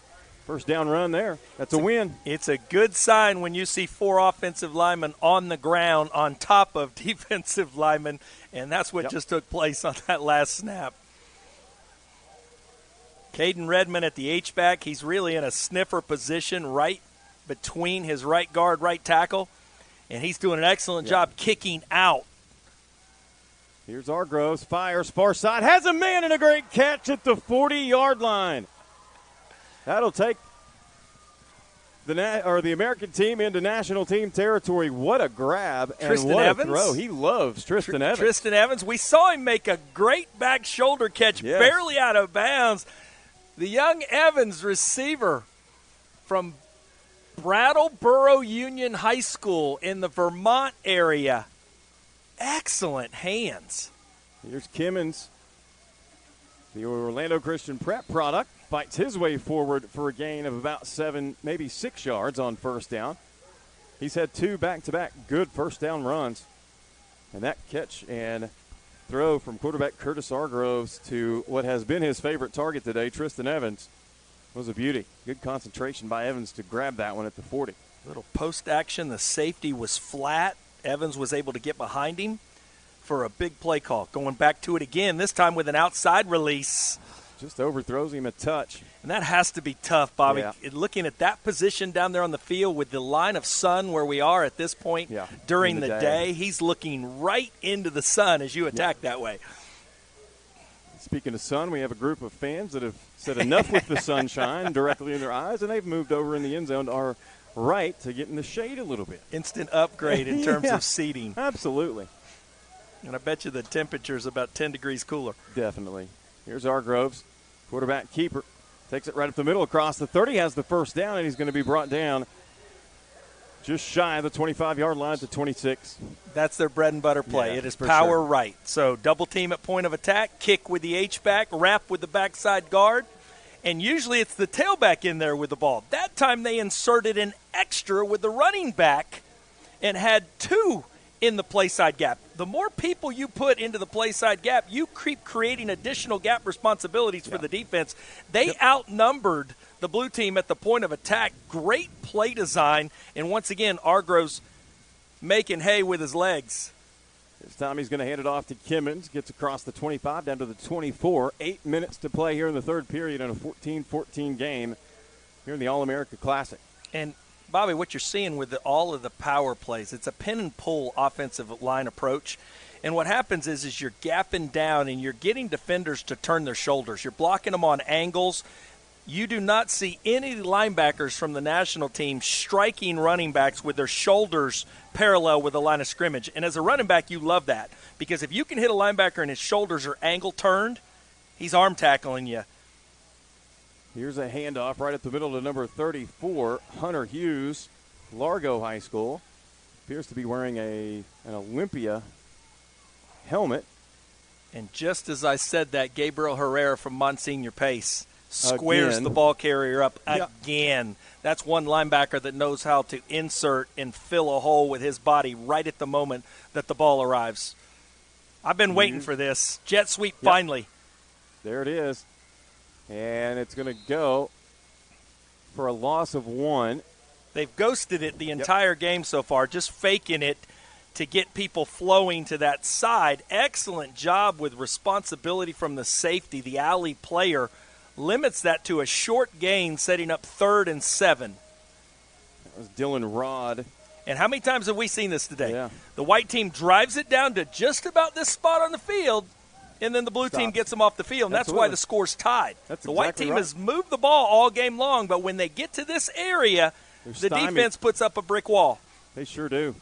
[SPEAKER 2] first down run there. That's a win.
[SPEAKER 3] It's a good sign when you see 4 offensive linemen on the ground on top of defensive linemen, and that's what just took place on that last snap. Kaden Redmond at the H-back. He's really in a sniffer position right between his right guard, right tackle, and he's doing an excellent job kicking out.
[SPEAKER 2] Here's Hargroves, fires far side, has a man and a great catch at the 40-yard line. That'll take the American team into national team territory. What a grab and
[SPEAKER 3] Tristan
[SPEAKER 2] what
[SPEAKER 3] Evans.
[SPEAKER 2] A throw. He loves Tristan Evans.
[SPEAKER 3] Tristan Evans. We saw him make a great back shoulder catch, barely out of bounds. The young Evans receiver from Brattleboro Union High School in the Vermont area. Excellent hands.
[SPEAKER 2] Here's Kimmons, the Orlando Christian Prep product, fights his way forward for a gain of about 7, maybe 6 yards on first down. He's had 2 back-to-back good first down runs. And that catch and throw from quarterback Curtis Hargroves to what has been his favorite target today, Tristan Evans, was a beauty. Good concentration by Evans to grab that one at the 40.
[SPEAKER 3] Little post action. The safety was flat. Evans was able to get behind him for a big play call. Going back to it again, this time with an outside release.
[SPEAKER 2] Just overthrows him a touch.
[SPEAKER 3] And that has to be tough, Bobby.
[SPEAKER 2] Yeah.
[SPEAKER 3] Looking at that position down there on the field with the line of sun where we are at this point during the day, he's looking right into the sun as you attack that way.
[SPEAKER 2] Speaking of sun, we have a group of fans that have said enough with the sunshine directly in their eyes, and they've moved over in the end zone to our right to get in the shade a little bit.
[SPEAKER 3] Instant upgrade in terms of seating.
[SPEAKER 2] Absolutely.
[SPEAKER 3] And I bet you the temperature is about 10 degrees cooler.
[SPEAKER 2] Definitely. Here's Hargroves, quarterback keeper. Takes it right up the middle across the 30, has the first down, and he's going to be brought down just shy of the 25-yard line to 26.
[SPEAKER 3] That's their bread and butter play.
[SPEAKER 2] Yeah,
[SPEAKER 3] it is
[SPEAKER 2] for
[SPEAKER 3] power
[SPEAKER 2] sure.
[SPEAKER 3] right. So double team at point of attack, kick with the H-back, wrap with the backside guard, and usually it's the tailback in there with the ball. That time they inserted an extra with the running back and had two in the play side gap. The more people you put into the play side gap, you keep creating additional gap responsibilities for the defense. They outnumbered the blue team at the point of attack. Great play design, and once again, Hargroves making hay with his legs.
[SPEAKER 2] This time he's going to hand it off to Kimmons. Gets across the 25 down to the 24. 8 minutes to play here in the third period in a 14-14 game here in the All-America Classic.
[SPEAKER 3] And Bobby, what you're seeing with all of the power plays, it's a pin and pull offensive line approach. And what happens is you're gapping down and you're getting defenders to turn their shoulders. You're blocking them on angles. You do not see any linebackers from the national team striking running backs with their shoulders parallel with the line of scrimmage. And as a running back, you love that, because if you can hit a linebacker and his shoulders are angle turned, he's arm tackling you.
[SPEAKER 2] Here's a handoff right at the middle to number 34, Hunter Hughes, Largo High School. Appears to be wearing an Olympia helmet.
[SPEAKER 3] And just as I said that, Gabriel Herrera from Monsignor Pace squares
[SPEAKER 2] Again.
[SPEAKER 3] the ball carrier up
[SPEAKER 2] Yep.
[SPEAKER 3] again. That's one linebacker that knows how to insert and fill a hole with his body right at the moment that the ball arrives. I've been waiting for this. Jet sweep finally.
[SPEAKER 2] There it is. And it's going to go for a loss of 1.
[SPEAKER 3] They've ghosted it the entire game so far, just faking it to get people flowing to that side. Excellent job with responsibility from the safety. The alley player limits that to a short gain, setting up 3rd and 7.
[SPEAKER 2] That was Dylan Rod.
[SPEAKER 3] And how many times have we seen this today?
[SPEAKER 2] Yeah.
[SPEAKER 3] The white team drives it down to just about this spot on the field, and then the blue team gets them off the field. And that's why the score's tied.
[SPEAKER 2] That's
[SPEAKER 3] the white
[SPEAKER 2] exactly
[SPEAKER 3] team
[SPEAKER 2] right.
[SPEAKER 3] has moved the ball all game long, but when they get to this area, the
[SPEAKER 2] stymied.
[SPEAKER 3] defense puts up a brick wall.
[SPEAKER 2] They sure do.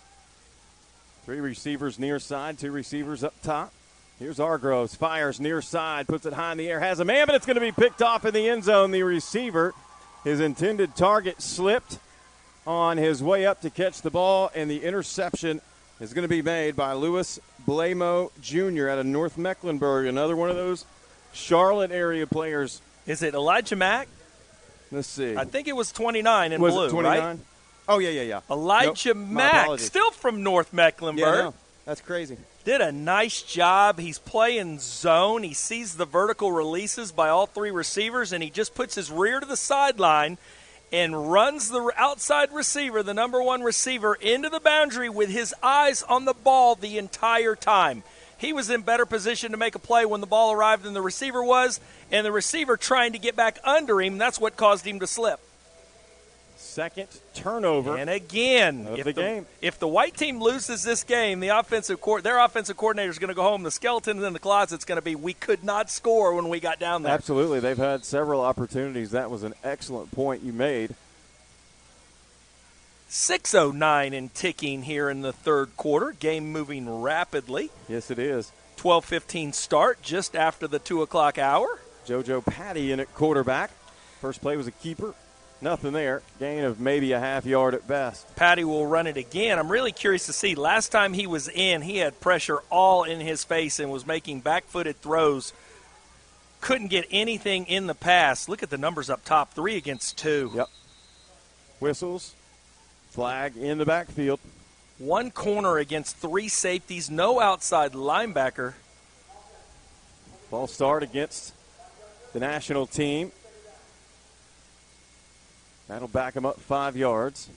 [SPEAKER 2] 3 receivers near side, 2 receivers up top. Here's Hargroves, fires near side, puts it high in the air, has a man, but it's going to be picked off in the end zone. The receiver, his intended target, slipped on his way up to catch the ball, and the interception is going to be made by Louis Blamo Jr. out of North Mecklenburg, another one of those Charlotte area players.
[SPEAKER 3] Is it Elijah Mack?
[SPEAKER 2] Let's see.
[SPEAKER 3] I think it was 29 in
[SPEAKER 2] Was
[SPEAKER 3] blue,
[SPEAKER 2] it 29?
[SPEAKER 3] right?
[SPEAKER 2] Oh, yeah.
[SPEAKER 3] Elijah
[SPEAKER 2] Nope, my
[SPEAKER 3] Mack,
[SPEAKER 2] apologies.
[SPEAKER 3] still from North Mecklenburg.
[SPEAKER 2] Yeah, no, that's crazy.
[SPEAKER 3] Did a nice job. He's playing zone. He sees the vertical releases by all 3 receivers, and he just puts his rear to the sideline and runs the outside receiver, the number 1 receiver, into the boundary with his eyes on the ball the entire time. He was in better position to make a play when the ball arrived than the receiver was, and the receiver trying to get back under him. That's what caused him to slip.
[SPEAKER 2] Second turnover.
[SPEAKER 3] And again,
[SPEAKER 2] Of the game.
[SPEAKER 3] if the white team loses this game, their offensive coordinator is going to go home. The skeleton in the closet is going to be, we could not score when we got down there.
[SPEAKER 2] Absolutely. They've had several opportunities. That was an excellent point you made.
[SPEAKER 3] 6:09 and ticking here in the third quarter. Game moving rapidly.
[SPEAKER 2] Yes, it is.
[SPEAKER 3] 12:15 start just after the 2 o'clock hour.
[SPEAKER 2] Jojo Patty in at quarterback. First play was a keeper. Nothing there. Gain of maybe a half yard at best.
[SPEAKER 3] Patty will run it again. I'm really curious to see. Last time he was in, he had pressure all in his face and was making back-footed throws. Couldn't get anything in the pass. Look at the numbers up top, 3 against 2.
[SPEAKER 2] Yep. Whistles. Flag in the backfield.
[SPEAKER 3] 1 corner against 3 safeties, no outside linebacker.
[SPEAKER 2] False start against the national team. That'll back him up 5 yards.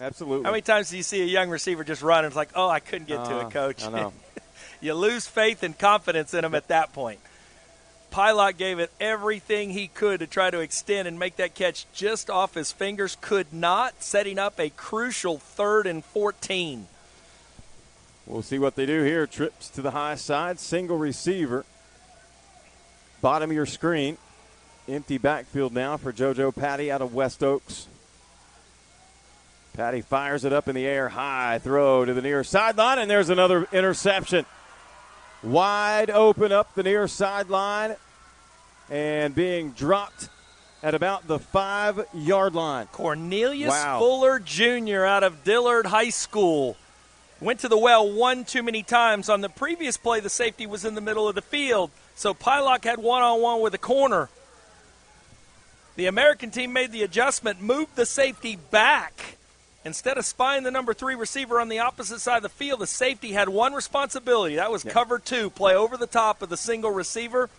[SPEAKER 2] Absolutely.
[SPEAKER 3] How many times do you see a young receiver just run and it's like, oh, I couldn't get to it, Coach?
[SPEAKER 2] I know.
[SPEAKER 3] You lose faith and confidence in him at that point. Pilot gave it everything he could to try to extend and make that catch just off his fingers. Could not, setting up a crucial 3rd and 14.
[SPEAKER 2] We'll see what they do here. Trips to the high side, single receiver. Bottom of your screen. Empty backfield now for Jojo Patty out of West Oaks. Patty fires it up in the air, high throw to the near sideline, and there's another interception. Wide open up the near sideline and being dropped at about the 5-yard line.
[SPEAKER 3] Cornelius Fuller Jr. out of Dillard High School. Went to the well one too many times. On the previous play, the safety was in the middle of the field, so Pylock had one-on-one with the corner. The American team made the adjustment, moved the safety back. Instead of spying the number 3 receiver on the opposite side of the field, the safety had one responsibility. That was cover 2, play over the top of the single receiver.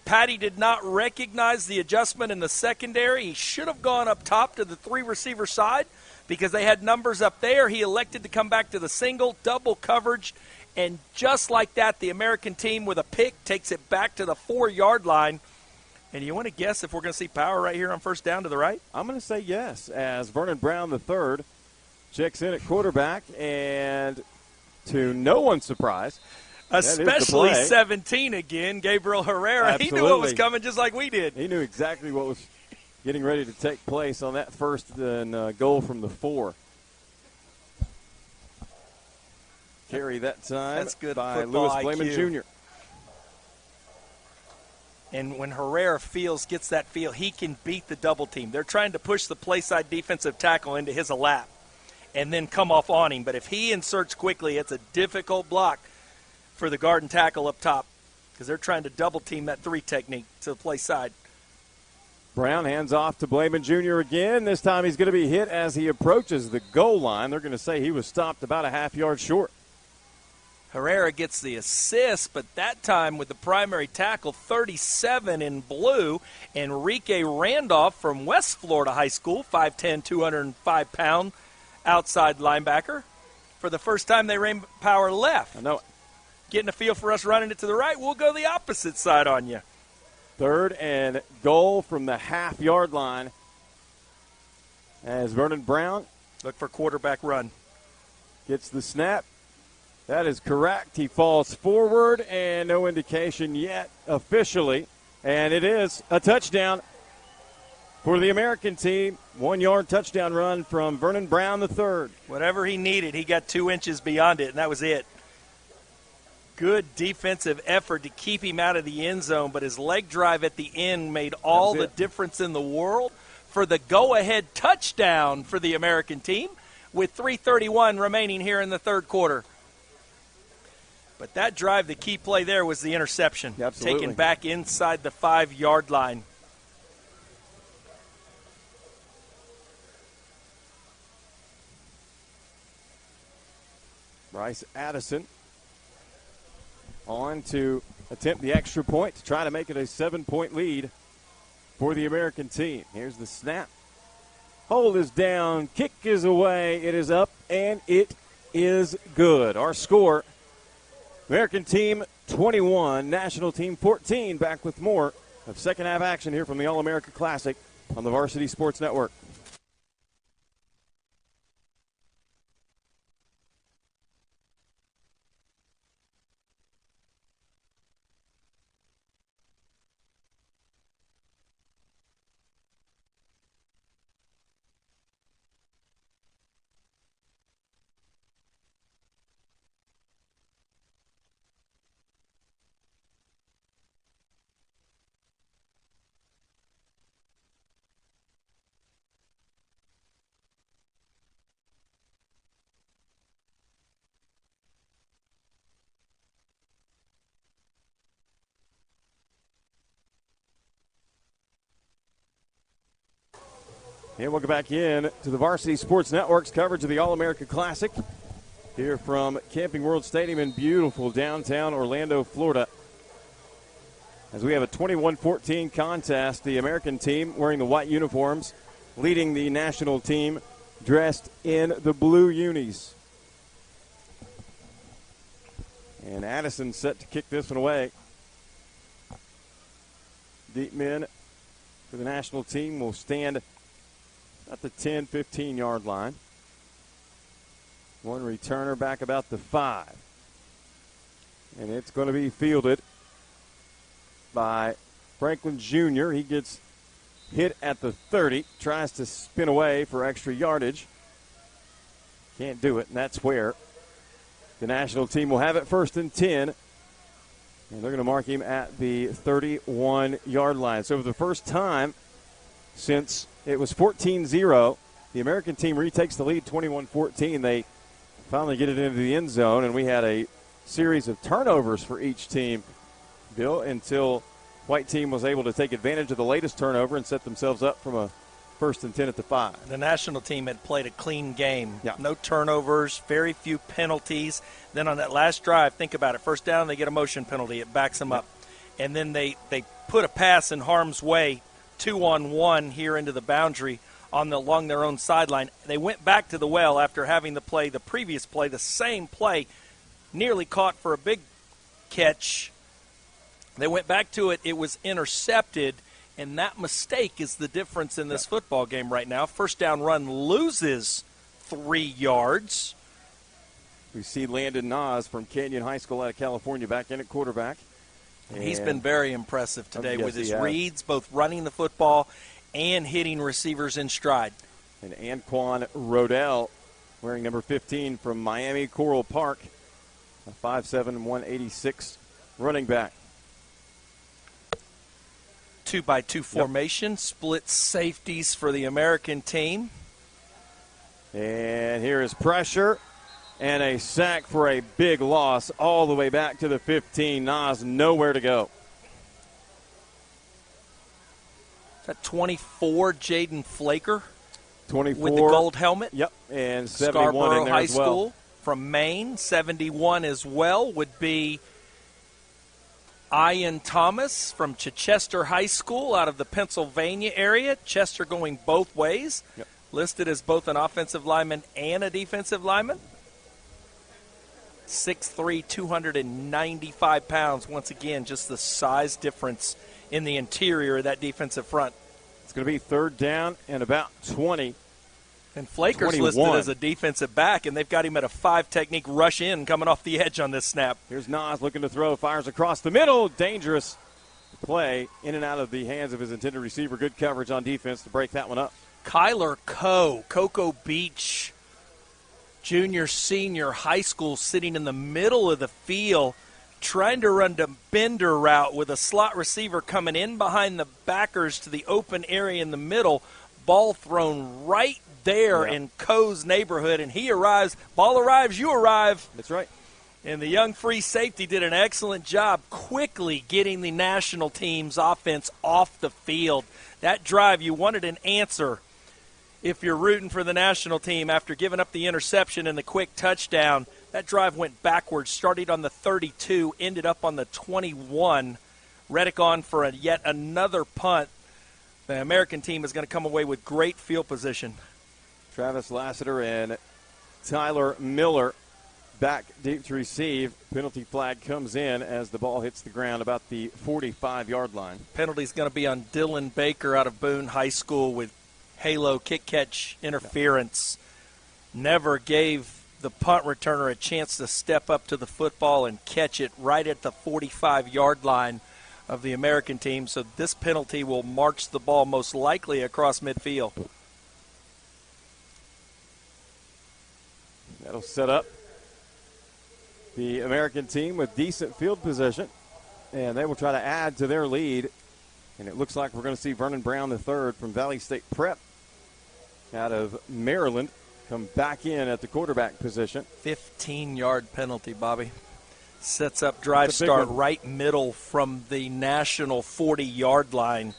[SPEAKER 3] Patty did not recognize the adjustment in the secondary. He should have gone up top to the 3 receiver side because they had numbers up there. He elected to come back to the single, double coverage, and just like that, the American team with a pick takes it back to the 4-yard line. And you want to guess if we're going to see power right here on first down to the right?
[SPEAKER 2] I'm going to say yes, as Vernon Brown III checks in at quarterback, and to no one's surprise,
[SPEAKER 3] especially 17 again, Gabriel Herrera.
[SPEAKER 2] Absolutely.
[SPEAKER 3] He knew what was coming just like we did.
[SPEAKER 2] He knew exactly what was getting ready to take place on that first and goal from the 4. Carry that time.
[SPEAKER 3] That's good
[SPEAKER 2] by
[SPEAKER 3] football
[SPEAKER 2] Lewis Blayman
[SPEAKER 3] IQ.
[SPEAKER 2] Jr.
[SPEAKER 3] And when Herrera gets that feel, he can beat the double team. They're trying to push the play side defensive tackle into his lap and then come off on him. But if he inserts quickly, it's a difficult block for the guard and tackle up top because they're trying to double team that 3 technique to the play side.
[SPEAKER 2] Brown hands off to Blayman Jr. again. This time he's going to be hit as he approaches the goal line. They're going to say he was stopped about a half-yard short.
[SPEAKER 3] Herrera gets the assist, but that time with the primary tackle, 37 in blue, Enrique Randolph from West Florida High School, 5'10", 205-pound outside linebacker. For the first time, they ran power left.
[SPEAKER 2] I know it.
[SPEAKER 3] Getting a feel for us running it to the right, we'll go the opposite side on you.
[SPEAKER 2] 3rd and goal from the half-yard line as Vernon Brown
[SPEAKER 3] look for quarterback run.
[SPEAKER 2] Gets the snap. That is correct. He falls forward, and no indication yet officially. And it is a touchdown for the American team. 1-yard touchdown run from Vernon Brown III.
[SPEAKER 3] Whatever he needed, he got 2 inches beyond it, and that was it. Good defensive effort to keep him out of the end zone, but his leg drive at the end made all the difference in the world for the go-ahead touchdown for the American team with 3:31 remaining here in the 3rd quarter. But that drive, the key play there was the interception.
[SPEAKER 2] Absolutely.
[SPEAKER 3] Taken back inside the 5-yard line.
[SPEAKER 2] Bryce Addison on to attempt the extra point to try to make it a 7-point lead for the American team. Here's the snap. Hold is down. Kick is away. It is up, and it is good. Our score, American team 21, national team 14. Back with more of second half action here from the All-America Classic on the Varsity Sports Network. And we'll go back in to the Varsity Sports Network's coverage of the All-America Classic here from Camping World Stadium in beautiful downtown Orlando, Florida. As we have a 21-14 contest, the American team wearing the white uniforms leading the national team dressed in the blue unis. And Addison set to kick this one away. Deep men for the national team will stand at the 10, 15-yard line. One returner back about the 5. And it's going to be fielded by Franklin Jr. He gets hit at the 30, tries to spin away for extra yardage. Can't do it, and that's where the national team will have it 1st and 10. And they're going to mark him at the 31-yard line. So for the first time since it was 14-0, the American team retakes the lead 21-14. They finally get it into the end zone, and we had a series of turnovers for each team, Bill, until white team was able to take advantage of the latest turnover and set themselves up from a 1st and 10 at the 5.
[SPEAKER 3] The national team had played a clean game.
[SPEAKER 2] Yeah.
[SPEAKER 3] No turnovers, very few penalties. Then on that last drive, think about it. First down, they get a motion penalty. It backs them up. And then they put a pass in harm's way, 2-on-1 here into the boundary along their own sideline. They went back to the well after having the previous play, the same play, nearly caught for a big catch. They went back to it. It was intercepted. And that mistake is the difference in this football game right now. First down run loses 3 yards.
[SPEAKER 2] We see Landon Nas from Canyon High School out of California back in at quarterback.
[SPEAKER 3] And he's been very impressive today with his
[SPEAKER 2] has.
[SPEAKER 3] reads, both running the football and hitting receivers in stride.
[SPEAKER 2] And Anquan Rodell, wearing number 15 from Miami Coral Park, a 5'7", 186 running back.
[SPEAKER 3] 2-by-2 formation, split safeties for the American team.
[SPEAKER 2] And here is pressure and a sack for a big loss all the way back to the 15. Nas nowhere to go.
[SPEAKER 3] Is that 24, Jaden Flaker?
[SPEAKER 2] 24.
[SPEAKER 3] With the gold helmet?
[SPEAKER 2] Yep, and 71
[SPEAKER 3] Scarborough
[SPEAKER 2] in there
[SPEAKER 3] High
[SPEAKER 2] as well.
[SPEAKER 3] School from Maine. 71 as well would be Ian Thomas from Chichester High School out of the Pennsylvania area. Chester going both ways.
[SPEAKER 2] Yep.
[SPEAKER 3] Listed as both an offensive lineman and a defensive lineman. 6'3", 295 pounds. Once again, just the size difference in the interior of that defensive front.
[SPEAKER 2] It's going to be 3rd down and about 20.
[SPEAKER 3] And Flaker's
[SPEAKER 2] 21.
[SPEAKER 3] listed as a defensive back, and they've got him at a 5 technique rush in coming off the edge on this snap.
[SPEAKER 2] Here's Nas looking to throw, fires across the middle. Dangerous play in and out of the hands of his intended receiver. Good coverage on defense to break that one up.
[SPEAKER 3] Kyler Cocoa Beach, junior, senior, high school, sitting in the middle of the field, trying to run the bender route with a slot receiver coming in behind the backers to the open area in the middle. Ball thrown right there in Coe's neighborhood, and he arrives. Ball arrives, you arrive.
[SPEAKER 2] That's right.
[SPEAKER 3] And the young free safety did an excellent job quickly getting the national team's offense off the field. That drive, you wanted an answer if you're rooting for the national team after giving up the interception and the quick touchdown. That drive went backwards, started on the 32, ended up on the 21. Reddick on for yet another punt. The American team is going to come away with great field position.
[SPEAKER 2] Travis Lassiter and Tyler Miller back deep to receive. Penalty flag comes in as the ball hits the ground about the 45-yard line.
[SPEAKER 3] Penalty's going to be on Dylan Baker out of Boone High School with halo kick-catch interference. Never gave the punt returner a chance to step up to the football and catch it right at the 45-yard line of the American team. So this penalty will march the ball most likely across midfield.
[SPEAKER 2] That'll set up the American team with decent field position, and they will try to add to their lead. And it looks like we're going to see Vernon Brown III from Valley State Prep out of Maryland come back in at the quarterback position.
[SPEAKER 3] 15-yard penalty, Bobby. Sets up drive start right middle from the national 40-yard line.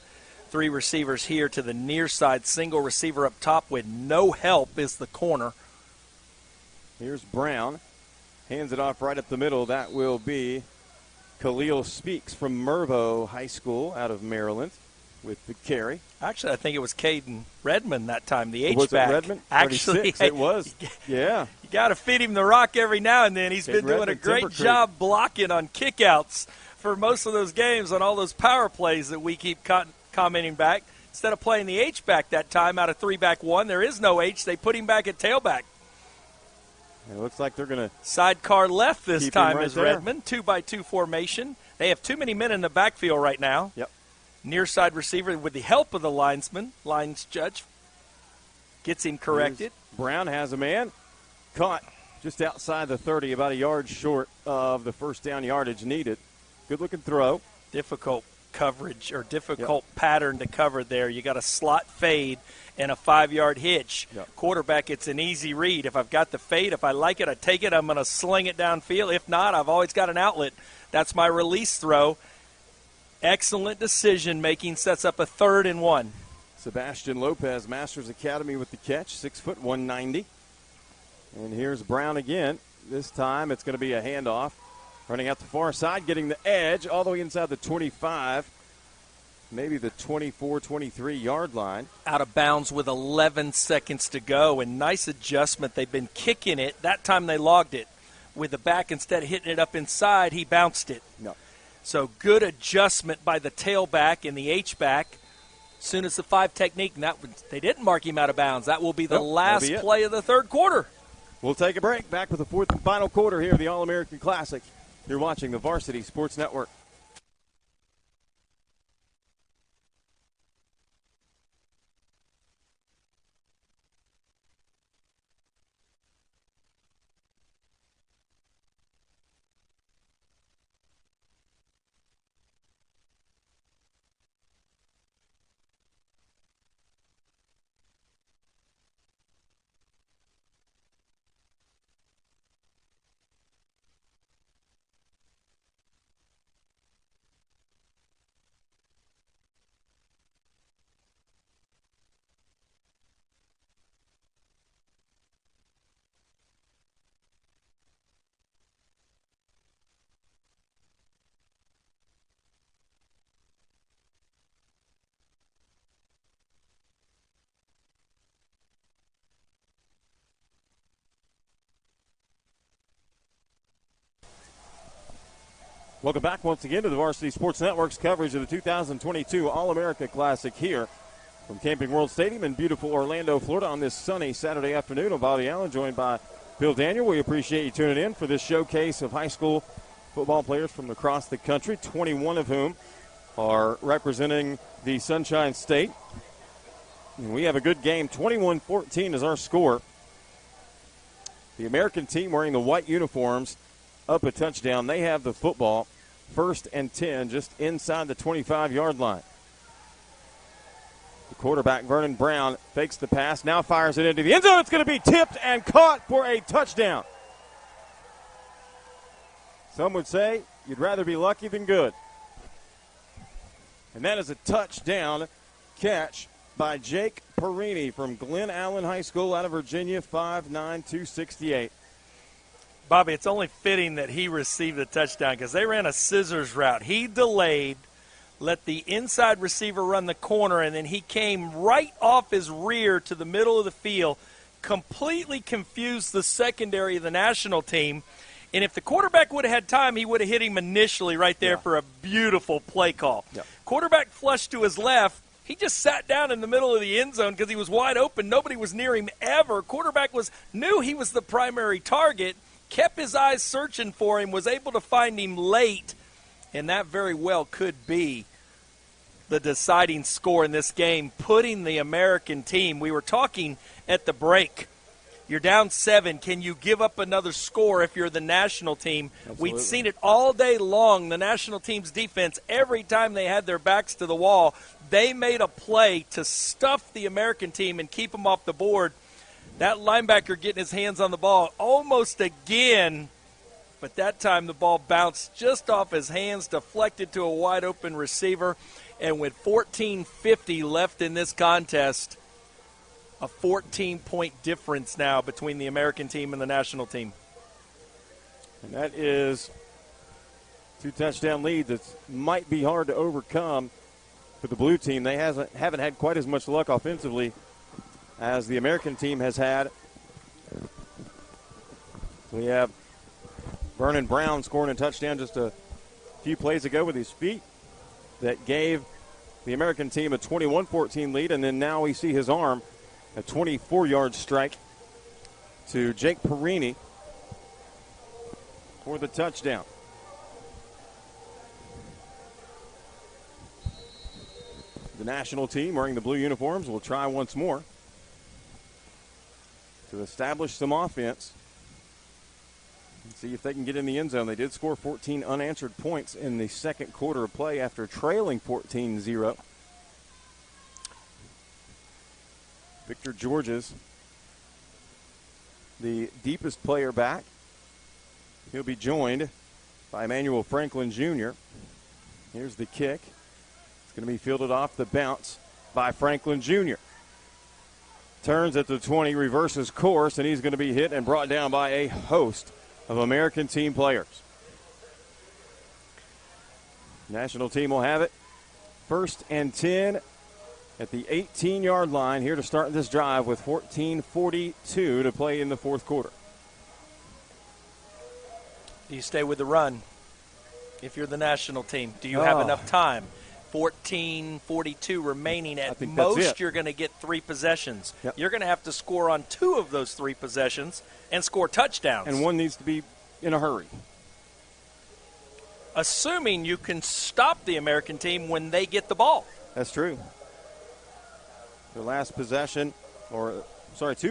[SPEAKER 3] 3 receivers here to the near side. Single receiver up top with no help is the corner.
[SPEAKER 2] Here's Brown. Hands it off right up the middle. That will be Khalil Speaks from Mervo High School out of Maryland. with the carry.
[SPEAKER 3] Actually, I think it was Kaden Redmond that time, the H-back.
[SPEAKER 2] Was it Redmond?
[SPEAKER 3] Actually,
[SPEAKER 2] it was. Yeah.
[SPEAKER 3] You got to feed him the rock every now and then. He's been doing
[SPEAKER 2] Redmond,
[SPEAKER 3] a great job blocking on kickouts for most of those games on all those power plays that we keep commenting back. Instead of playing the H-back that time out of 3-back 1, there is no H. They put him back at tailback.
[SPEAKER 2] It looks like they're going to
[SPEAKER 3] sidecar left this time is
[SPEAKER 2] there.
[SPEAKER 3] Redmond, 2-by-2 formation. They have too many men in the backfield right now.
[SPEAKER 2] Yep.
[SPEAKER 3] Near side receiver with the help of the linesman. Lines judge gets him corrected.
[SPEAKER 2] Brown has a man caught just outside the 30, about a yard short of the first down yardage needed. Good-looking throw.
[SPEAKER 3] Difficult coverage or difficult pattern to cover there. You got a slot fade and a 5-yard hitch.
[SPEAKER 2] Yep.
[SPEAKER 3] Quarterback, it's an easy read. If I've got the fade, if I like it, I take it. I'm going to sling it downfield. If not, I've always got an outlet. That's my release throw. Excellent decision-making, sets up a 3rd and 1.
[SPEAKER 2] Sebastian Lopez, Masters Academy with the catch, 6 foot 190. And here's Brown again. This time it's going to be a handoff. Running out the far side, getting the edge all the way inside the 25, maybe the 24, 23-yard line.
[SPEAKER 3] Out of bounds with 11 seconds to go, and nice adjustment. They've been kicking it. That time they logged it. With the back, instead of hitting it up inside, he bounced it.
[SPEAKER 2] No.
[SPEAKER 3] So good adjustment by the tailback and the H-back. As soon as the 5 technique, and they didn't mark him out of bounds. That will be the last play of the 3rd quarter.
[SPEAKER 2] We'll take a break. Back with the 4th and final quarter here of the All-American Classic. You're watching the Varsity Sports Network. Welcome back once again to the Varsity Sports Network's coverage of the 2022 All-America Classic here from Camping World Stadium in beautiful Orlando, Florida on this sunny Saturday afternoon. I'm Bobby Allen, joined by Bill Daniel. We appreciate you tuning in for this showcase of high school football players from across the country, 21 of whom are representing the Sunshine State. And we have a good game. 21-14 is our score. The American team wearing the white uniforms up a touchdown. They have the football, 1st and 10, just inside the 25-yard line. The quarterback, Vernon Brown, fakes the pass, now fires it into the end zone. It's going to be tipped and caught for a touchdown. Some would say you'd rather be lucky than good. And that is a touchdown catch by Jake Perini from Glen Allen High School out of Virginia, 5'9", 268.
[SPEAKER 3] Bobby, it's only fitting that he received the touchdown because they ran a scissors route. He delayed, let the inside receiver run the corner, and then he came right off his rear to the middle of the field, completely confused the secondary of the national team. And if the quarterback would have had time, he would have hit him initially right there for a beautiful play call.
[SPEAKER 2] Yeah.
[SPEAKER 3] Quarterback flushed to his left. He just sat down in the middle of the end zone because he was wide open. Nobody was near him ever. Quarterback knew he was the primary target, kept his eyes searching for him, was able to find him late, and that very well could be the deciding score in this game, putting the American team. We were talking at the break. You're down 7. Can you give up another score if you're the national team?
[SPEAKER 2] Absolutely.
[SPEAKER 3] We'd seen it all day long. The national team's defense, every time they had their backs to the wall, they made a play to stuff the American team and keep them off the board. That linebacker getting his hands on the ball almost again, but that time the ball bounced just off his hands, deflected to a wide-open receiver, and with 14:50 left in this contest, a 14-point difference now between the American team and the national team.
[SPEAKER 2] And that is 2 touchdown lead that might be hard to overcome for the blue team. They haven't had quite as much luck offensively as the American team has had. We have Vernon Brown scoring a touchdown just a few plays ago with his feet that gave the American team a 21-14 lead, and then now we see his arm, a 24-yard strike to Jake Perini for the touchdown. The national team wearing the blue uniforms will try once more to establish some offense and see if they can get in the end zone. They did score 14 unanswered points in the second quarter of play after trailing 14-0. Victor Georges, the deepest player back. He'll be joined by Emmanuel Franklin Jr. Here's the kick. It's going to be fielded off the bounce by Franklin Jr. Turns at the 20, reverses course, and he's going to be hit and brought down by a host of American team players. National team will have it. 1st and 10 at the 18-yard line here to start this drive with 14:42 to play in the fourth quarter.
[SPEAKER 3] Do you stay with the run if you're the national team? Do you have enough time? 14:42 remaining. At most, you're going to get 3 possessions.
[SPEAKER 2] Yep.
[SPEAKER 3] You're going to have to score on 2 of those 3 possessions and score touchdowns.
[SPEAKER 2] And one needs to be in a hurry.
[SPEAKER 3] Assuming you can stop the American team when they get the ball.
[SPEAKER 2] That's true. Their last possession, 2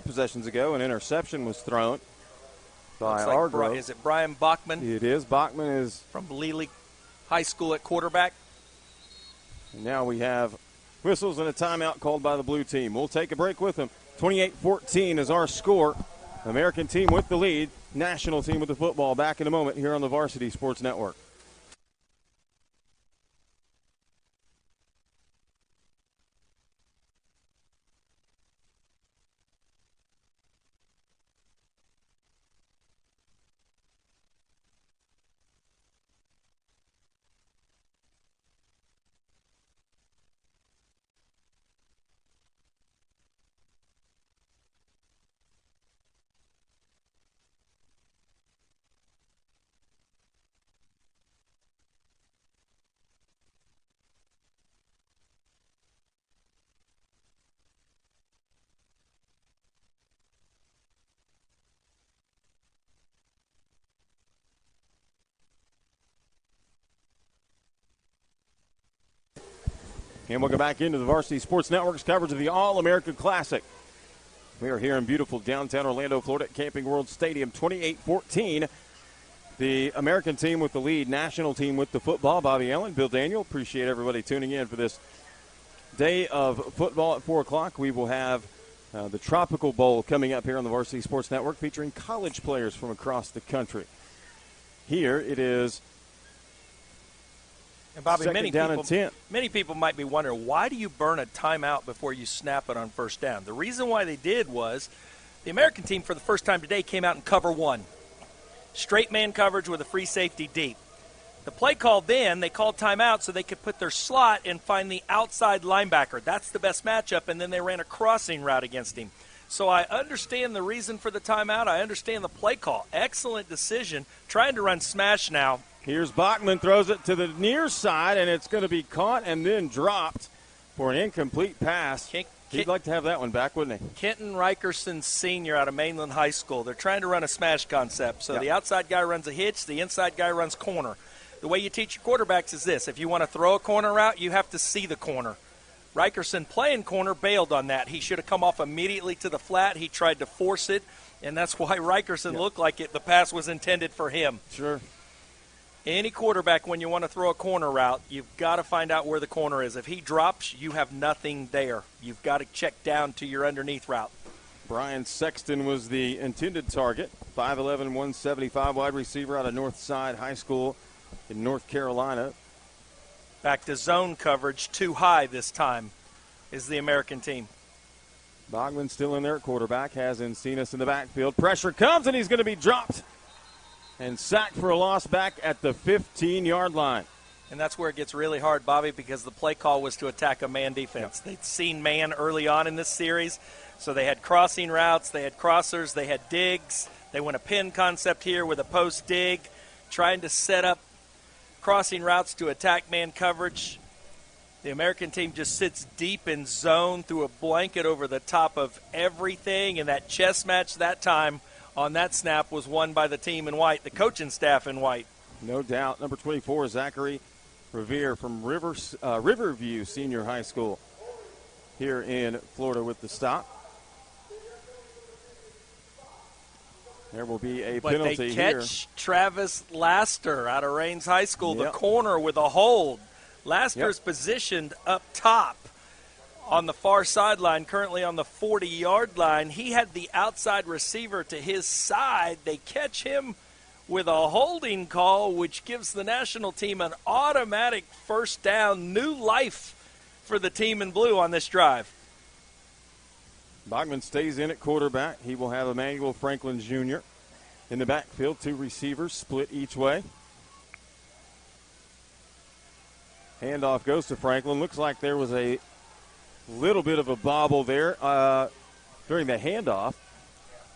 [SPEAKER 2] possessions ago, an interception was thrown by Argrove.
[SPEAKER 3] Is it Brian Bachman?
[SPEAKER 2] It is. Bachman is
[SPEAKER 3] from Lely High School at quarterback.
[SPEAKER 2] And now we have whistles and a timeout called by the blue team. We'll take a break with them. 28-14 is our score. American team with the lead. National team with the football. Back in a moment here on the Varsity Sports Network. And we'll go back into the Varsity Sports Network's coverage of the All-America Classic. We are here in beautiful downtown Orlando, Florida at Camping World Stadium. 28-14. The American team with the lead, national team with the football. Bobby Allen, Bill Daniel, appreciate everybody tuning in for this day of football at 4 o'clock. We will have the Tropical Bowl coming up here on the Varsity Sports Network featuring college players from across the country. Here it is.
[SPEAKER 3] And Bobby, many people might be wondering, why do you burn a timeout before you snap it on first down? The reason why they did was the American team for the first time today came out in cover 1. Straight man coverage with a free safety deep. The play called then, they called timeout so they could put their slot and find the outside linebacker. That's the best matchup, and then they ran a crossing route against him. So I understand the reason for the timeout. I understand the play call. Excellent decision. Trying to run smash now.
[SPEAKER 2] Here's Bachman, throws it to the near side, and it's going to be caught and then dropped for an incomplete pass. He'd like to have that one back, wouldn't he?
[SPEAKER 3] Kenton Rikerson Sr. out of Mainland High School. They're trying to run a smash concept. So the outside guy runs a hitch, the inside guy runs corner. The way you teach your quarterbacks is this. If you want to throw a corner route, you have to see the corner. Rikerson playing corner bailed on that. He should have come off immediately to the flat. He tried to force it, and that's why Rikerson looked like the pass was intended for him.
[SPEAKER 2] Sure.
[SPEAKER 3] Any quarterback, when you want to throw a corner route, you've got to find out where the corner is. If he drops, you have nothing there. You've got to check down to your underneath route.
[SPEAKER 2] Brian Sexton was the intended target. 5'11", 175 wide receiver out of Northside High School in North Carolina.
[SPEAKER 3] Back to zone coverage, too high this time is the American team.
[SPEAKER 2] Bogman still in there at quarterback, has Encinas in the backfield. Pressure comes, and he's going to be dropped and sacked for a loss back at the 15-yard line.
[SPEAKER 3] And that's where it gets really hard, Bobby, because the play call was to attack a man defense. They'd seen man early on in this series, so they had crossing routes, they had crossers, they had digs. They went a pin concept here with a post dig, trying to set up crossing routes to attack man coverage. The American team just sits deep in zone, threw a blanket over the top of everything, and that chess match that time on that snap was won by the team in white, the coaching staff in white.
[SPEAKER 2] No doubt. Number 24, Zachary Revere from Riverview Senior High School here in Florida with the stop. There will be a penalty here.
[SPEAKER 3] They catch Travis Laster out of Rains High School, the corner with a hold. Laster's positioned up top on the far sideline, currently on the 40-yard line. He had the outside receiver to his side. They catch him with a holding call, which gives the national team an automatic first down, new life for the team in blue on this drive.
[SPEAKER 2] Bachman stays in at quarterback. He will have Emmanuel Franklin Jr. in the backfield. Two receivers split each way. Handoff goes to Franklin. Looks like there was a little bit of a bobble there during the handoff.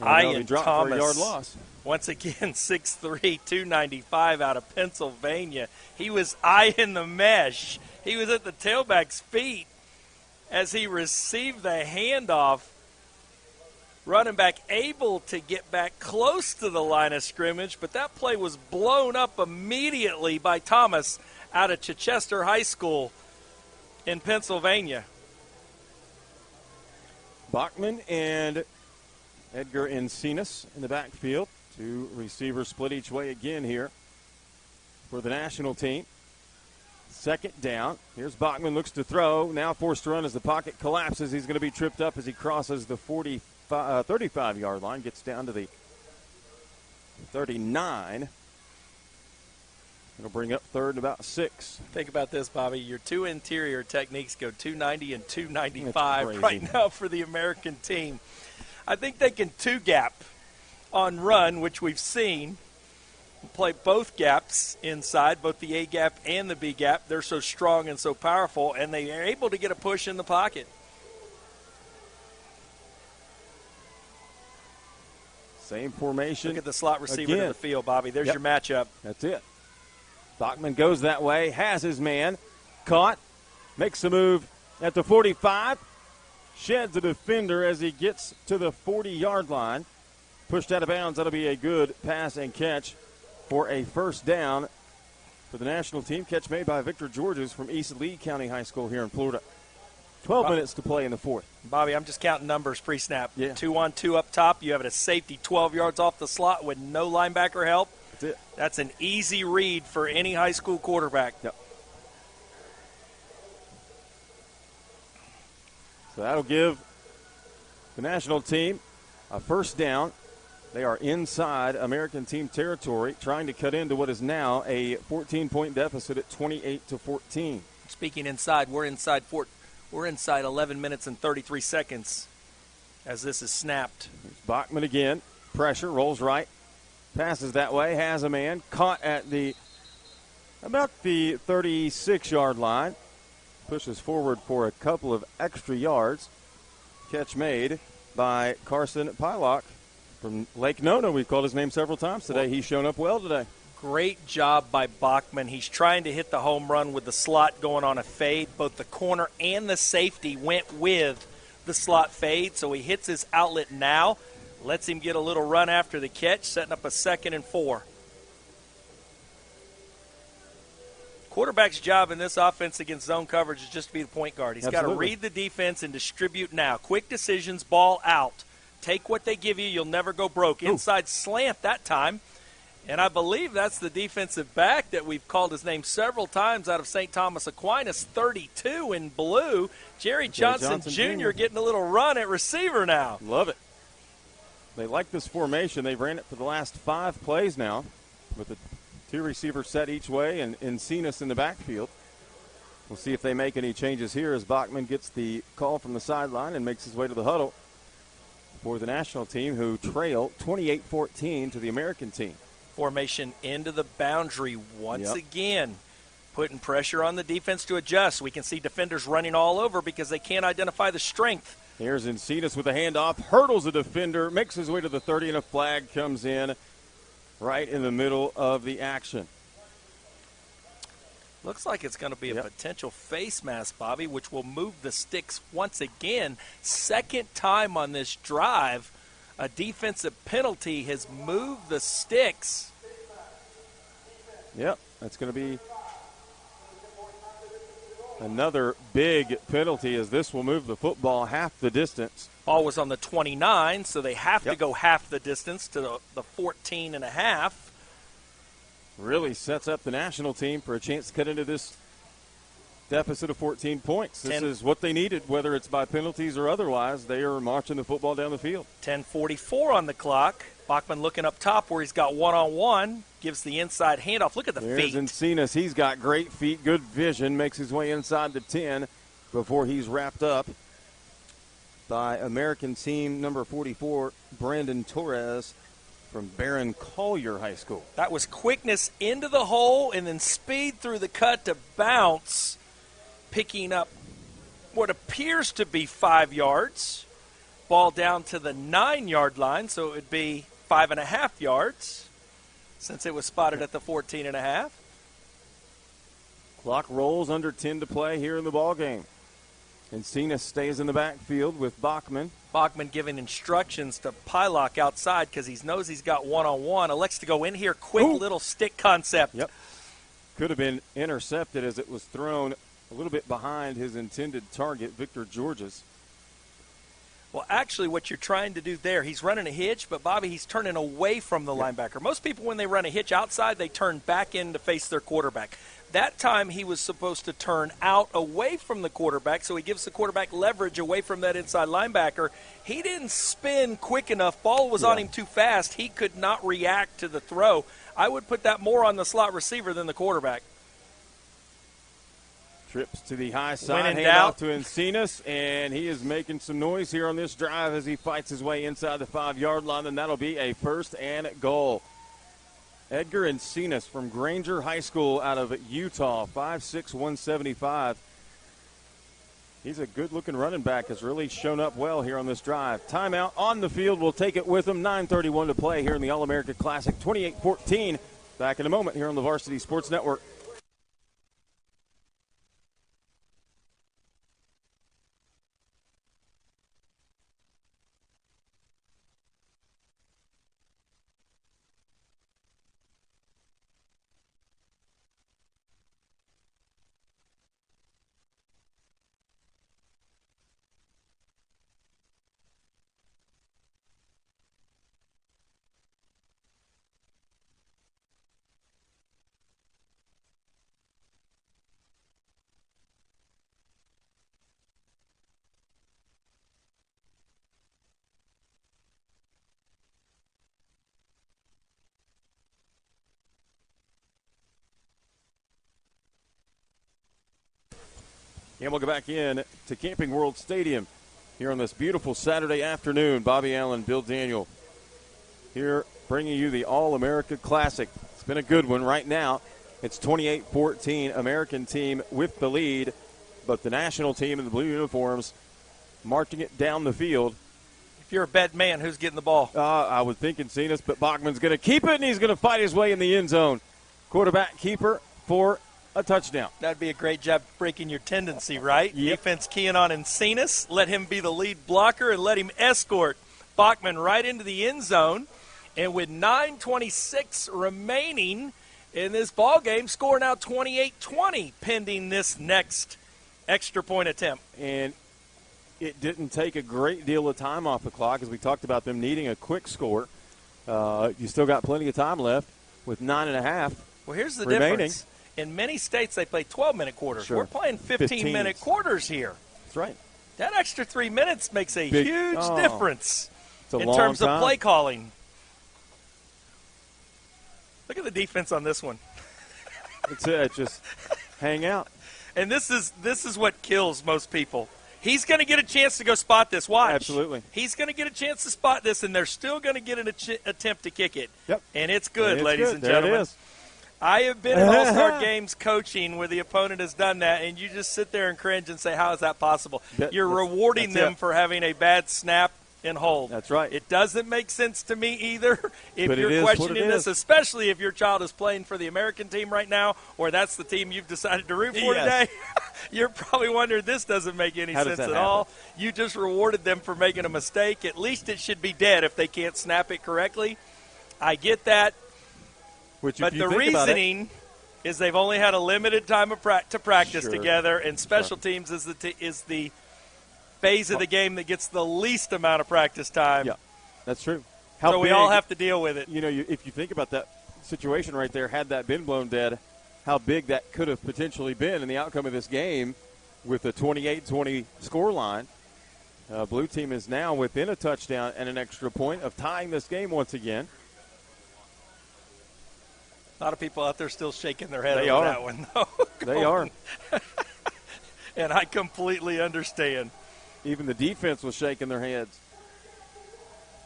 [SPEAKER 3] Ian
[SPEAKER 2] dropped
[SPEAKER 3] Thomas,
[SPEAKER 2] for a yard loss.
[SPEAKER 3] Once again, 6'3", 295 out of Pennsylvania. He was eyeing the mesh. He was at the tailback's feet as he received the handoff. Running back able to get back close to the line of scrimmage, but that play was blown up immediately by Thomas out of Chichester High School in Pennsylvania.
[SPEAKER 2] Bachman and Edgar Encinas in the backfield. Two receivers split each way again here for the national team. Second down. Here's Bachman, looks to throw. Now forced to run as the pocket collapses. He's going to be tripped up as he crosses the 35-yard line. Gets down to the 39. It'll bring up third and about 6.
[SPEAKER 3] Think about this, Bobby. Your two interior techniques go 290 and 295 right now for the American team. I think they can two-gap on run, which we've seen. Play both gaps inside, both the A-gap and the B-gap. They're so strong and so powerful, and they are able to get a push in the pocket.
[SPEAKER 2] Same formation.
[SPEAKER 3] Look at the slot receiver
[SPEAKER 2] again
[SPEAKER 3] to the field, Bobby. There's your matchup.
[SPEAKER 2] That's it. Bachman goes that way, has his man, caught, makes a move at the 45, sheds a defender as he gets to the 40-yard line. Pushed out of bounds. That'll be a good pass and catch for a first down for the national team. Catch made by Victor Georges from East Lee County High School here in Florida. 12 minutes to play in the fourth.
[SPEAKER 3] Bobby, I'm just counting numbers pre-snap.
[SPEAKER 2] Yeah.
[SPEAKER 3] 2-on-2 up top. You have it a safety 12 yards off the slot with no linebacker help.
[SPEAKER 2] That's it.
[SPEAKER 3] That's an easy read for any high school quarterback.
[SPEAKER 2] Yep. So that'll give the national team a first down. They are inside American team territory, trying to cut into what is now a 14-point deficit at 28-14.
[SPEAKER 3] Speaking inside, we're inside 11 minutes and 33 seconds as this is snapped.
[SPEAKER 2] Here's Bachman again. Pressure, rolls right. Passes that way, has a man. Caught at about the 36-yard line. Pushes forward for a couple of extra yards. Catch made by Carson Peterson from Lake Nona. We've called his name several times today. He's shown up well today.
[SPEAKER 3] Great job by Bachman. He's trying to hit the home run with the slot going on a fade. Both the corner and the safety went with the slot fade, so he hits his outlet now. Lets him get a little run after the catch, setting up a 2nd and 4. Quarterback's job in this offense against zone coverage is just to be the point guard. He's got to read the defense and distribute now. Quick decisions, ball out. Take what they give you. You'll never go broke. Inside slant that time. And I believe that's the defensive back that we've called his name several times out of St. Thomas Aquinas, 32 in blue. Jerry Johnson Jr. getting a little run at receiver now.
[SPEAKER 2] Love it. They like this formation. They've ran it for the last 5 plays now with the 2 receivers set each way and Encinas in the backfield. We'll see if they make any changes here as Bachman gets the call from the sideline and makes his way to the huddle for the national team, who trail 28-14 to the American team.
[SPEAKER 3] Formation into the boundary once again. Putting pressure on the defense to adjust. We can see defenders running all over because they can't identify the strength.
[SPEAKER 2] Here's Encinas with a handoff, hurdles a defender, makes his way to the 30, and a flag comes in right in the middle of the action.
[SPEAKER 3] Looks like it's going to be a potential face mask, Bobby, which will move the sticks once again. Second time on this drive, a defensive penalty has moved the sticks.
[SPEAKER 2] Yep, that's going to be another big penalty, as this will move the football half the distance.
[SPEAKER 3] Ball was on the 29, so they have to go half the distance to the 14 and a half.
[SPEAKER 2] Really sets up the national team for a chance to cut into this deficit of 14 points. This is what they needed, whether it's by penalties or otherwise. They are marching the football down the field.
[SPEAKER 3] 10:44 on the clock. Bachman looking up top where he's got one-on-one, gives the inside handoff. Look at the feet.
[SPEAKER 2] There's Encinas. He's got great feet, good vision, makes his way inside the 10 before he's wrapped up by American team number 44, Brandon Torres from Barron Collier High School.
[SPEAKER 3] That was quickness into the hole and then speed through the cut to bounce, picking up what appears to be 5 yards. Ball down to the 9-yard line, so it would be 5.5 yards since it was spotted at the 14.5.
[SPEAKER 2] Clock rolls, under 10 to play here in the ball game. Encinas stays in the backfield with Bachman.
[SPEAKER 3] Bachman giving instructions to Pylock outside because he knows he's got one-on-one. Elects to go in here, quick little stick concept.
[SPEAKER 2] Yep. Could have been intercepted as it was thrown a little bit behind his intended target, Victor Georges.
[SPEAKER 3] Well, actually, what you're trying to do there, he's running a hitch, but, Bobby, he's turning away from the linebacker. Most people, when they run a hitch outside, they turn back in to face their quarterback. That time he was supposed to turn out away from the quarterback, so he gives the quarterback leverage away from that inside linebacker. He didn't spin quick enough. Ball was on him too fast. He could not react to the throw. I would put that more on the slot receiver than the quarterback.
[SPEAKER 2] Trips to the high side, handoff to Encinas, and he is making some noise here on this drive as he fights his way inside the 5-yard line, and that'll be a 1st and goal. Edgar Encinas from Granger High School out of Utah, 5'6", 175. He's a good-looking running back, has really shown up well here on this drive. Timeout on the field. We'll take it with him. 9:31 to play here in the All-America Classic, 28-14. Back in a moment here on the Varsity Sports Network. And we'll go back in to Camping World Stadium here on this beautiful Saturday afternoon. Bobby Allen, Bill Daniel here bringing you the All-America Classic. It's been a good one right now. It's 28-14, American team with the lead, but the national team in the blue uniforms marching it down the field.
[SPEAKER 3] If you're a bad man, who's getting the ball?
[SPEAKER 2] I was thinking Encinas, but Bachman's going to keep it, and he's going to fight his way in the end zone. Quarterback keeper for a touchdown.
[SPEAKER 3] That'd be a great job breaking your tendency, right?
[SPEAKER 2] Yep.
[SPEAKER 3] Defense keying on Encinas. Let him be the lead blocker and let him escort Bachman right into the end zone. And with 9:26 remaining in this ball game, score now 28-20 pending this next extra point attempt.
[SPEAKER 2] And it didn't take a great deal of time off the clock, as we talked about them needing a quick score. You still got plenty of time left with 9.5
[SPEAKER 3] Well, here's the
[SPEAKER 2] remaining.
[SPEAKER 3] difference. In many states, they play 12-minute quarters.
[SPEAKER 2] Sure.
[SPEAKER 3] We're playing 15-minute quarters here.
[SPEAKER 2] That's right.
[SPEAKER 3] That extra 3 minutes makes a huge difference in
[SPEAKER 2] long
[SPEAKER 3] terms
[SPEAKER 2] time.
[SPEAKER 3] of play calling. Look at the defense on this one.
[SPEAKER 2] That's it. Just hang out.
[SPEAKER 3] And this is what kills most people. He's going to get a chance to go spot this. Watch.
[SPEAKER 2] Absolutely.
[SPEAKER 3] He's going to get a chance to spot this, and they're still going to get an attempt to kick it.
[SPEAKER 2] Yep.
[SPEAKER 3] And it's good,
[SPEAKER 2] It's
[SPEAKER 3] ladies
[SPEAKER 2] good.
[SPEAKER 3] and
[SPEAKER 2] There
[SPEAKER 3] gentlemen.
[SPEAKER 2] it is.
[SPEAKER 3] I have been in all-star games coaching where the opponent has done that, and you just sit there and cringe and say, how is that possible? You're rewarding them for having a bad snap and hold.
[SPEAKER 2] That's right.
[SPEAKER 3] It doesn't make sense to me either if
[SPEAKER 2] But
[SPEAKER 3] you're questioning this, especially if your child is playing for the American team right now, or that's the team you've decided to root for today. You're probably wondering, this doesn't make any sense at all. You just rewarded them for making a mistake. At least it should be dead if they can't snap it correctly. I get that. But the reasoning is they've only had a limited time to practice together, and special teams is the phase of the game that gets the least amount of practice time.
[SPEAKER 2] Yeah, that's true.
[SPEAKER 3] So we all have to deal with it.
[SPEAKER 2] You know, if you think about that situation right there, had that been blown dead, how big that could have potentially been in the outcome of this game with a 28-20 scoreline. Blue team is now within a touchdown and an extra point of tying this game once again.
[SPEAKER 3] A lot of people out there still shaking their head over that one, though.
[SPEAKER 2] They are.
[SPEAKER 3] And I completely understand.
[SPEAKER 2] Even the defense was shaking their heads.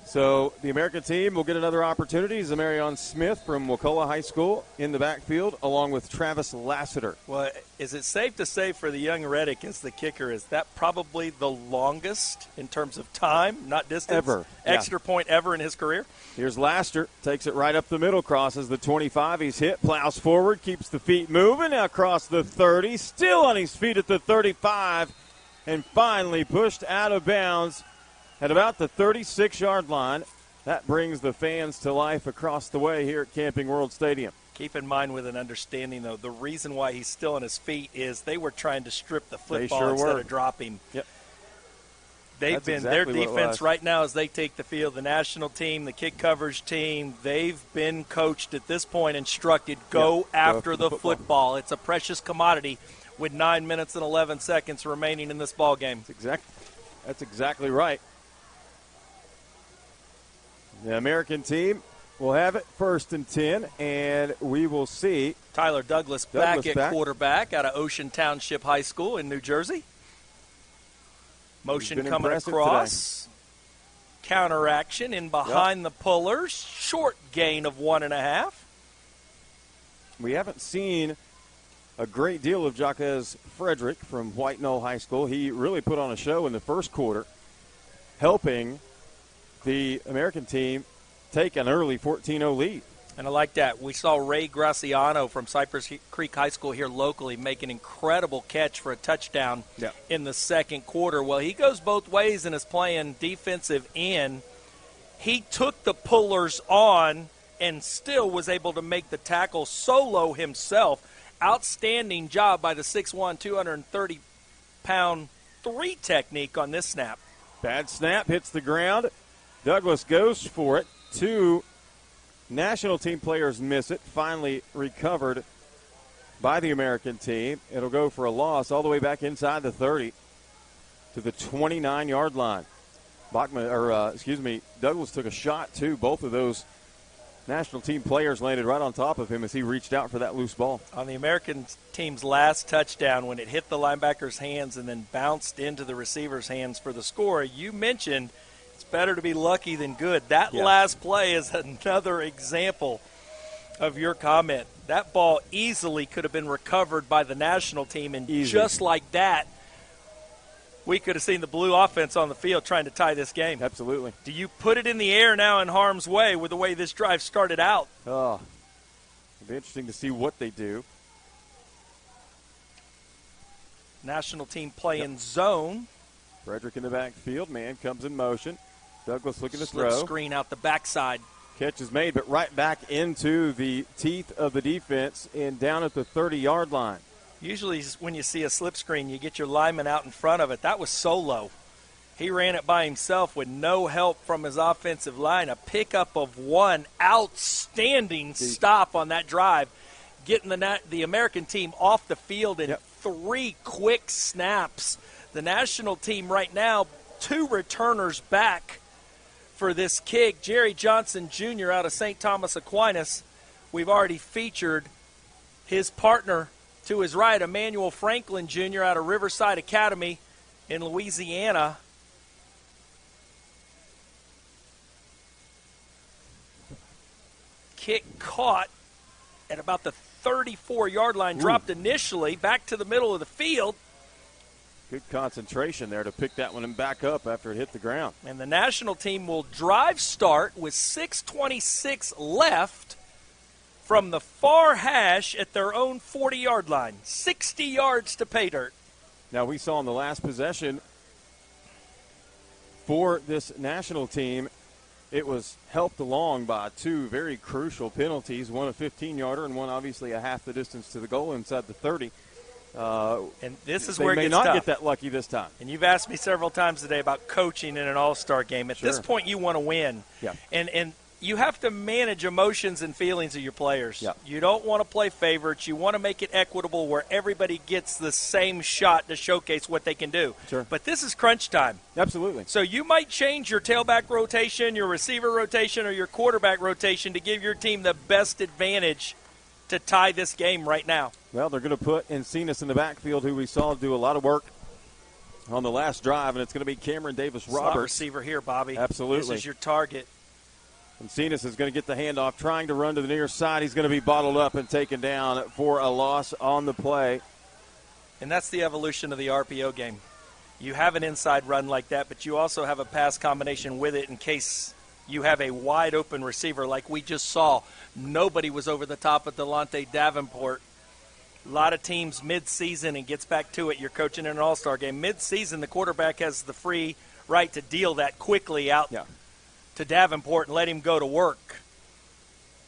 [SPEAKER 2] So the American team will get another opportunity. Zamarion Smith from Wakulla High School in the backfield, along with Travis Lassiter.
[SPEAKER 3] Well, is it safe to say for the young Reddick as the kicker, is that probably the longest in terms of time, not distance?
[SPEAKER 2] Ever.
[SPEAKER 3] Extra point ever in his career?
[SPEAKER 2] Here's Lassiter, takes it right up the middle, crosses the 25. He's hit, plows forward, keeps the feet moving, now across the 30, still on his feet at the 35, and finally pushed out of bounds at about the 36-yard line. That brings the fans to life across the way here at Camping World Stadium.
[SPEAKER 3] Keep in mind with an understanding, though, the reason why he's still on his feet is they were trying to strip the football instead of dropping.
[SPEAKER 2] Yep.
[SPEAKER 3] They've been their defense right now as they take the field. The national team, the kick coverage team, they've been coached at this point, instructed, go after the football. It's a precious commodity with 9 minutes and 11 seconds remaining in this ball game.
[SPEAKER 2] That's exactly right. The American team will have it 1st and 10, and we will see
[SPEAKER 3] Tyler Douglas back at quarterback out of Ocean Township High School in New Jersey. Motion coming across. Today. Counteraction in behind the pullers. Short gain of 1.5.
[SPEAKER 2] We haven't seen a great deal of Jaquez Frederick from White Knoll High School. He really put on a show in the first quarter, helping the American team take an early 14-0 lead.
[SPEAKER 3] And I like that. We saw Ray Graciano from Cypress Creek High School here locally make an incredible catch for a touchdown in the second quarter. Well, he goes both ways and is playing defensive end. He took the pullers on and still was able to make the tackle solo himself. Outstanding job by the 6'1", 230-pound 3 technique on this snap.
[SPEAKER 2] Bad snap, hits the ground. Douglas goes for it. 2 national team players miss it. Finally recovered by the American team. It'll go for a loss all the way back inside the 30 to the 29-yard line. Douglas took a shot, too. Both of those national team players landed right on top of him as he reached out for that loose ball.
[SPEAKER 3] On the American team's last touchdown, when it hit the linebacker's hands and then bounced into the receiver's hands for the score, you mentioned it's better to be lucky than good. That last play is another example of your comment. That ball easily could have been recovered by the national team, and just like that, we could have seen the blue offense on the field trying to tie this game.
[SPEAKER 2] Absolutely.
[SPEAKER 3] Do you put it in the air now in harm's way with the way this drive started out?
[SPEAKER 2] Oh, it'll be interesting to see what they do.
[SPEAKER 3] National team playing zone.
[SPEAKER 2] Frederick in the backfield. Man comes in motion. Douglas looking to
[SPEAKER 3] Slip
[SPEAKER 2] throw.
[SPEAKER 3] Screen out the backside.
[SPEAKER 2] Catch is made, but right back into the teeth of the defense and down at the 30-yard line.
[SPEAKER 3] Usually when you see a slip screen, you get your lineman out in front of it. That was solo. He ran it by himself with no help from his offensive line. A pickup of 1. Outstanding stop on that drive. Getting the American team off the field in 3 quick snaps. The national team right now, 2 returners back for this kick. Jerry Johnson Jr. out of St. Thomas Aquinas. We've already featured his partner to his right, Emmanuel Franklin Jr. out of Riverside Academy in Louisiana. Kick caught at about the 34-yard line, dropped initially back to the middle of the field.
[SPEAKER 2] Good concentration there to pick that one and back up after it hit the ground.
[SPEAKER 3] And the national team will drive start with 6:26 left from the far hash at their own 40-yard line. 60 yards to pay dirt.
[SPEAKER 2] Now, we saw in the last possession for this national team, it was helped along by two very crucial penalties, one a 15-yarder and one obviously a half the distance to the goal inside the 30.
[SPEAKER 3] And this is where it
[SPEAKER 2] gets tough. They may not get that lucky this time.
[SPEAKER 3] And you've asked me several times today about coaching in an all-star game. At this
[SPEAKER 2] Sure.
[SPEAKER 3] point, you want to win.
[SPEAKER 2] Yeah.
[SPEAKER 3] And you have to manage emotions and feelings of your players.
[SPEAKER 2] Yeah.
[SPEAKER 3] You don't want to play favorites. You want to make it equitable where everybody gets the same shot to showcase what they can do.
[SPEAKER 2] Sure.
[SPEAKER 3] But this is crunch time.
[SPEAKER 2] Absolutely.
[SPEAKER 3] So you might change your tailback rotation, your receiver rotation, or your quarterback rotation to give your team the best advantage to tie this game right now.
[SPEAKER 2] Well, they're going to put Encinas in the backfield, who we saw do a lot of work on the last drive, and it's going to be Cameron Davis-Roberts.
[SPEAKER 3] Slot receiver here, Bobby.
[SPEAKER 2] Absolutely.
[SPEAKER 3] This is your target.
[SPEAKER 2] Encinas is going to get the handoff, trying to run to the near side. He's going to be bottled up and taken down for a loss on the play.
[SPEAKER 3] And that's the evolution of the RPO game. You have an inside run like that, but you also have a pass combination with it in case you have a wide-open receiver like we just saw. Nobody was over the top of Delonte Davenport. A lot of teams mid-season and gets back to it. You're coaching in an all-star game. Mid-season, the quarterback has the free right to deal that quickly out to Davenport and let him go to work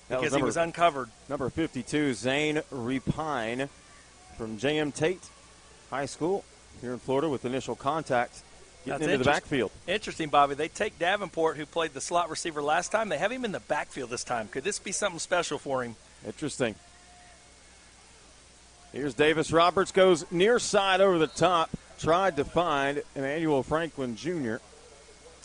[SPEAKER 3] because he was uncovered.
[SPEAKER 2] Number 52, Zane Repine from J.M. Tate High School here in Florida with initial contact getting into the backfield.
[SPEAKER 3] Interesting, Bobby. They take Davenport, who played the slot receiver last time. They have him in the backfield this time. Could this be something special for him?
[SPEAKER 2] Interesting. Here's Davis-Roberts, goes near side over the top, tried to find Emmanuel Franklin Jr.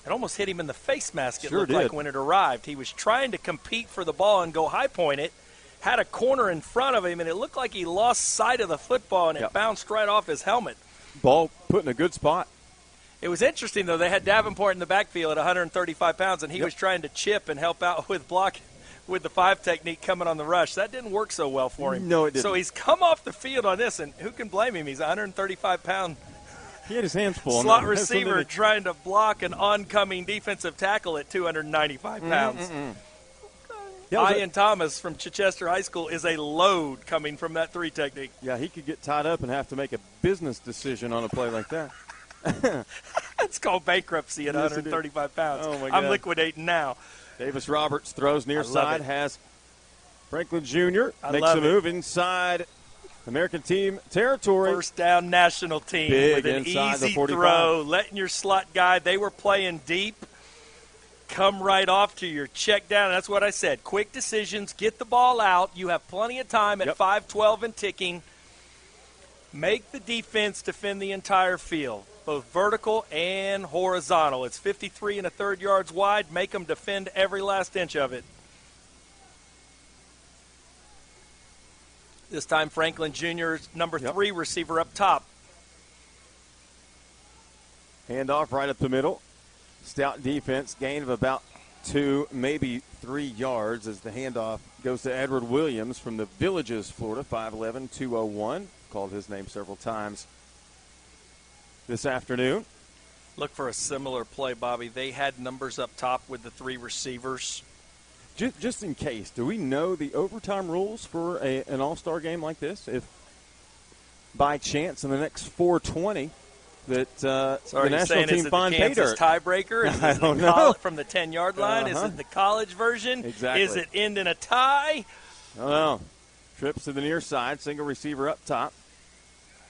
[SPEAKER 3] It almost hit him in the face mask, it
[SPEAKER 2] Sure
[SPEAKER 3] looked
[SPEAKER 2] did.
[SPEAKER 3] like, when it arrived. He was trying to compete for the ball and go high-point it, had a corner in front of him, and it looked like he lost sight of the football, and it bounced right off his helmet.
[SPEAKER 2] Ball put in a good spot.
[SPEAKER 3] It was interesting, though. They had Davenport in the backfield at 135 pounds, and he was trying to chip and help out with blocking with the 5 technique coming on the rush. That didn't work so well for him.
[SPEAKER 2] No, it didn't.
[SPEAKER 3] So he's come off the field on this, and who can blame him? He's a 135-pound
[SPEAKER 2] He had his hands full.
[SPEAKER 3] slot receiver trying to block an oncoming defensive tackle at 295 pounds. Ian Thomas from Chichester High School is a load coming from that 3 technique.
[SPEAKER 2] Yeah, he could get tied up and have to make a business decision on a play like that.
[SPEAKER 3] It's called bankruptcy at 135 pounds.
[SPEAKER 2] Oh, my God.
[SPEAKER 3] I'm liquidating now.
[SPEAKER 2] Davis-Roberts throws near side,
[SPEAKER 3] it.
[SPEAKER 2] has Franklin Jr.
[SPEAKER 3] I
[SPEAKER 2] makes
[SPEAKER 3] love
[SPEAKER 2] a
[SPEAKER 3] it.
[SPEAKER 2] move inside American team territory.
[SPEAKER 3] First down national team
[SPEAKER 2] Big
[SPEAKER 3] with an
[SPEAKER 2] inside the
[SPEAKER 3] easy
[SPEAKER 2] 45.
[SPEAKER 3] throw, letting your slot guy, they were playing deep, come right off to your check down. That's what I said. Quick decisions, get the ball out. You have plenty of time at 5:12 and ticking. Make the defense defend the entire field, both vertical and horizontal. It's 53 1/3 yards wide. Make them defend every last inch of it. This time Franklin Jr. is number 3 receiver up top.
[SPEAKER 2] Handoff right up the middle. Stout defense, gain of about 2, maybe 3 yards as the handoff goes to Edward Williams from the Villages, Florida, 5'11", 201. Called his name several times this afternoon.
[SPEAKER 3] Look for a similar play, Bobby. They had numbers up top with the 3 receivers.
[SPEAKER 2] Just in case, do we know the overtime rules for an all-star game like this? If by chance in the next 4:20 that the national team find pay dirt.
[SPEAKER 3] Tiebreaker? Is
[SPEAKER 2] I
[SPEAKER 3] it
[SPEAKER 2] don't know.
[SPEAKER 3] from the 10-yard line? Is it the college version?
[SPEAKER 2] Exactly.
[SPEAKER 3] Is it end in a tie?
[SPEAKER 2] I don't know. Trips to the near side, single receiver up top.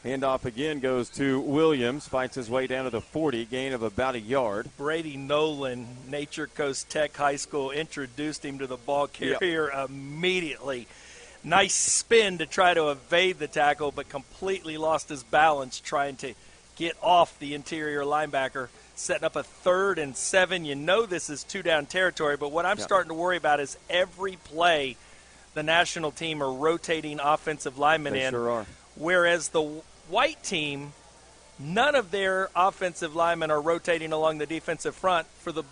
[SPEAKER 2] Handoff again goes to Williams, fights his way down to the 40, gain of about 1 yard.
[SPEAKER 3] Brady Nolan, Nature Coast Tech High School, introduced him to the ball carrier immediately. Nice spin to try to evade the tackle, but completely lost his balance trying to get off the interior linebacker, setting up a 3rd and 7. You know this is 2-down territory, but what I'm starting to worry about is every play the national team are rotating offensive linemen
[SPEAKER 2] They
[SPEAKER 3] in.
[SPEAKER 2] sure are.
[SPEAKER 3] Whereas the white team, none of their offensive linemen are rotating along the defensive front. For the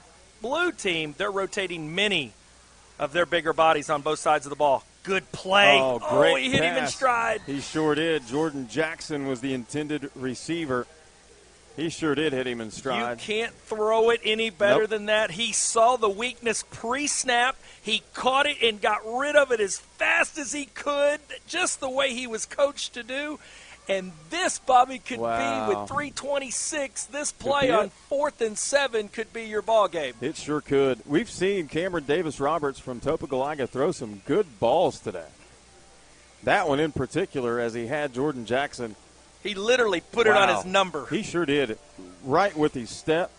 [SPEAKER 3] blue team, they're rotating many of their bigger bodies on both sides of the ball. Good play.
[SPEAKER 2] Oh, great
[SPEAKER 3] he hit him in
[SPEAKER 2] pass.
[SPEAKER 3] stride.
[SPEAKER 2] He sure did. Jordan Jackson was the intended receiver. He sure did hit him in stride.
[SPEAKER 3] You can't throw it any better
[SPEAKER 2] Nope.
[SPEAKER 3] than that. He saw the weakness pre-snap. He caught it and got rid of it as fast as he could, just the way he was coached to do. And this, Bobby, could
[SPEAKER 2] Wow.
[SPEAKER 3] be with 3:26. This
[SPEAKER 2] Could
[SPEAKER 3] play
[SPEAKER 2] be
[SPEAKER 3] on
[SPEAKER 2] it.
[SPEAKER 3] 4th and 7 could be your ball game.
[SPEAKER 2] It sure could. We've seen Cameron Davis-Roberts from Topeka throw some good balls today. That one in particular, as he had Jordan Jackson.
[SPEAKER 3] He literally put it on his number.
[SPEAKER 2] He sure did. Right with his step.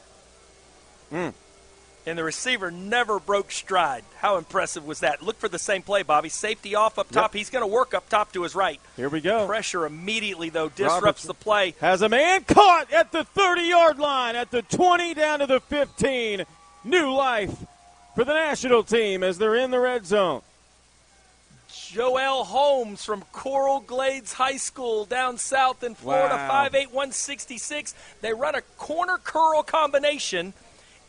[SPEAKER 3] And the receiver never broke stride. How impressive was that? Look for the same play, Bobby. Safety off up top.
[SPEAKER 2] Yep.
[SPEAKER 3] He's going to work up top to his right.
[SPEAKER 2] Here we go.
[SPEAKER 3] Pressure immediately, though, disrupts
[SPEAKER 2] Roberts
[SPEAKER 3] the play.
[SPEAKER 2] Has a man caught at the 30-yard line, at the 20 down to the 15. New life for the national team as they're in the red zone.
[SPEAKER 3] Joel Holmes from Coral Glades High School down south in Florida,
[SPEAKER 2] Wow.
[SPEAKER 3] 5'8", 166. They run a corner curl combination.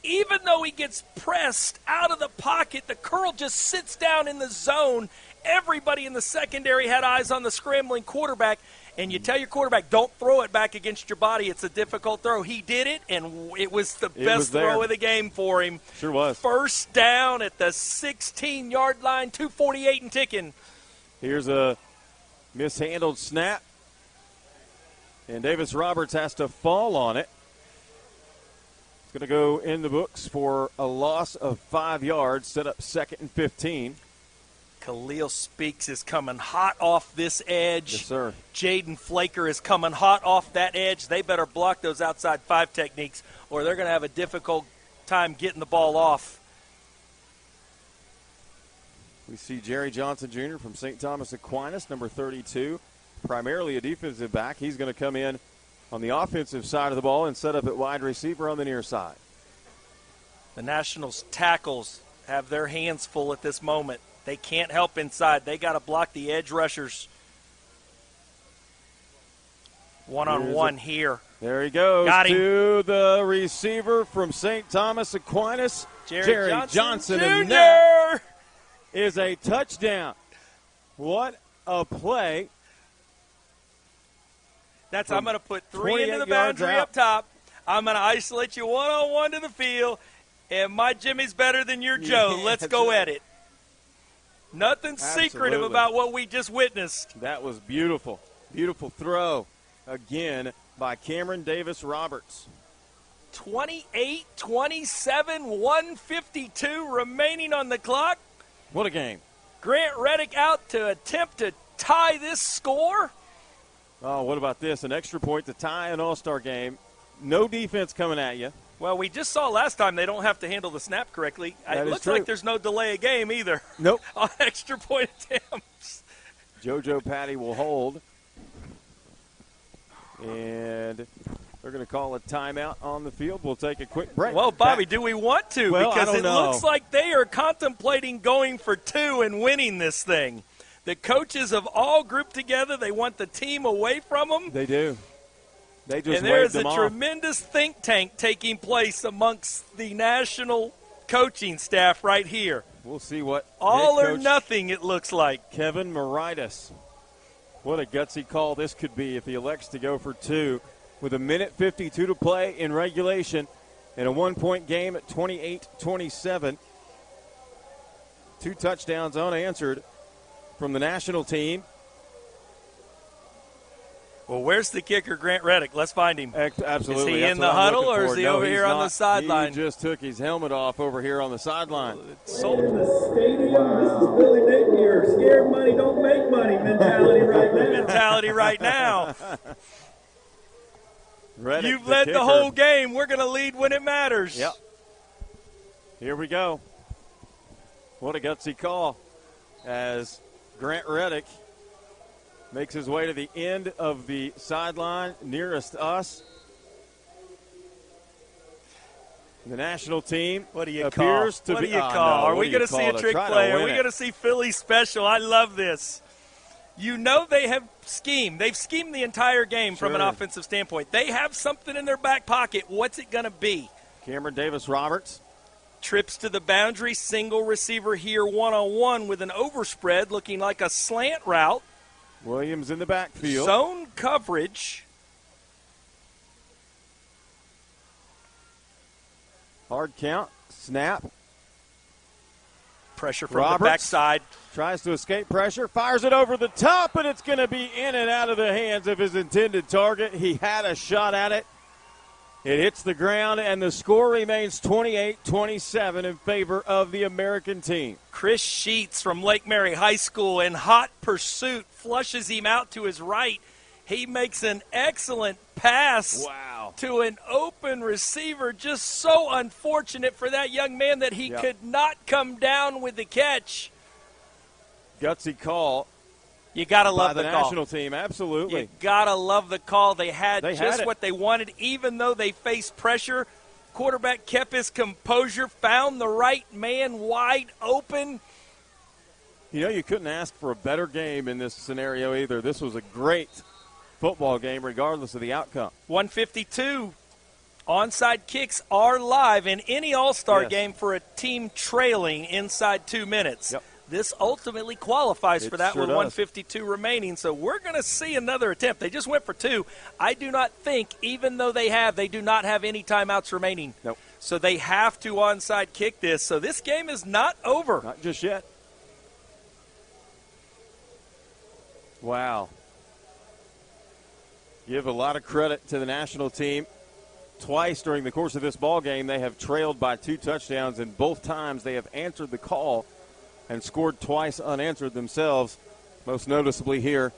[SPEAKER 3] Even though he gets pressed out of the pocket, the curl just sits down in the zone. Everybody in the secondary had eyes on the scrambling quarterback, and you tell your quarterback, don't throw it back against your body. It's a difficult throw. He did it, and it was the best throw of the game for him.
[SPEAKER 2] Sure was.
[SPEAKER 3] First down at the 16-yard line, 2:48 and ticking.
[SPEAKER 2] Here's a mishandled snap, and Davis-Roberts has to fall on it. It's going to go in the books for a loss of 5 yards, set up 2nd and 15.
[SPEAKER 3] Khalil Speaks is coming hot off this edge.
[SPEAKER 2] Yes, sir.
[SPEAKER 3] Jaden Flaker is coming hot off that edge. They better block those outside 5 techniques, or they're going to have a difficult time getting the ball off.
[SPEAKER 2] We see Jerry Johnson Jr. from St. Thomas Aquinas, number 32, primarily a defensive back. He's going to come in on the offensive side of the ball and set up at wide receiver on the near side.
[SPEAKER 3] The Nationals tackles have their hands full at this moment. They can't help inside. They got to block the edge rushers. One-on-one here.
[SPEAKER 2] There he goes.
[SPEAKER 3] Got him.
[SPEAKER 2] To the receiver from St. Thomas Aquinas,
[SPEAKER 3] Jerry Johnson
[SPEAKER 2] and
[SPEAKER 3] Jr.
[SPEAKER 2] that is a touchdown. What a play.
[SPEAKER 3] I'm going to put 3 into the
[SPEAKER 2] 28 yards
[SPEAKER 3] boundary
[SPEAKER 2] out.
[SPEAKER 3] up top. I'm going to isolate you one-on-one to the field, and my Jimmy's better than your Joe.
[SPEAKER 2] Yeah,
[SPEAKER 3] Let's
[SPEAKER 2] that's
[SPEAKER 3] go
[SPEAKER 2] right.
[SPEAKER 3] at it. Nothing secretive
[SPEAKER 2] Absolutely.
[SPEAKER 3] about what we just witnessed.
[SPEAKER 2] That was beautiful. Beautiful throw again by Cameron Davis-Roberts.
[SPEAKER 3] 28-27, 152 remaining on the clock.
[SPEAKER 2] What a game.
[SPEAKER 3] Grant Reddick out to attempt to tie this score.
[SPEAKER 2] Oh, what about this? An extra point to tie an all-star game. No defense coming at you.
[SPEAKER 3] Well, we just saw last time they don't have to handle the snap correctly.
[SPEAKER 2] That
[SPEAKER 3] It
[SPEAKER 2] is
[SPEAKER 3] looks
[SPEAKER 2] true.
[SPEAKER 3] like there's no delay of game either
[SPEAKER 2] Nope.
[SPEAKER 3] on extra point attempts.
[SPEAKER 2] Jojo Patty will hold. And they're going to call a timeout on the field. We'll take a quick break.
[SPEAKER 3] Well, Bobby, do we want to?
[SPEAKER 2] Well, I
[SPEAKER 3] because
[SPEAKER 2] don't
[SPEAKER 3] it
[SPEAKER 2] know.
[SPEAKER 3] looks like they are contemplating going for 2 and winning this thing. The coaches have all grouped together. They want the team away from them.
[SPEAKER 2] They do. They just
[SPEAKER 3] And there
[SPEAKER 2] waved
[SPEAKER 3] is a
[SPEAKER 2] them off.
[SPEAKER 3] tremendous think tank taking place amongst the national coaching staff right here.
[SPEAKER 2] We'll see what
[SPEAKER 3] All
[SPEAKER 2] head
[SPEAKER 3] or
[SPEAKER 2] coach
[SPEAKER 3] nothing, it looks like.
[SPEAKER 2] Kevin Moritas. What a gutsy call this could be if he elects to go for 2 with 1:52 to play in regulation in a 1-point game at 28-27. 2 touchdowns unanswered from the national team.
[SPEAKER 3] Well, where's the kicker, Grant Reddick? Let's find him.
[SPEAKER 2] Absolutely.
[SPEAKER 3] Is he
[SPEAKER 2] That's
[SPEAKER 3] in
[SPEAKER 2] what
[SPEAKER 3] the
[SPEAKER 2] I'm
[SPEAKER 3] huddle,
[SPEAKER 2] looking
[SPEAKER 3] or is
[SPEAKER 2] for.
[SPEAKER 3] he
[SPEAKER 2] No,
[SPEAKER 3] over
[SPEAKER 2] he's
[SPEAKER 3] here on the
[SPEAKER 2] not.
[SPEAKER 3] sideline?
[SPEAKER 2] He just took his helmet off over here on the sideline.
[SPEAKER 6] In the stadium, this is Billy Napier. Scared money don't make money mentality right now.
[SPEAKER 3] Mentality right now.
[SPEAKER 2] Reddick,
[SPEAKER 3] You've led the
[SPEAKER 2] kicker.
[SPEAKER 3] whole game. We're going to lead when it matters.
[SPEAKER 2] Yep. Here we go. What a gutsy call as Grant Reddick makes his way to the end of the sideline nearest us. The national team
[SPEAKER 3] What do you
[SPEAKER 2] appears
[SPEAKER 3] call?
[SPEAKER 2] to
[SPEAKER 3] What
[SPEAKER 2] be.
[SPEAKER 3] do you
[SPEAKER 2] Oh,
[SPEAKER 3] call?
[SPEAKER 2] no.
[SPEAKER 3] Are
[SPEAKER 2] What
[SPEAKER 3] we
[SPEAKER 2] do you
[SPEAKER 3] going to see
[SPEAKER 2] call
[SPEAKER 3] a
[SPEAKER 2] to
[SPEAKER 3] trick
[SPEAKER 2] try to
[SPEAKER 3] play? Are
[SPEAKER 2] win
[SPEAKER 3] we
[SPEAKER 2] it?
[SPEAKER 3] going to see Philly special? I love this. You know they have schemed. They've schemed the entire game from an
[SPEAKER 2] Sure.
[SPEAKER 3] offensive standpoint. They have something in their back pocket. What's it going to be?
[SPEAKER 2] Cameron Davis-Roberts
[SPEAKER 3] Trips to the boundary, single receiver here one-on-one with an overspread looking like a slant route.
[SPEAKER 2] Williams in the backfield.
[SPEAKER 3] Zone coverage.
[SPEAKER 2] Hard count, snap.
[SPEAKER 3] Pressure from
[SPEAKER 2] Roberts
[SPEAKER 3] the backside.
[SPEAKER 2] Tries to escape pressure, fires it over the top, and it's going to be in and out of the hands of his intended target. He had a shot at it. It hits the ground, and the score remains 28-27 in favor of the American team.
[SPEAKER 3] Chris Sheets from Lake Mary High School in hot pursuit flushes him out to his right. He makes an excellent pass to an open receiver. Just so unfortunate for that young man that he could not come down with the catch.
[SPEAKER 2] Gutsy call.
[SPEAKER 3] You got to love
[SPEAKER 2] the
[SPEAKER 3] call.
[SPEAKER 2] national team, absolutely.
[SPEAKER 3] You got to love the call. They had
[SPEAKER 2] it.
[SPEAKER 3] what they wanted, even though they faced pressure. Quarterback kept his composure, found the right man wide open.
[SPEAKER 2] You know, you couldn't ask for a better game in this scenario either. This was a great football game regardless of the outcome.
[SPEAKER 3] 152. Onside kicks are live in any All-Star game for a team trailing inside 2 minutes.
[SPEAKER 2] Yep.
[SPEAKER 3] This ultimately qualifies for that
[SPEAKER 2] sure
[SPEAKER 3] with
[SPEAKER 2] does.
[SPEAKER 3] 152 remaining. So we're going to see another attempt. They just went for 2. I do not think, even though they do not have any timeouts remaining.
[SPEAKER 2] Nope.
[SPEAKER 3] So they have to onside kick this. So this game is not over.
[SPEAKER 2] Not just yet. Wow. Give a lot of credit to the national team. Twice during the course of this ball game, they have trailed by 2 touchdowns, and both times they have answered the call and scored twice unanswered themselves, most noticeably here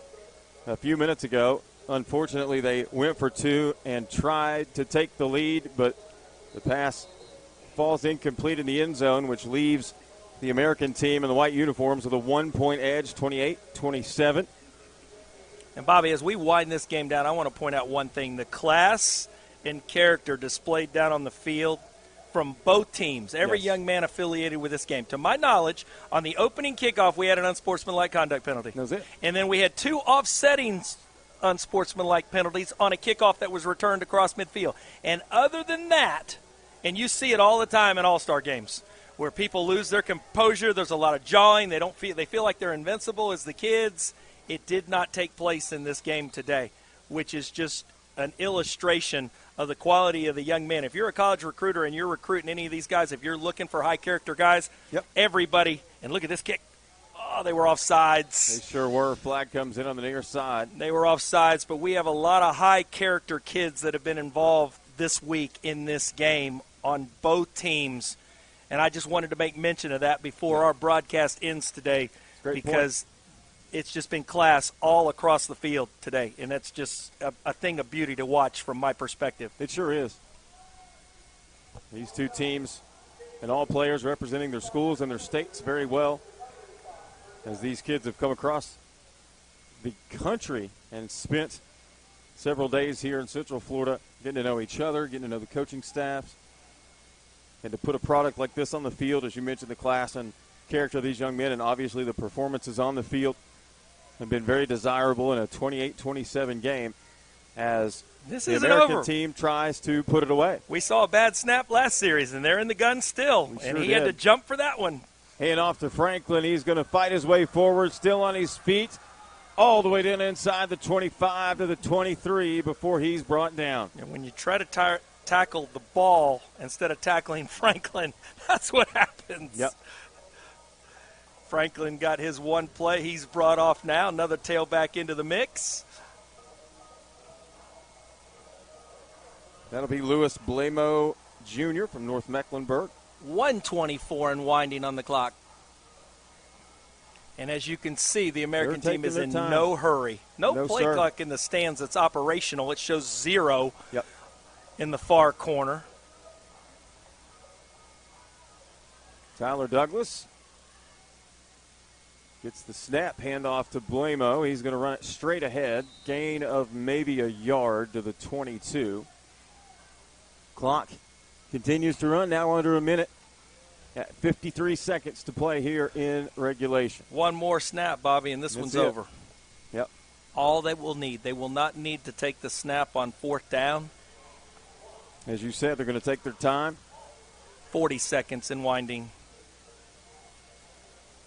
[SPEAKER 2] a few minutes ago. Unfortunately, they went for 2 and tried to take the lead, but the pass falls incomplete in the end zone, which leaves the American team in the white uniforms with a 1-point edge, 28-27.
[SPEAKER 3] And, Bobby, as we wind this game down, I want to point out one thing. The class and character displayed down on the field from both teams, every young man affiliated with this game. To my knowledge, on the opening kickoff, we had an unsportsmanlike conduct penalty.
[SPEAKER 2] That was it.
[SPEAKER 3] And then we had 2 offsetting unsportsmanlike penalties on a kickoff that was returned across midfield. And other than that, and you see it all the time in all-star games, where people lose their composure, there's a lot of jawing, they feel like they're invincible as the kids. It did not take place in this game today, which is just an illustration of the quality of the young men. If you're a college recruiter and you're recruiting any of these guys, if you're looking for high-character guys, everybody, and look at this kick. Oh, they were offsides.
[SPEAKER 2] They sure were. Flag comes in on the near side.
[SPEAKER 3] They were offsides, but we have a lot of high-character kids that have been involved this week in this game on both teams, and I just wanted to make mention of that before our broadcast ends today.
[SPEAKER 2] Great
[SPEAKER 3] because it's just been class all across the field today, and that's just a thing of beauty to watch from my perspective.
[SPEAKER 2] It sure is. These 2 teams and all players representing their schools and their states very well, as these kids have come across the country and spent several days here in Central Florida getting to know each other, getting to know the coaching staffs, and to put a product like this on the field, as you mentioned, the class and character of these young men, and obviously the performances on the field have been very desirable in a 28-27 game as the American team tries to put it away.
[SPEAKER 3] We saw a bad snap last series, and they're in the gun still, and he had to jump for that one.
[SPEAKER 2] Hand off to Franklin. He's going to fight his way forward, still on his feet, all the way down inside the 25 to the 23 before he's brought down.
[SPEAKER 3] And when you try to tackle the ball instead of tackling Franklin, that's what happens.
[SPEAKER 2] Yep.
[SPEAKER 3] Franklin got his one play. He's brought off now. Another tailback into the mix.
[SPEAKER 2] That'll be Louis Blamo Jr. from North Mecklenburg.
[SPEAKER 3] 1:24 and winding on the clock. And as you can see, the American team is in no hurry. No play clock in the stands that's operational. It shows 0 in the far corner.
[SPEAKER 2] Tyler Douglas gets the snap, handoff to Blamo. He's going to run it straight ahead. Gain of maybe a yard to the 22. Clock continues to run, now under a minute. At 53 seconds to play here in regulation.
[SPEAKER 3] One more snap, Bobby, and this one's over.
[SPEAKER 2] Yep.
[SPEAKER 3] All they will need. They will not need to take the snap on 4th down.
[SPEAKER 2] As you said, they're going to take their time.
[SPEAKER 3] 40 seconds and winding.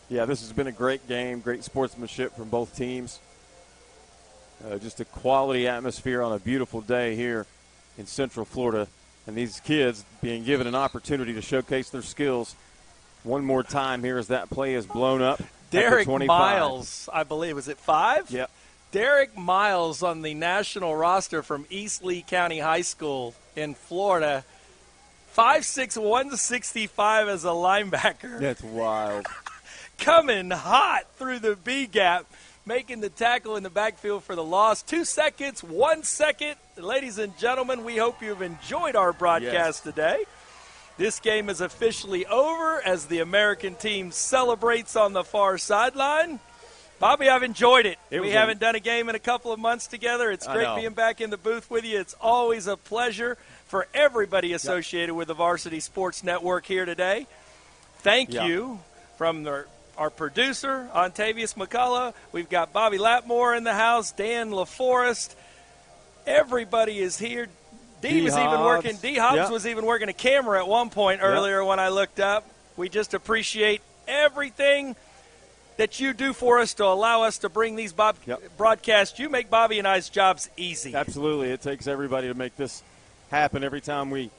[SPEAKER 2] Yeah, this has been a great game, great sportsmanship from both teams. Just a quality atmosphere on a beautiful day here in Central Florida. And these kids being given an opportunity to showcase their skills one more time here as that play is blown up.
[SPEAKER 3] Derek Miles, I believe, was it 5?
[SPEAKER 2] Yep.
[SPEAKER 3] Derek Miles on the national roster from East Lee County High School in Florida. 5'6", 165 as a linebacker.
[SPEAKER 2] That's wild.
[SPEAKER 3] Coming hot through the B gap, making the tackle in the backfield for the loss. 2 seconds, 1 second. Ladies and gentlemen, we hope you've enjoyed our broadcast today. This game is officially over as the American team celebrates on the far sideline. Bobby, I've enjoyed it. We haven't done a game in a couple of months together. It's great being back in the booth with you. It's always a pleasure for everybody associated with the Varsity Sports Network here today. Thank you from our producer, Ontavius McCullough. We've got Bobby Lapmore in the house, Dan LaForest. Everybody is here. D was even working. D Hobbs was even working a camera at one point earlier when I looked up. We just appreciate everything that you do for us to allow us to bring these broadcasts. You make Bobby and I's jobs easy.
[SPEAKER 2] Absolutely. It takes everybody to make this happen every time we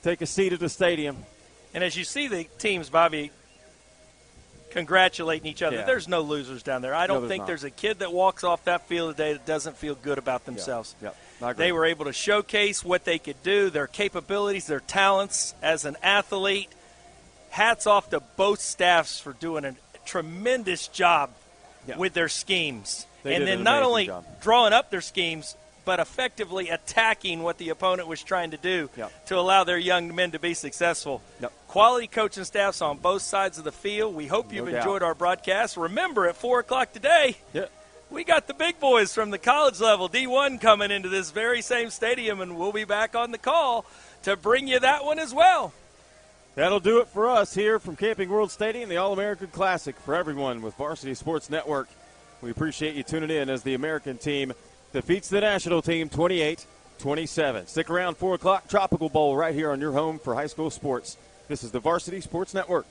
[SPEAKER 2] take a seat at the stadium.
[SPEAKER 3] And as you see the teams, Bobby, congratulating each other.
[SPEAKER 2] Yeah.
[SPEAKER 3] There's no losers down there. I don't think there's a kid that walks off that field today that doesn't feel good about themselves. They were able to showcase what they could do, their capabilities, their talents as an athlete. Hats off to both staffs for doing a tremendous job with their schemes. And then not only drawing up their schemes, but effectively attacking what the opponent was trying to do to allow their young men to be successful. Quality coaching staffs on both sides of the field. We hope you've enjoyed our broadcast. Remember, at 4 o'clock today, we got the big boys from the college level, D1, coming into this very same stadium, and we'll be back on the call to bring you that one as well.
[SPEAKER 2] That'll do it for us here from Camping World Stadium, the All-American Classic for everyone with Varsity Sports Network. We appreciate you tuning in as the American team defeats the national team 28-27. Stick around, 4 o'clock, Tropical Bowl right here on your home for high school sports. This is the Varsity Sports Network.